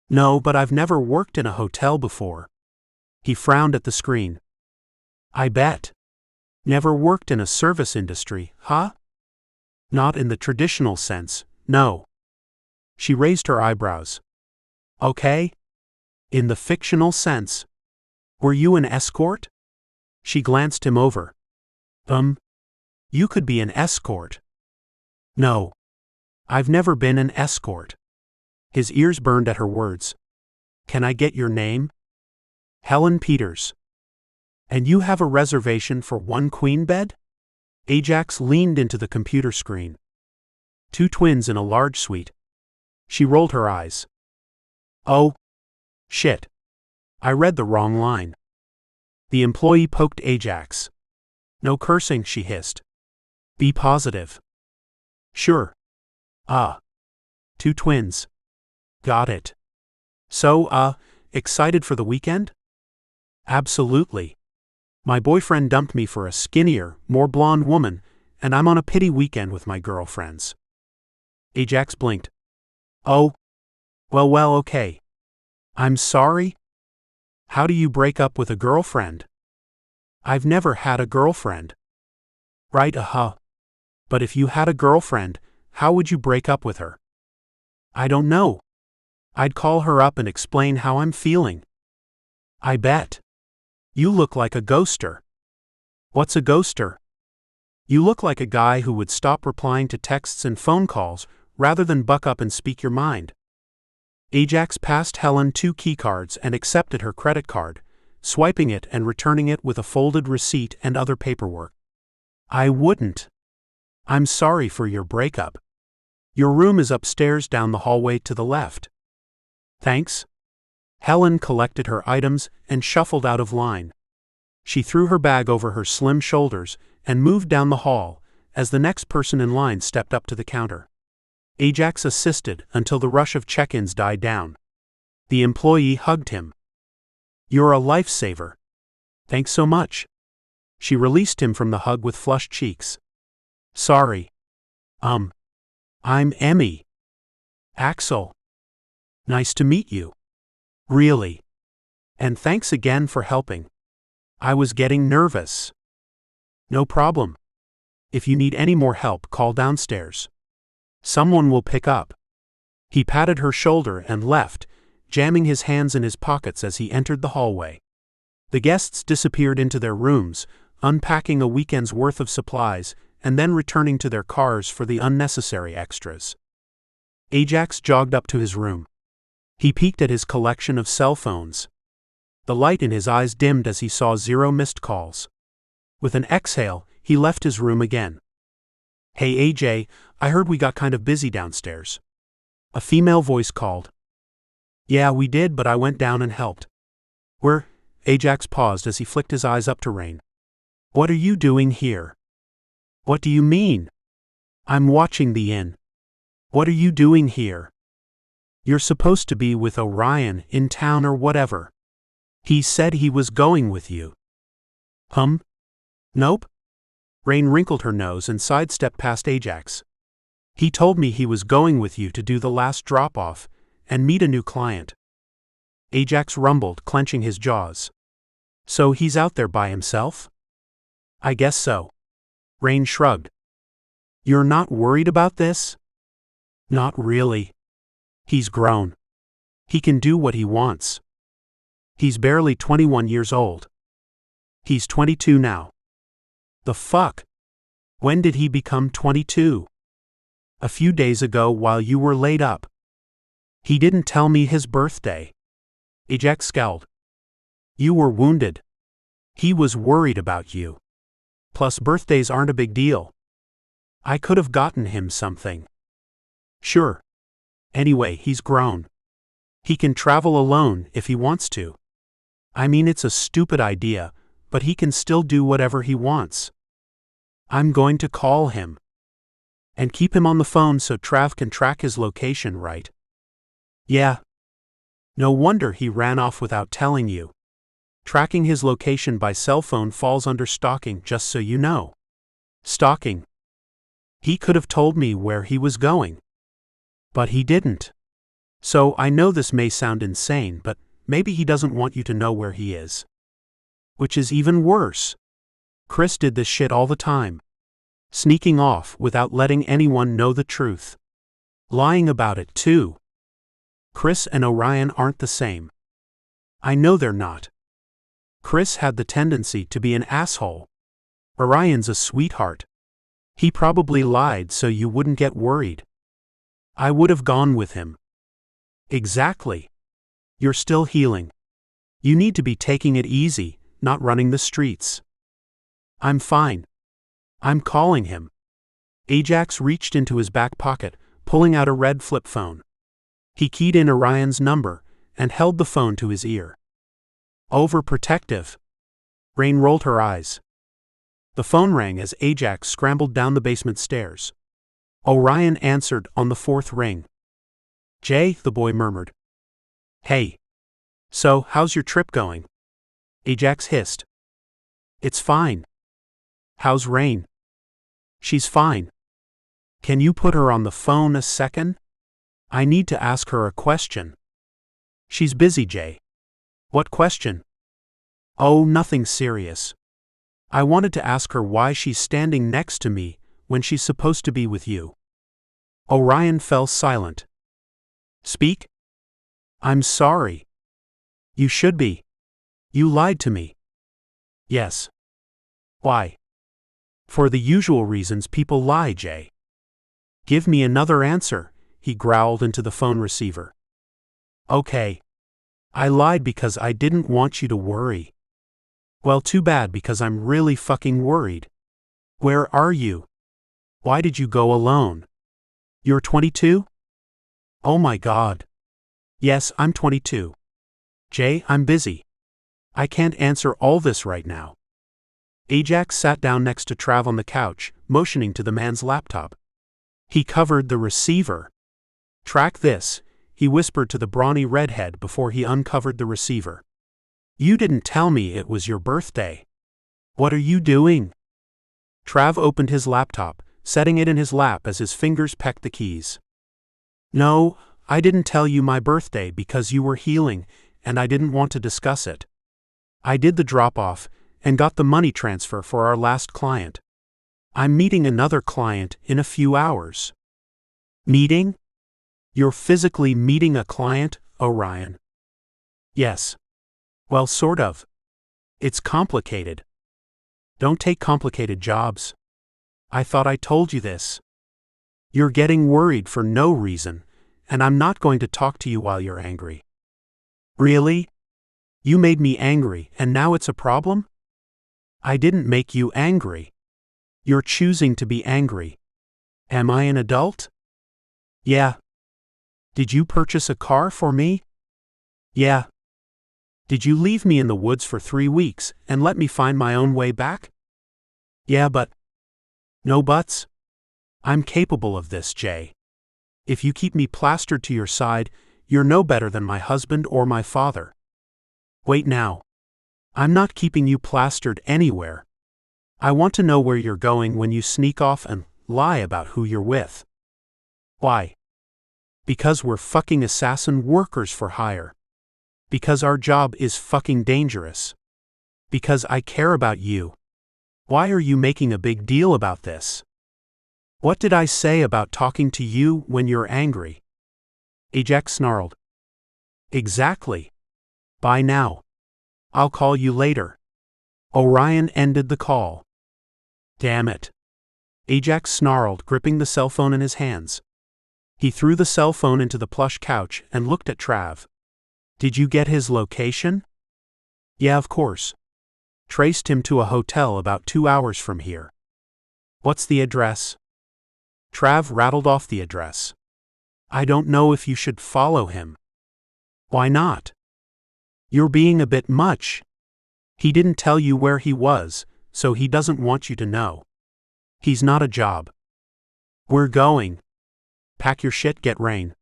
No, but I've never worked in a hotel before. He frowned at the screen. I bet. Never worked in a service industry, huh? Not in the traditional sense, no. She raised her eyebrows. Okay. In the fictional sense. Were you an escort? She glanced him over. You could be an escort. No. I've never been an escort. His ears burned at her words. Can I get your name? Helen Peters. And you have a reservation for 1 queen bed? Ajax leaned into the computer screen. 2 twins in a large suite. She rolled her eyes. Oh. Shit. I read the wrong line. The employee poked Ajax. No cursing, she hissed. Be positive. Sure. 2 twins. Got it. So, excited for the weekend? Absolutely. My boyfriend dumped me for a skinnier, more blonde woman, and I'm on a pity weekend with my girlfriends. Ajax blinked. Oh. Well, okay. I'm sorry? How do you break up with a girlfriend? I've never had a girlfriend. Right, But if you had a girlfriend, how would you break up with her? I don't know. I'd call her up and explain how I'm feeling. I bet. You look like a ghoster. What's a ghoster? You look like a guy who would stop replying to texts and phone calls rather than buck up and speak your mind. Ajax passed Helen 2 keycards and accepted her credit card, swiping it and returning it with a folded receipt and other paperwork. I wouldn't. I'm sorry for your breakup. Your room is upstairs down the hallway to the left. Thanks. Helen collected her items and shuffled out of line. She threw her bag over her slim shoulders and moved down the hall as the next person in line stepped up to the counter. Ajax assisted until the rush of check-ins died down. The employee hugged him. You're a lifesaver. Thanks so much. She released him from the hug with flushed cheeks. Sorry. I'm Emmy. Axel. Nice to meet you. Really. And thanks again for helping. I was getting nervous. No problem. If you need any more help, call downstairs. Someone will pick up. He patted her shoulder and left, jamming his hands in his pockets as he entered the hallway. The guests disappeared into their rooms, unpacking a weekend's worth of supplies and then returning to their cars for the unnecessary extras. Ajax jogged up to his room. He peeked at his collection of cell phones. The light in his eyes dimmed as he saw 0 missed calls. With an exhale, he left his room again. Hey AJ, I heard we got kind of busy downstairs. A female voice called. Yeah, we did, but I went down and helped. Where? Ajax paused as he flicked his eyes up to Rain. What are you doing here? What do you mean? I'm watching the inn. What are you doing here? You're supposed to be with Orion, in town or whatever. He said he was going with you. Nope. Rain wrinkled her nose and sidestepped past Ajax. He told me he was going with you to do the last drop-off and meet a new client. Ajax rumbled, clenching his jaws. So he's out there by himself? I guess so. Rain shrugged. You're not worried about this? Not really. He's grown. He can do what he wants. He's barely 21 years old. He's 22 now. The fuck? When did he become 22? A few days ago while you were laid up. He didn't tell me his birthday. Ajax scowled. You were wounded. He was worried about you. Plus birthdays aren't a big deal. I could have gotten him something. Sure. Anyway, he's grown. He can travel alone if he wants to. I mean, it's a stupid idea, but he can still do whatever he wants. I'm going to call him. And keep him on the phone so Trav can track his location, right? Yeah. No wonder he ran off without telling you. Tracking his location by cell phone falls under stalking, just so you know. Stalking. He could have told me where he was going. But he didn't. So I know this may sound insane, but maybe he doesn't want you to know where he is. Which is even worse. Chris did this shit all the time. Sneaking off without letting anyone know the truth. Lying about it too. Chris and Orion aren't the same. I know they're not. Chris had the tendency to be an asshole. Orion's a sweetheart. He probably lied so you wouldn't get worried. I would have gone with him. Exactly. You're still healing. You need to be taking it easy, not running the streets. I'm fine. I'm calling him. Ajax reached into his back pocket, pulling out a red flip phone. He keyed in Orion's number and held the phone to his ear. Overprotective. Rain rolled her eyes. The phone rang as Ajax scrambled down the basement stairs. Orion answered on the fourth ring. Jay, the boy murmured. Hey. So, how's your trip going? Ajax hissed. It's fine. How's Rain? She's fine. Can you put her on the phone a second? I need to ask her a question. She's busy, Jay. What question? Oh, nothing serious. I wanted to ask her why she's standing next to me when she's supposed to be with you. Orion fell silent. Speak? I'm sorry. You should be. You lied to me. Yes. Why? For the usual reasons people lie, Jay. Give me another answer, he growled into the phone receiver. Okay. I lied because I didn't want you to worry. Well, too bad because I'm really fucking worried. Where are you? Why did you go alone? You're 22? Oh my God. Yes, I'm 22. Jay, I'm busy. I can't answer all this right now. Ajax sat down next to Trav on the couch, motioning to the man's laptop. He covered the receiver. Track this, he whispered to the brawny redhead before he uncovered the receiver. You didn't tell me it was your birthday. What are you doing? Trav opened his laptop, setting it in his lap as his fingers pecked the keys. No, I didn't tell you my birthday because you were healing, and I didn't want to discuss it. I did the drop-off and got the money transfer for our last client. I'm meeting another client in a few hours. Meeting? You're physically meeting a client, Orion? Yes. Well, sort of. It's complicated. Don't take complicated jobs. I thought I told you this. You're getting worried for no reason, and I'm not going to talk to you while you're angry. Really? You made me angry, and now it's a problem? I didn't make you angry. You're choosing to be angry. Am I an adult? Yeah. Did you purchase a car for me? Yeah. Did you leave me in the woods for 3 weeks and let me find my own way back? Yeah, but... No buts? I'm capable of this, Jay. If you keep me plastered to your side, you're no better than my husband or my father. Wait now. I'm not keeping you plastered anywhere. I want to know where you're going when you sneak off and lie about who you're with. Why? Because we're fucking assassin workers for hire. Because our job is fucking dangerous. Because I care about you. Why are you making a big deal about this? What did I say about talking to you when you're angry? Ajax snarled. Exactly. Bye now. I'll call you later. Orion ended the call. Damn it. Ajax snarled, gripping the cell phone in his hands. He threw the cell phone into the plush couch and looked at Trav. Did you get his location? Yeah, of course. Traced him to a hotel about 2 hours from here. What's the address? Trav rattled off the address. I don't know if you should follow him. Why not? You're being a bit much. He didn't tell you where he was, so he doesn't want you to know. He's not a job. We're going. Pack your shit, get rain.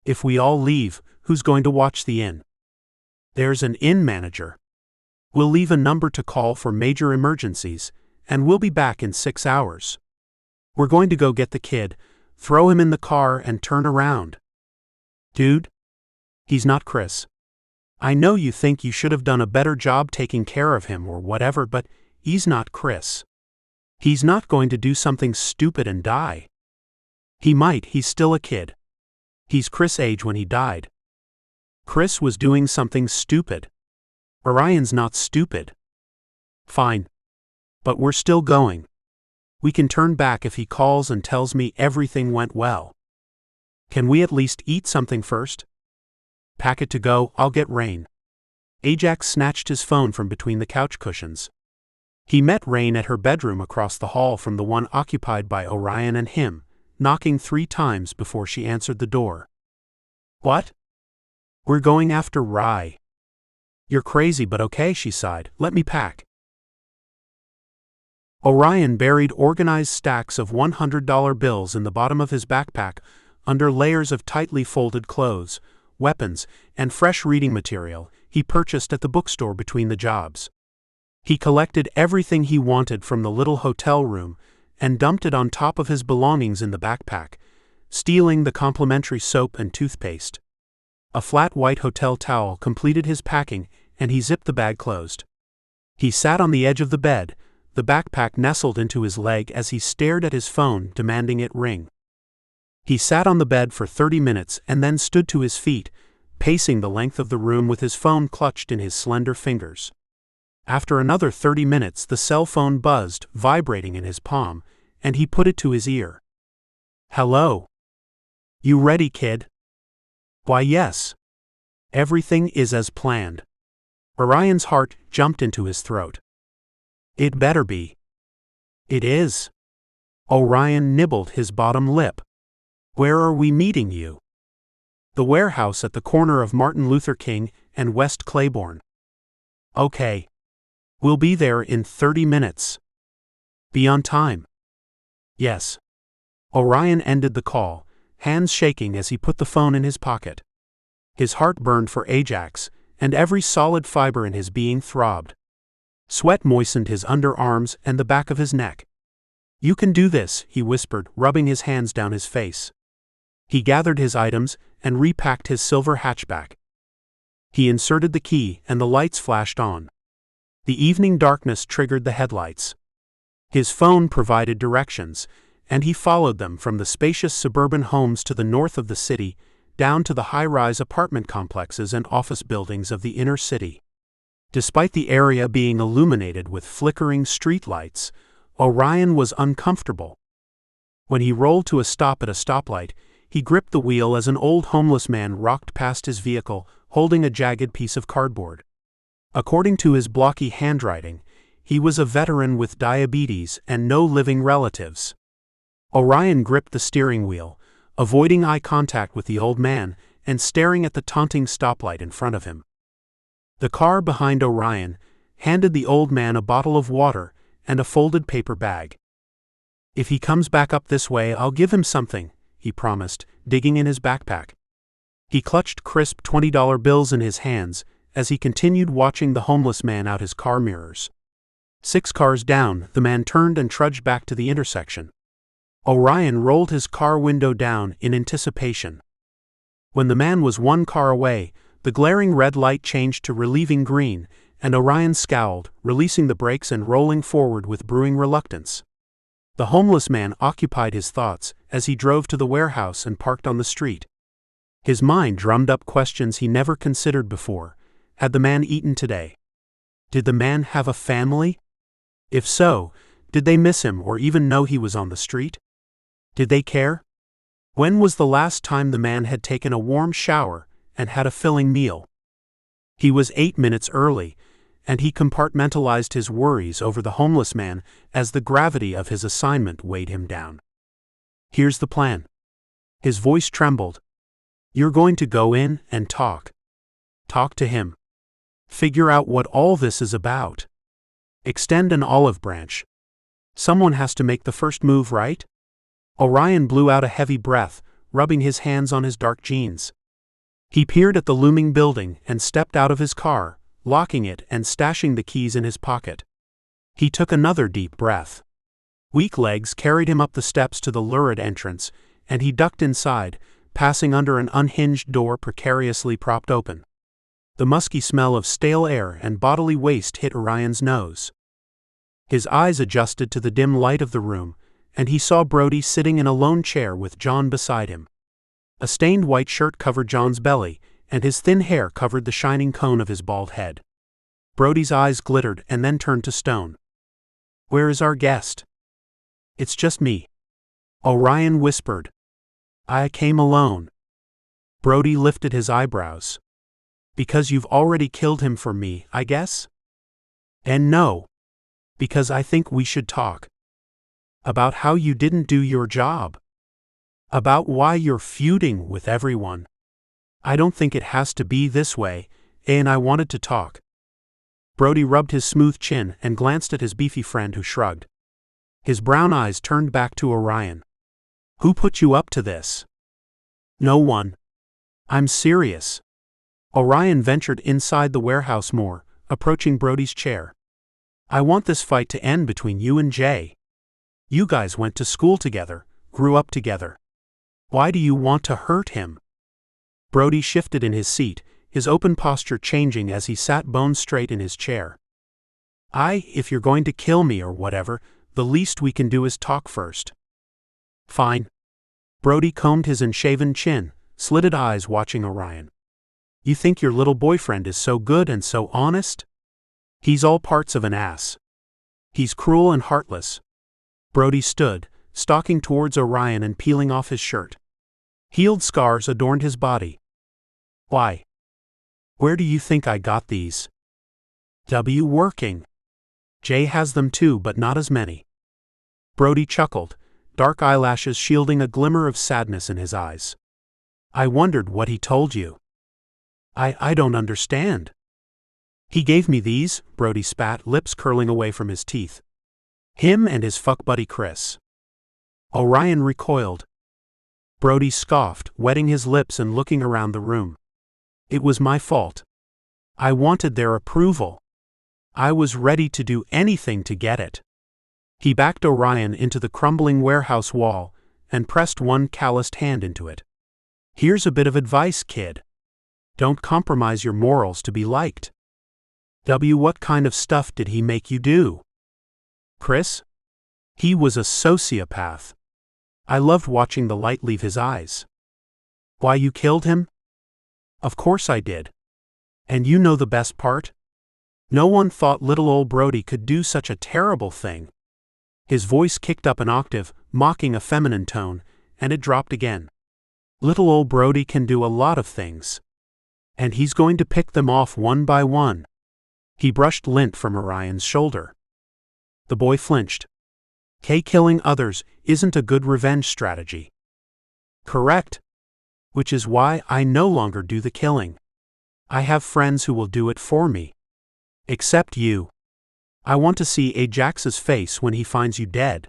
If we all leave, who's going to watch the inn? There's an inn manager. We'll leave a number to call for major emergencies, and we'll be back in 6 hours. We're going to go get the kid, throw him in the car, and turn around. Dude? He's not Chris. I know you think you should have done a better job taking care of him or whatever, but he's not Chris. He's not going to do something stupid and die. He might, he's still a kid. He's Chris' age when he died. Chris was doing something stupid. Orion's not stupid. Fine. But we're still going. We can turn back if he calls and tells me everything went well. Can we at least eat something first? Pack it to go, I'll get Rain. Ajax snatched his phone from between the couch cushions. He met Rain at her bedroom across the hall from the one occupied by Orion and him, knocking 3 times before she answered the door. What? We're going after Rye. You're crazy, but okay, she sighed. Let me pack. Orion buried organized stacks of $100 bills in the bottom of his backpack under layers of tightly folded clothes, weapons, and fresh reading material he purchased at the bookstore between the jobs. He collected everything he wanted from the little hotel room and dumped it on top of his belongings in the backpack, stealing the complimentary soap and toothpaste. A flat white hotel towel completed his packing, and he zipped the bag closed. He sat on the edge of the bed, the backpack nestled into his leg as he stared at his phone, demanding it ring. He sat on the bed for 30 minutes and then stood to his feet, pacing the length of the room with his phone clutched in his slender fingers. After another 30 minutes, the cell phone buzzed, vibrating in his palm, and he put it to his ear. Hello? You ready, kid? Why, yes. Everything is as planned. Orion's heart jumped into his throat. It better be. It is. Orion nibbled his bottom lip. Where are we meeting you? The warehouse at the corner of Martin Luther King and West Claiborne. Okay. We'll be there in 30 minutes. Be on time. Yes. Orion ended the call, hands shaking as he put the phone in his pocket. His heart burned for Ajax, and every solid fiber in his being throbbed. Sweat moistened his underarms and the back of his neck. You can do this, he whispered, rubbing his hands down his face. He gathered his items and repacked his silver hatchback. He inserted the key and the lights flashed on. The evening darkness triggered the headlights. His phone provided directions, and he followed them from the spacious suburban homes to the north of the city, down to the high-rise apartment complexes and office buildings of the inner city. Despite the area being illuminated with flickering streetlights, Orion was uncomfortable. When he rolled to a stop at a stoplight, he gripped the wheel as an old homeless man rocked past his vehicle, holding a jagged piece of cardboard. According to his blocky handwriting, he was a veteran with diabetes and no living relatives. Orion gripped the steering wheel, avoiding eye contact with the old man and staring at the taunting stoplight in front of him. The car behind Orion handed the old man a bottle of water and a folded paper bag. If he comes back up this way, I'll give him something, he promised, digging in his backpack. He clutched crisp $20 bills in his hands as he continued watching the homeless man out his car mirrors. 6 cars down, the man turned and trudged back to the intersection. Orion rolled his car window down in anticipation. When the man was 1 car away, The glaring red light changed to relieving green, and Orion scowled, releasing the brakes and rolling forward with brewing reluctance. The homeless man occupied his thoughts as he drove to the warehouse and parked on the street. His mind drummed up questions he never considered before. Had the man eaten today? Did the man have a family? If so, did they miss him or even know he was on the street? Did they care? When was the last time the man had taken a warm shower and had a filling meal? He was 8 minutes early, and he compartmentalized his worries over the homeless man as the gravity of his assignment weighed him down. Here's the plan. His voice trembled. You're going to go in and talk. Talk to him. Figure out what all this is about. Extend an olive branch. Someone has to make the first move, right? Orion blew out a heavy breath, rubbing his hands on his dark jeans. He peered at the looming building and stepped out of his car, locking it and stashing the keys in his pocket. He took another deep breath. Weak legs carried him up the steps to the lurid entrance, and he ducked inside, passing under an unhinged door precariously propped open. The musky smell of stale air and bodily waste hit Orion's nose. His eyes adjusted to the dim light of the room, and he saw Brody sitting in a lone chair with John beside him. A stained white shirt covered John's belly, and his thin hair covered the shining cone of his bald head. Brody's eyes glittered and then turned to stone. Where is our guest? It's just me. Orion whispered. I came alone. Brody lifted his eyebrows. Because you've already killed him for me, I guess? And no. Because I think we should talk. About how you didn't do your job. About why you're feuding with everyone. I don't think it has to be this way, and I wanted to talk. Brody rubbed his smooth chin and glanced at his beefy friend, who shrugged. His brown eyes turned back to Orion. Who put you up to this? No one. I'm serious. Orion ventured inside the warehouse more, approaching Brody's chair. I want this fight to end between you and Jay. You guys went to school together, grew up together. Why do you want to hurt him? Brody shifted in his seat, his open posture changing as he sat bone straight in his chair. If you're going to kill me or whatever, the least we can do is talk first. Fine. Brody combed his unshaven chin, slitted eyes watching Orion. You think your little boyfriend is so good and so honest? He's all parts of an ass. He's cruel and heartless. Brody stood, stalking towards Orion and peeling off his shirt. Healed scars adorned his body. Why? Where do you think I got these? Working. Jay has them too, but not as many. Brody chuckled, dark eyelashes shielding a glimmer of sadness in his eyes. I wondered what he told you. I don't understand. He gave me these, Brody spat, lips curling away from his teeth. Him and his fuck buddy Chris. Orion recoiled. Brody scoffed, wetting his lips and looking around the room. It was my fault. I wanted their approval. I was ready to do anything to get it. He backed Orion into the crumbling warehouse wall and pressed one calloused hand into it. Here's a bit of advice, kid. Don't compromise your morals to be liked. What kind of stuff did he make you do? Chris? He was a sociopath. I loved watching the light leave his eyes. Why you killed him? Of course I did. And you know the best part? No one thought little old Brody could do such a terrible thing. His voice kicked up an octave, mocking a feminine tone, and it dropped again. Little old Brody can do a lot of things. And he's going to pick them off one by one. He brushed lint from Orion's shoulder. The boy flinched. Killing others isn't a good revenge strategy. Correct. Which is why I no longer do the killing. I have friends who will do it for me. Except you. I want to see Ajax's face when he finds you dead.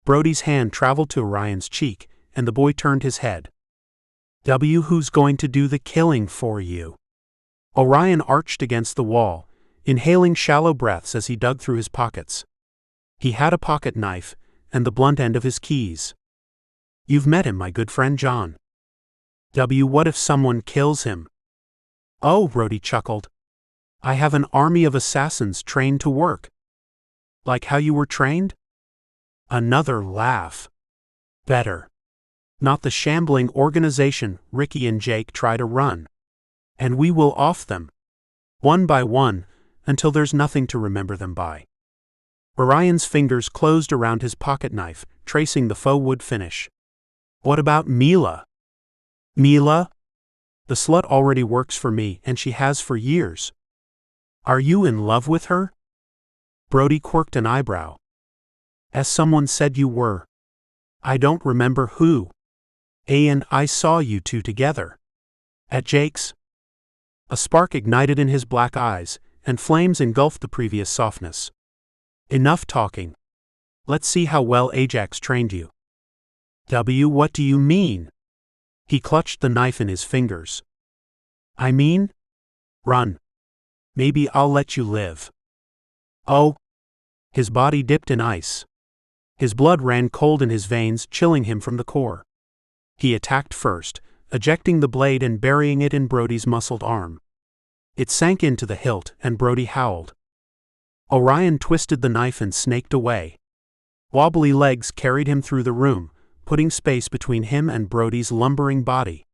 Brody's hand traveled to Orion's cheek, and the boy turned his head. Who's going to do the killing for you? Orion arched against the wall, inhaling shallow breaths as he dug through his pockets. He had a pocket knife, and the blunt end of his keys. You've met him, my good friend John. What if someone kills him? Oh, Brody chuckled. I have an army of assassins trained to work. Like how you were trained? Another laugh. Better. Not the shambling organization Ricky and Jake try to run. And we will off them, one by one, until there's nothing to remember them by. Orion's fingers closed around his pocket knife, tracing the faux wood finish. What about Mila? Mila? The slut already works for me, and she has for years. Are you in love with her? Brody quirked an eyebrow. As someone said you were. I don't remember who. And I saw you two together. At Jake's? A spark ignited in his black eyes, and flames engulfed the previous softness. Enough talking. Let's see how well Ajax trained you. What do you mean? He clutched the knife in his fingers. I mean? Run. Maybe I'll let you live. Oh. His body dipped in ice. His blood ran cold in his veins, chilling him from the core. He attacked first, ejecting the blade and burying it in Brody's muscled arm. It sank into the hilt, and Brody howled. Orion twisted the knife and snaked away. Wobbly legs carried him through the room, putting space between him and Brody's lumbering body.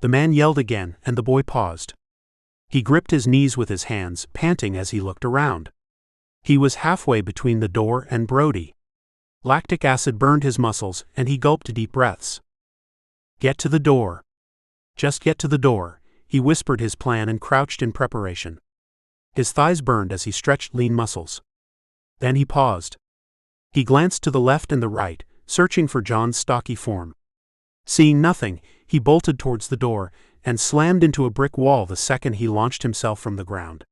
The man yelled again, and the boy paused. He gripped his knees with his hands, panting as he looked around. He was halfway between the door and Brody. Lactic acid burned his muscles, and he gulped deep breaths. Get to the door. Just get to the door, he whispered his plan and crouched in preparation. His thighs burned as he stretched lean muscles. Then he paused. He glanced to the left and the right, searching for John's stocky form. Seeing nothing, he bolted towards the door, and slammed into a brick wall the second he launched himself from the ground.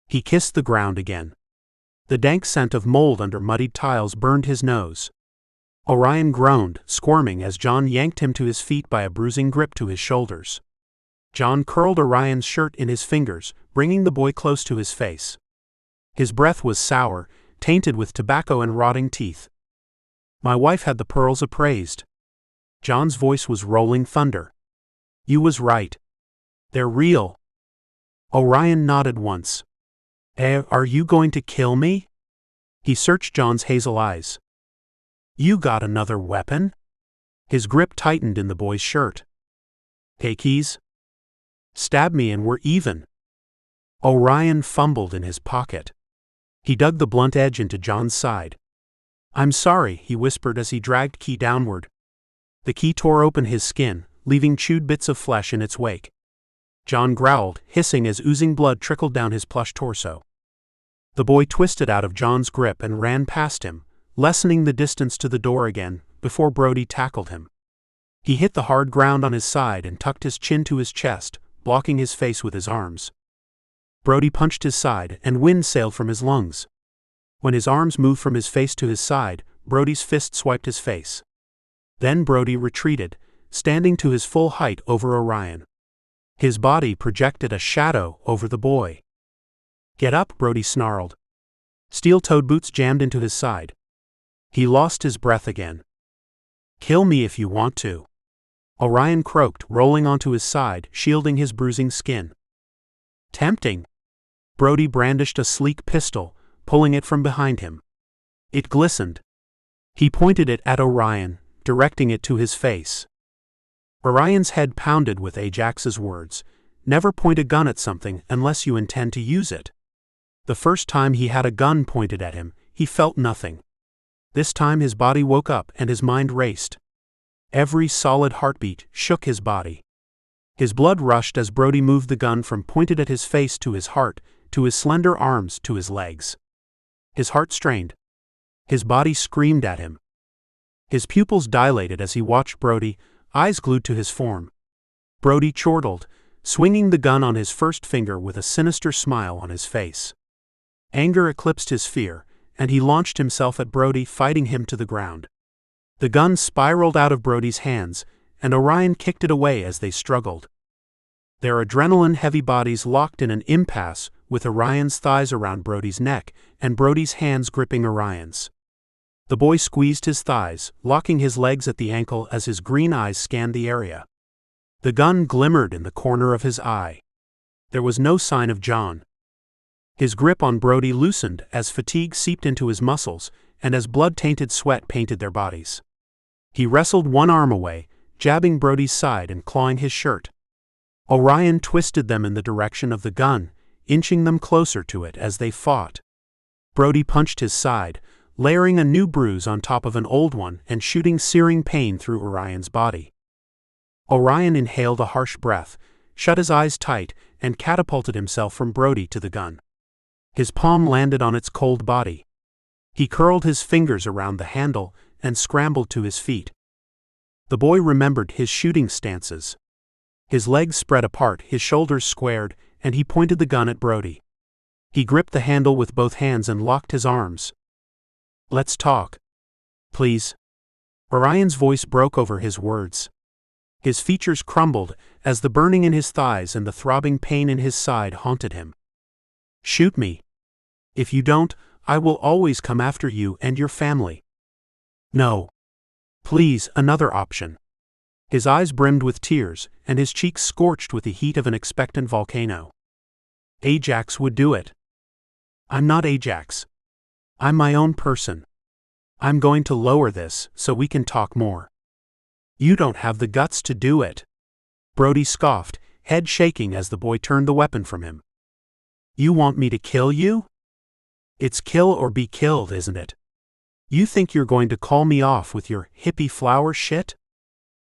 He kissed the ground again. The dank scent of mold under muddied tiles burned his nose. Orion groaned, squirming as John yanked him to his feet by a bruising grip to his shoulders. John curled Orion's shirt in his fingers, bringing the boy close to his face. His breath was sour, tainted with tobacco and rotting teeth. My wife had the pearls appraised. John's voice was rolling thunder. You was right. They're real. Orion nodded once. Are you going to kill me? He searched John's hazel eyes. You got another weapon? His grip tightened in the boy's shirt. Hey, keys? Stab me and we're even. Orion fumbled in his pocket. He dug the blunt edge into John's side. I'm sorry, he whispered as he dragged Key downward. The key tore open his skin, leaving chewed bits of flesh in its wake. John growled, hissing as oozing blood trickled down his plush torso. The boy twisted out of John's grip and ran past him, lessening the distance to the door again, before Brody tackled him. He hit the hard ground on his side and tucked his chin to his chest, blocking his face with his arms. Brody punched his side, and wind sailed from his lungs. When his arms moved from his face to his side, Brody's fist swiped his face. Then Brody retreated, standing to his full height over Orion. His body projected a shadow over the boy. Get up, Brody snarled. Steel-toed boots jammed into his side. He lost his breath again. Kill me if you want to. Orion croaked, rolling onto his side, shielding his bruising skin. Tempting. Brody brandished a sleek pistol, pulling it from behind him. It glistened. He pointed it at Orion, directing it to his face. Orion's head pounded with Ajax's words, never point a gun at something unless you intend to use it. The first time he had a gun pointed at him, he felt nothing. This time his body woke up and his mind raced. Every solid heartbeat shook his body. His blood rushed as Brody moved the gun from pointed at his face to his heart, to his slender arms to his legs. His heart strained. His body screamed at him. His pupils dilated as he watched Brody, eyes glued to his form. Brody chortled, swinging the gun on his first finger with a sinister smile on his face. Anger eclipsed his fear, and he launched himself at Brody, fighting him to the ground. The gun spiraled out of Brody's hands, and Orion kicked it away as they struggled. Their adrenaline-heavy bodies locked in an impasse, with Orion's thighs around Brody's neck, and Brody's hands gripping Orion's. The boy squeezed his thighs, locking his legs at the ankle as his green eyes scanned the area. The gun glimmered in the corner of his eye. There was no sign of John. His grip on Brody loosened as fatigue seeped into his muscles and as blood-tainted sweat painted their bodies. He wrestled one arm away, jabbing Brody's side and clawing his shirt. Orion twisted them in the direction of the gun, inching them closer to it as they fought. Brody punched his side, layering a new bruise on top of an old one and shooting searing pain through Orion's body. Orion inhaled a harsh breath, shut his eyes tight, and catapulted himself from Brody to the gun. His palm landed on its cold body. He curled his fingers around the handle and scrambled to his feet. The boy remembered his shooting stances. His legs spread apart, his shoulders squared, and he pointed the gun at Brody. He gripped the handle with both hands and locked his arms. "Let's talk. Please." Orion's voice broke over his words. His features crumbled as the burning in his thighs and the throbbing pain in his side haunted him. "Shoot me. If you don't, I will always come after you and your family." "No. Please, another option." His eyes brimmed with tears, and his cheeks scorched with the heat of an expectant volcano. "Ajax would do it." "I'm not Ajax. I'm my own person. I'm going to lower this so we can talk more." "You don't have the guts to do it." Brody scoffed, head shaking as the boy turned the weapon from him. "You want me to kill you? It's kill or be killed, isn't it? You think you're going to call me off with your hippie flower shit?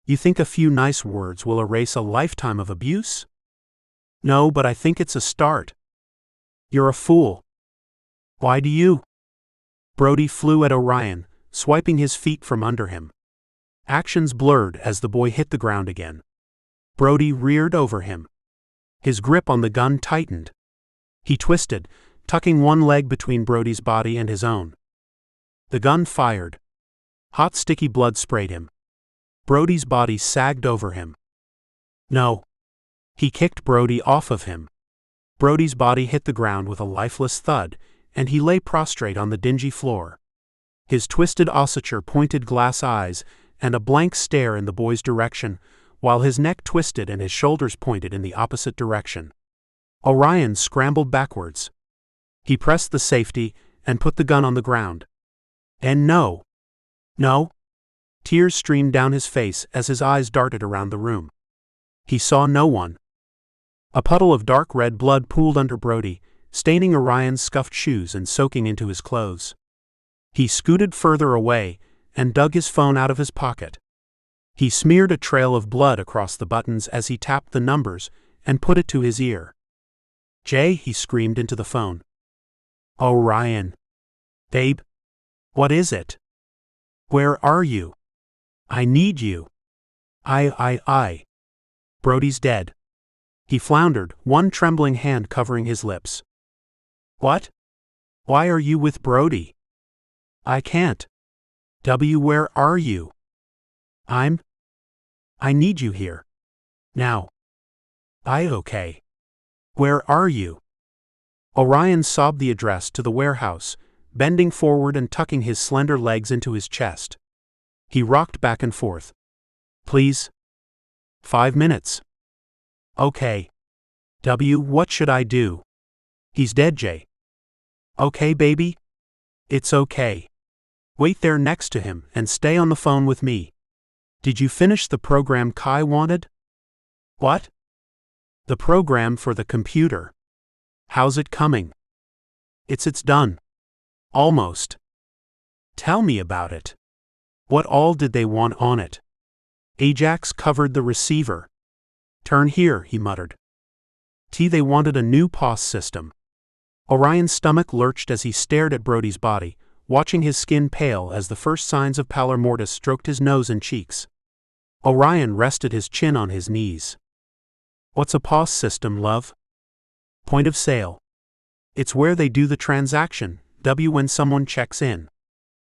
You think a few nice words will erase a lifetime of abuse? No, but I think it's a start. You're a fool. Why do you?" Brody flew at Orion, swiping his feet from under him. Actions blurred as the boy hit the ground again. Brody reared over him. His grip on the gun tightened. He twisted, tucking one leg between Brody's body and his own. The gun fired. Hot sticky blood sprayed him. Brody's body sagged over him. "No." He kicked Brody off of him. Brody's body hit the ground with a lifeless thud, and he lay prostrate on the dingy floor. His twisted ossature pointed glass eyes and a blank stare in the boy's direction, while his neck twisted and his shoulders pointed in the opposite direction. Orion scrambled backwards. He pressed the safety and put the gun on the ground. And no. Tears streamed down his face as his eyes darted around the room. He saw no one. A puddle of dark red blood pooled under Brody, staining Orion's scuffed shoes and soaking into his clothes. He scooted further away and dug his phone out of his pocket. He smeared a trail of blood across the buttons as he tapped the numbers and put it to his ear. "Jay," he screamed into the phone. "Orion. Babe. What is it? Where are you? I need you. I. Brody's dead." He floundered, one trembling hand covering his lips. "What? Why are you with Brody? I can't. Where are you? I need you here. Now. Okay. Where are you?" Orion sobbed the address to the warehouse, bending forward and tucking his slender legs into his chest. He rocked back and forth. "Please. 5 minutes. Okay. What should I do? He's dead, Jay." "Okay, baby? It's okay. Wait there next to him and stay on the phone with me. Did you finish the program Kai wanted?" "What?" "The program for the computer. How's it coming?" It's done. Almost." "Tell me about it. What all did they want on it?" Ajax covered the receiver. "Turn here," he muttered. They wanted a new POS system. Orion's stomach lurched as he stared at Brody's body, watching his skin pale as the first signs of pallor mortis stroked his nose and cheeks. Orion rested his chin on his knees. "What's a POS system, love?" "Point of sale. It's where they do the transaction, when someone checks in.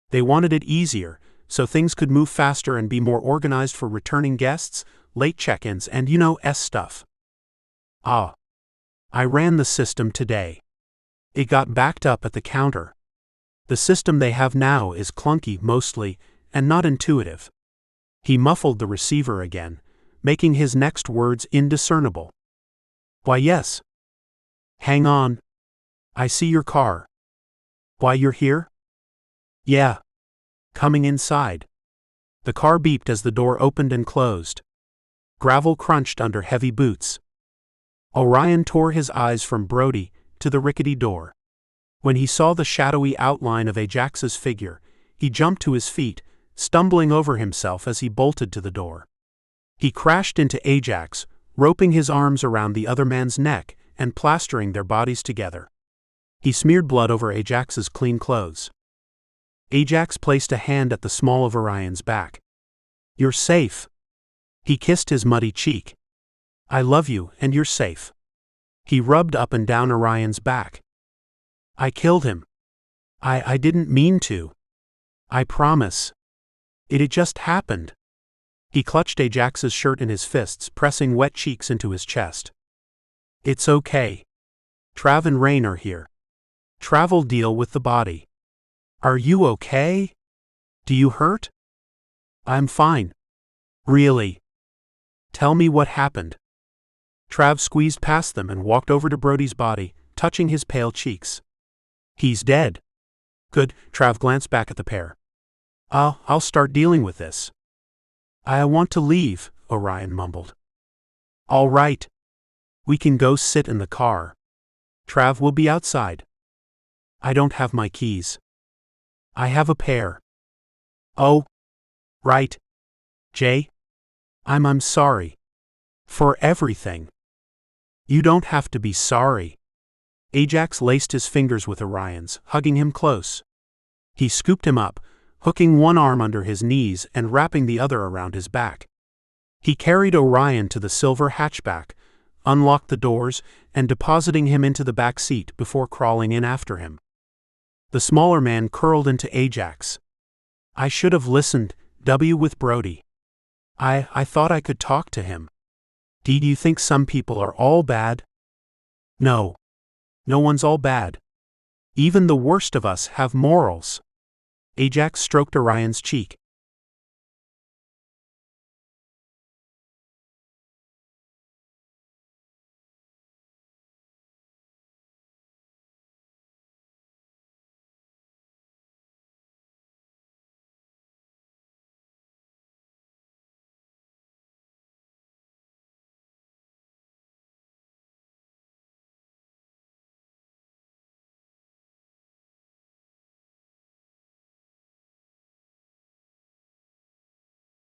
They wanted it easier, so things could move faster and be more organized for returning guests, late check-ins, and stuff." "Ah. I ran the system today. It got backed up at the counter. The system they have now is clunky mostly, and not intuitive." He muffled the receiver again, making his next words indiscernible. "Why yes, Hang on. I see your car. Why, you're here? Yeah. Coming inside. The car beeped as the door opened and closed. Gravel crunched under heavy boots. Orion tore his eyes from Brody to the rickety door. When he saw the shadowy outline of Ajax's figure, he jumped to his feet, stumbling over himself as he bolted to the door. He crashed into Ajax, roping his arms around the other man's neck and plastering their bodies together. He smeared blood over Ajax's clean clothes. Ajax placed a hand at the small of Orion's back. You're safe. He kissed his muddy cheek. I love you, and you're safe. He rubbed up and down Orion's back. I killed him. I didn't mean to. I promise. It just happened. He clutched Ajax's shirt in his fists, pressing wet cheeks into his chest. It's okay. Trav and Rain are here. Trav'll deal with the body. Are you okay? Do you hurt? I'm fine. Really? Tell me what happened. Trav squeezed past them and walked over to Brody's body, touching his pale cheeks. He's dead. Good. Trav glanced back at the pair. I'll start dealing with this. I want to leave, Orion mumbled. All right. We can go sit in the car. Trav will be outside. I don't have my keys. I have a pair. Oh. Right. Jay? I'm sorry. For everything. You don't have to be sorry. Ajax laced his fingers with Orion's, hugging him close. He scooped him up, hooking one arm under his knees and wrapping the other around his back. He carried Orion to the silver hatchback, unlocked the doors, and depositing him into the back seat before crawling in after him. The smaller man curled into Ajax. I should have listened, with Brody. I thought I could talk to him. Do you think some people are all bad? No. No one's all bad. Even the worst of us have morals. Ajax stroked Orion's cheek.